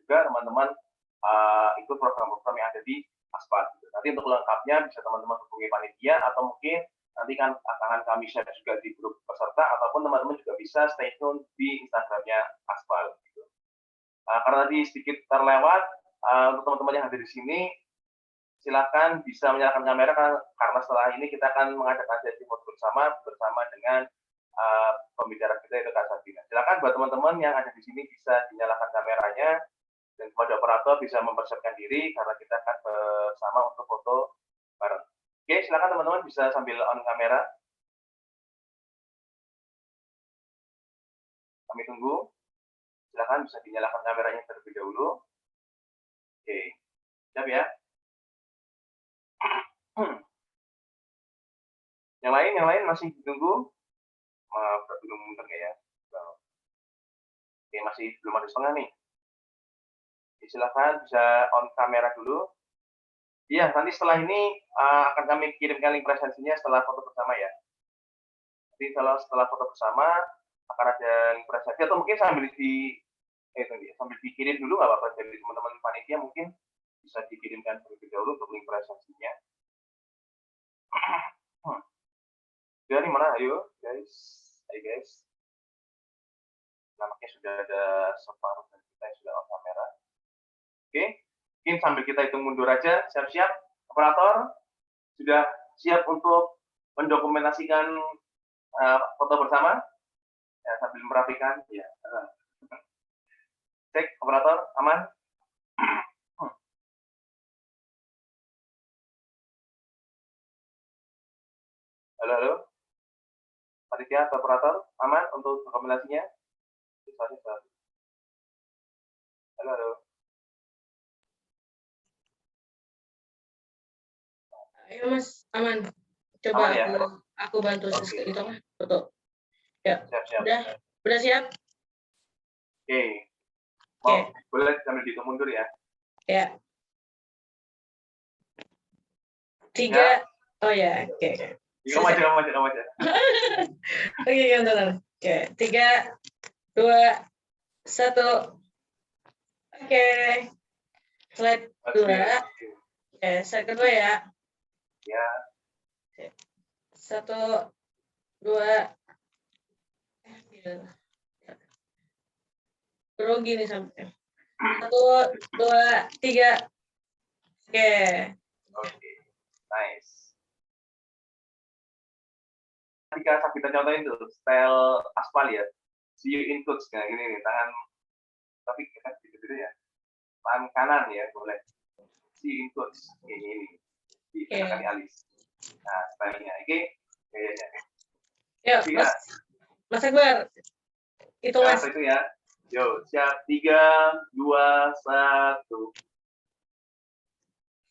juga teman-teman ikut program-program yang ada di Aspal. Nanti untuk lengkapnya bisa teman-teman hubungi panitia atau mungkin nanti kan akan kami share juga di grup peserta ataupun teman-teman juga bisa stay tune di Instagramnya Aspal. Gitu. Karena tadi sedikit terlewat untuk teman-teman yang ada di sini, silakan bisa menyalakan kamera karena setelah ini kita akan mengajak sesi foto bersama dengan pembicara kita itu Kak Sabrina. Silakan buat teman-teman yang ada di sini bisa dinyalakan kameranya dan kepada operator bisa mempersiapkan diri karena kita akan bersama untuk foto bareng. Oke, silakan teman-teman bisa sambil on kamera. Kami tunggu. silakan bisa dinyalakan kameranya terlebih dahulu. Oke, siap ya. Yang lain masih ditunggu. Belum bentar ya. Oke, masih belum ada setengah nih. Oke, silakan bisa on kamera dulu. Iya, nanti setelah ini akan kami kirimkan link presensinya setelah foto bersama ya. Jadi kalau setelah foto bersama akan ada link presensi atau mungkin sambil dikirim dulu nggak apa-apa dari teman-teman panitia mungkin bisa dikirimkan terlebih dahulu untuk link presensinya. Dari mana? Ayo guys. Nampaknya sudah ada separuh dari kita yang sudah on kamera. Oke, mungkin sambil kita hitung mundur aja, siap-siap. Operator sudah siap untuk mendokumentasikan foto bersama? Ya, sambil merapikan. Ya. Cek, operator, aman? Halo. Panitia atau operator, aman untuk dokumentasinya? Halo. Ayo Mas, aman. Coba aman, ya? aku bantu itu foto. Ya. Siap. Udah siap? Oke. Boleh sambil dihitung mundur ya? Ya. 3. Oh ya, oke. Kamu aja. Oke, bentar. Oke, 3, 2, 1. Oke. Slide 2. Oke, slide kedua ya. Ya. 1, 2. Grogi nih sampai. 1, 2, 3. Oke. Nice. Kita contohin tuh style aspal ya. See you in coach kayak gini nih, tangan tapi kita gitu ya. Tangan kanan ya, boleh. See you in coach kayak gini. Di kaki alis. Nah, stylenya. Oke. Kayaknya. Yuk, Mas Akbar. Itu Mas. Itu ya. Yo, siap. 3, 2, 1.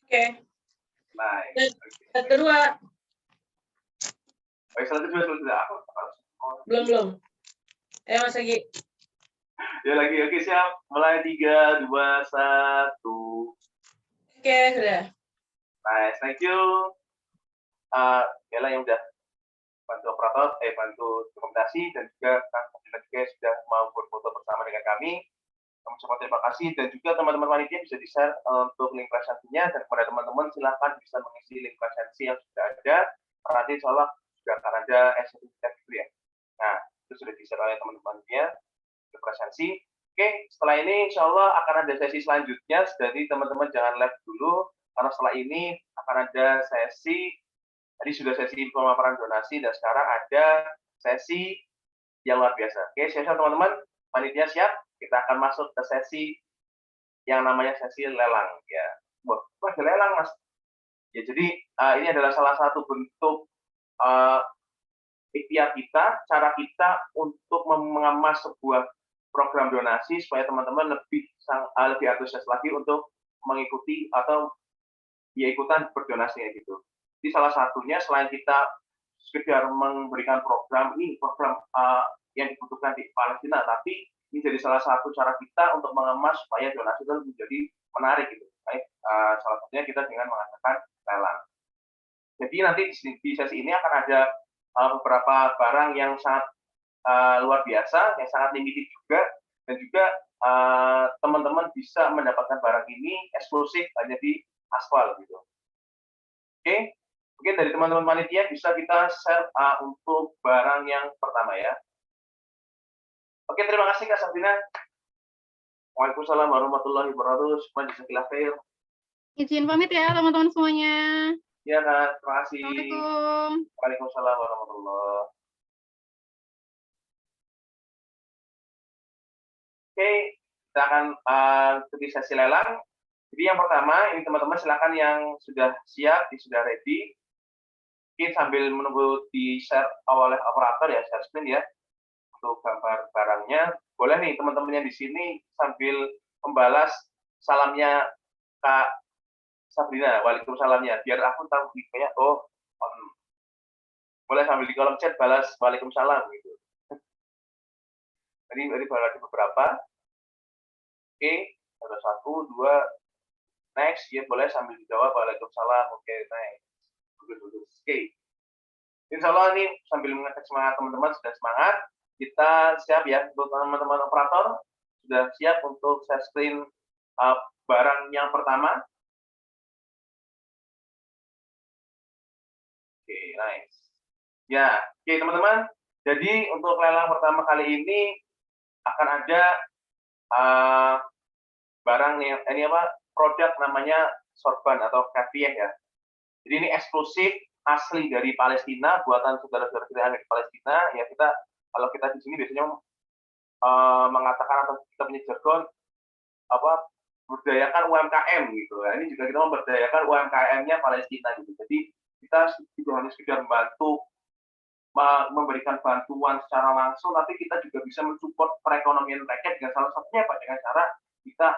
Oke. Nice. Slide kedua. Slide kedua sudah. Belum. Ayo Mas lagi. Ya lagi, oke siap. Mulai 3, 2, 1. Oke, sudah. Nice, thank you. Bella yang udah bantu operator, bantu dokumentasi dan juga Kang Fadila juga sudah mau berfoto bersama dengan kami. Kami ucapkan terima kasih dan juga teman-teman panitia bisa di-share untuk link presensinya dan kepada teman-teman silakan bisa mengisi link presensi yang sudah ada. Nanti insya Allah juga akan ada sertifikat gitu ya. Nah, itu sudah di-share oleh teman-teman panitia link presensi. Oke, setelah ini insya Allah akan ada sesi selanjutnya. Jadi teman-teman jangan live dulu karena setelah ini akan ada sesi. Tadi sudah sesi pemaparan donasi dan sekarang ada sesi yang luar biasa. Oke, siap teman-teman. Panitia siap. Kita akan masuk ke sesi yang namanya sesi lelang. Ya, wah ada lelang mas. Ya, jadi ini adalah salah satu bentuk ikhtiar kita, cara kita untuk mengemas sebuah program donasi supaya teman-teman lebih antusias lagi untuk mengikuti atau ya ikutan berdonasi gitu. Jadi salah satunya selain kita sekedar memberikan program yang dibutuhkan di Palestina, tapi ini jadi salah satu cara kita untuk mengemas supaya donasi itu menjadi menarik gitu. Baik, salah satunya kita dengan mengadakan lelang. Jadi nanti di sesi ini akan ada beberapa barang yang sangat luar biasa, yang sangat limited juga, dan juga teman-teman bisa mendapatkan barang ini eksklusif hanya di Aspal gitu. Oke. Mungkin dari teman-teman panitia bisa kita share untuk barang yang pertama ya. Oke, terima kasih Kak Sabrina. Waalaikumsalam warahmatullahi wabarakatuh. Jazakallahu khair. Izin pamit ya teman-teman semuanya. Iya Kak, terima kasih. Assalamualaikum. Waalaikumsalam warahmatullahi. Oke, kita akan ikuti sesi lelang. Jadi yang pertama, ini teman-teman silakan yang sudah siap, sudah ready. Mungkin sambil menunggu di-share oleh operator ya, share screen ya. untuk gambar barangnya. Boleh nih teman-teman yang di sini sambil membalas salamnya Kak Sabrina, waalaikumsalamnya, biar aku tahu kayak boleh sambil di kolom chat balas waalaikumsalam gitu. Tadi baru ada beberapa. Oke, ada 1, 2, next, ya boleh sambil dijawab waalaikumsalam. Oke, next. Oke. Insya Allah ini sambil mengecek semangat teman-teman, sudah semangat. Kita siap ya untuk teman-teman operator, sudah siap untuk share screen barang yang pertama. Oke, nice. Ya, oke teman-teman. Jadi untuk lelang pertama kali ini akan ada barang ini produk namanya sorban atau kafieh ya. Jadi ini eksklusif asli dari Palestina, buatan saudara-saudara kita di Palestina. Ya kita kalau kita di sini biasanya mengatakan atau kita punya jargon berdayakan UMKM gitu. Nah, ini juga kita memberdayakan UMKM-nya Palestina gitu. Jadi kita tidak hanya sekedar membantu memberikan bantuan secara langsung, tapi kita juga bisa mensupport perekonomian mereka dengan salah satunya dengan cara kita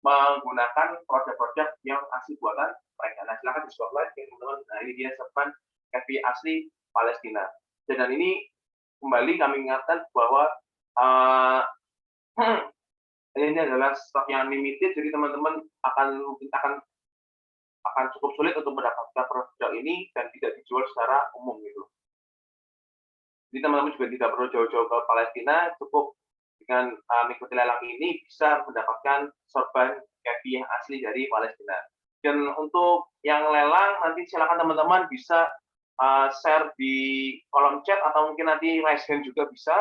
menggunakan produk-produk yang asli buatan mereka. Nah, silakan di spotlight teman-teman. Nah, ini dia sorban kafieh asli Palestina. Dan ini kembali kami ingatkan bahwa ini adalah stok yang limited, jadi teman-teman akan cukup sulit untuk mendapatkan produk ini dan tidak dijual secara umum gitu. Jadi teman-teman juga tidak perlu jauh-jauh ke Palestina, cukup dengan mengikuti lelang ini bisa mendapatkan sorban kafieh asli dari Palestina. Dan untuk yang lelang nanti silakan teman-teman bisa share di kolom chat atau mungkin nanti raise hand juga bisa,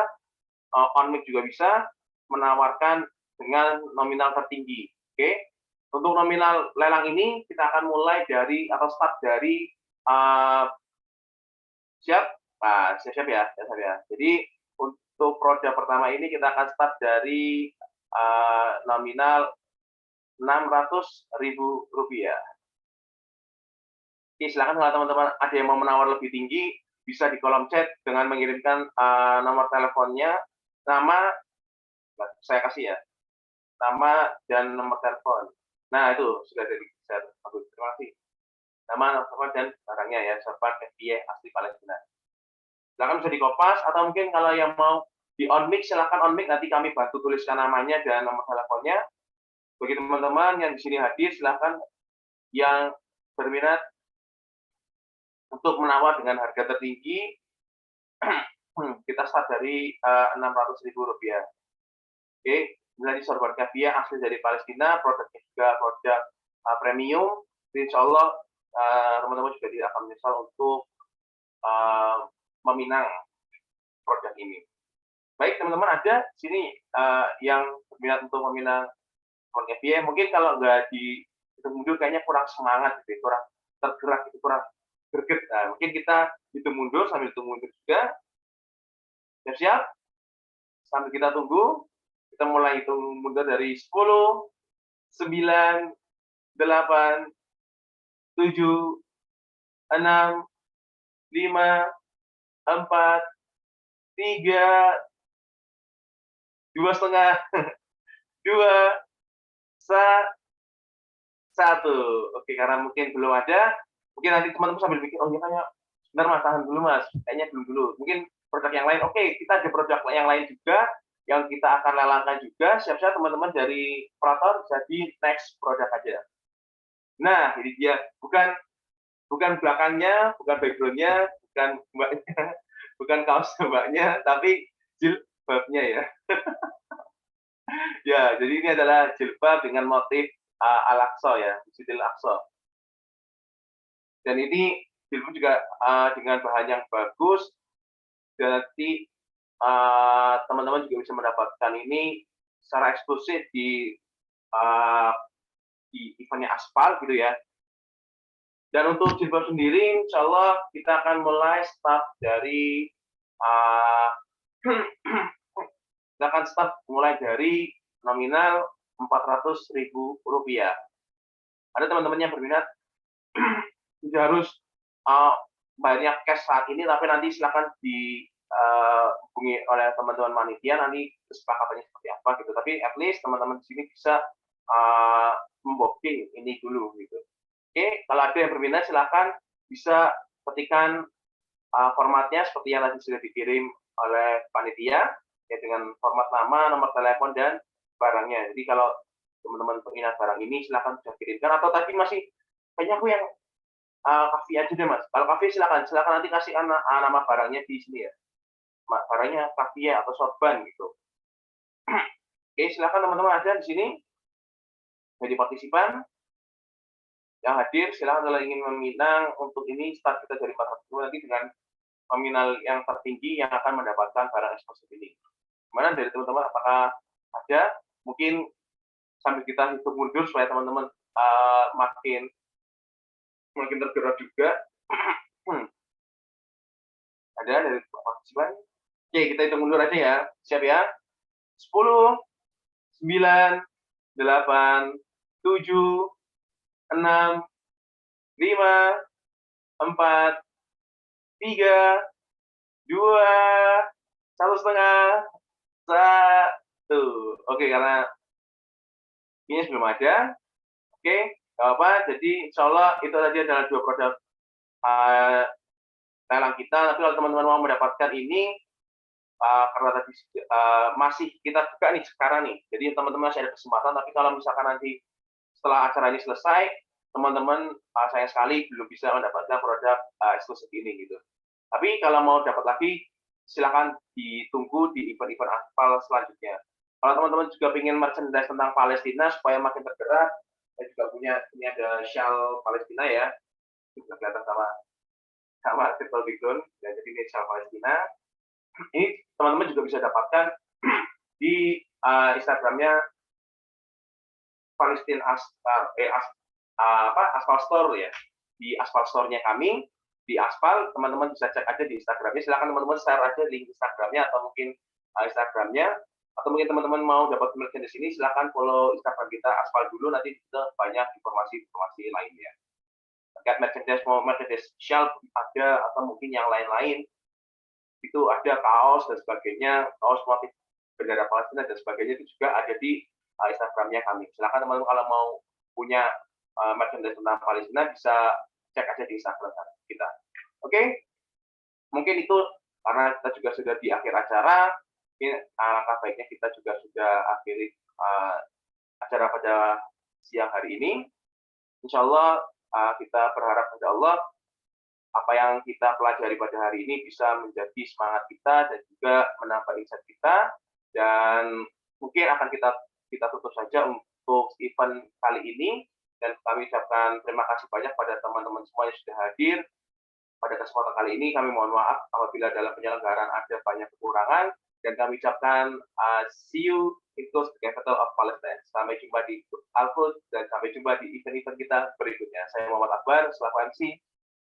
on mic juga bisa menawarkan dengan nominal tertinggi. Oke. Untuk nominal lelang ini kita akan mulai dari atau start dari siap ya. Jadi untuk produk pertama ini kita akan start dari nominal Rp600.000. Oke, silakan kalau teman-teman ada yang mau menawar lebih tinggi bisa di kolom chat dengan mengirimkan nomor teleponnya, nama saya kasih ya, nama dan nomor telepon. Nah, itu sudah dari share. Terima kasih. Nama, nomor dan barangnya ya, sorban kafieh asli Palestina. Silakan bisa dikopas atau mungkin kalau yang mau di on mic silakan on mic, nanti kami bantu tuliskan namanya dan nomor teleponnya. Bagi teman-teman yang di sini hadir silakan yang berminat untuk menawar dengan harga tertinggi kita start dari Rp600.000. Oke. Dari sorban kafieh asli dari Palestina, produknya juga produk premium. Insya Allah teman-teman juga tidak akan menyesal untuk meminang produk ini. Baik teman-teman, ada sini yang berminat untuk meminang sorban kafieh. Mungkin kalau nggak dihitung mundur kayaknya kurang semangat, gitu, kurang tergerak, gitu, kurang greget. Nah, mungkin kita hitung mundur sambil hitung mundur juga. Siap-siap? Sambil kita tunggu. Kita mulai hitung mundur dari 10, 9, 8, 7, 6, 5, 4, 3, 2,5, 2, 1. Oke, karena mungkin belum ada, mungkin nanti teman-teman sambil mikir, oh ya kayaknya sebentar mas, tahan dulu mas, kayaknya belum dulu. Mungkin produk yang lain, oke, kita ada produk yang lain juga, yang kita akan lelangkan juga. Siap-siap teman-teman dari operator jadi next produk aja. Nah, ini dia, bukan belakangnya, bukan backgroundnya, bukan mbaknya, bukan kaos mbaknya, tapi jilbabnya ya. Ya, jadi ini adalah jilbab dengan motif Al-Aqsa ya, Masjidil Aqsa. Dan ini jilbab juga dengan bahan yang bagus. Dan nanti teman-teman juga bisa mendapatkan ini secara eksklusif di eventnya Aspal gitu ya. Dan untuk jilbab sendiri, insya Allah kita akan mulai start dari kita akan start mulai dari nominal Rp400.000. Ada teman-teman yang berminat tidak harus banyak cash saat ini, tapi nanti silakan di hubungi oleh teman-teman panitia nanti kesepakatannya seperti apa gitu. Tapi at least teman-teman di sini bisa membooking ini dulu gitu. Oke, kalau ada yang berminat silakan bisa ketikkan formatnya seperti yang tadi sudah dikirim oleh panitia ya, dengan format nama, nomor telepon dan barangnya. Jadi kalau teman-teman peminat barang ini silakan bisa kirimkan, atau tadi masih kayaknya aku yang kafe aja deh Mas. Kalau kafe silakan nanti kasih nama barangnya di sini ya. Barangnya kafe atau sorban gitu. Oke, silakan teman-teman ada di sini jadi partisipan yang hadir. Silakan kalau ingin meminang untuk ini start kita dari 400 nanti dengan nominal yang tertinggi yang akan mendapatkan barang eksklusif ini. Gimana dari teman-teman, apakah ada? Mungkin sambil kita hitung mundur supaya teman-teman makin tergerak juga. Ada dari partisipan? Oke, kita hitung mundur aja ya. Siap ya? 10, 9, 8, 7, 6, 5, 4, 3, 2, 1,5, 1. Oke, karena ini belum ada. Oke, nggak apa. Jadi insya Allah itu tadi adalah 2 produk lelang kita. Tapi kalau teman-teman mau mendapatkan ini, karena tadi masih kita buka nih sekarang nih. Jadi teman-teman masih ada kesempatan. Tapi kalau misalkan nanti setelah acara ini selesai, teman-teman sayang sekali belum bisa mendapatkan produk eksklusif ini gitu. Tapi kalau mau dapat lagi, silakan ditunggu di event-event aspal selanjutnya. Kalau teman-teman juga ingin merchandise tentang Palestina supaya makin tergerak, saya juga punya, ini ada shawl Palestina ya, juga kelihatan sama Triple Bigon, dan jadi ini shawl Palestina. Ini teman-teman juga bisa dapatkan di Instagramnya Palestine Aspal Store ya, di Aspal Store-nya kami, di Aspal, teman-teman bisa cek aja di Instagramnya. Silakan teman-teman share aja link Instagramnya atau mungkin Instagramnya, atau mungkin teman-teman mau dapat merchandise ini, silakan follow Instagram kita Aspal dulu, nanti kita banyak informasi lainnya. Terkait merchandise, mau merchandise shelf ada, atau mungkin yang lain-lain, itu ada kaos dan sebagainya, kaos motif bendera Palestina dan sebagainya, itu juga ada di Instagramnya kami. Silakan teman-teman kalau mau punya merchandise tentang Palestina bisa cek aja di Instagram kita. Oke, mungkin itu karena kita juga sudah di akhir acara. Ini alangkah baiknya kita juga sudah akhiri acara pada siang hari ini. Insya Allah kita berharap pada Allah apa yang kita pelajari pada hari ini bisa menjadi semangat kita dan juga menambah insight kita, dan mungkin akan kita tutup saja untuk event kali ini, dan kami ucapkan terima kasih banyak pada teman-teman semua yang sudah hadir pada kesempatan kali ini. Kami mohon maaf apabila dalam penyelenggaraan ada banyak kekurangan, dan kami ucapkan see you in the capital of Palestine. Sampai jumpa di Al-Quds dan sampai jumpa di event-event kita berikutnya. Saya Muhammad Akbar selaku MC.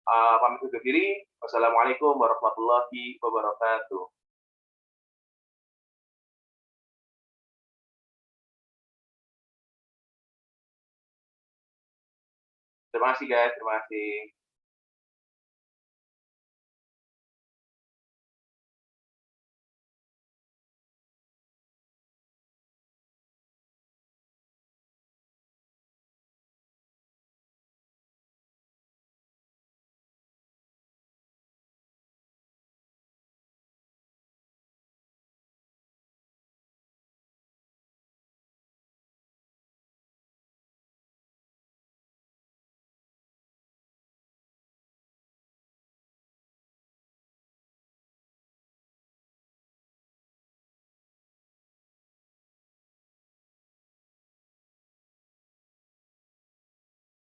Pamit undur diri. Wassalamualaikum warahmatullahi wabarakatuh. Terima kasih guys, terima kasih.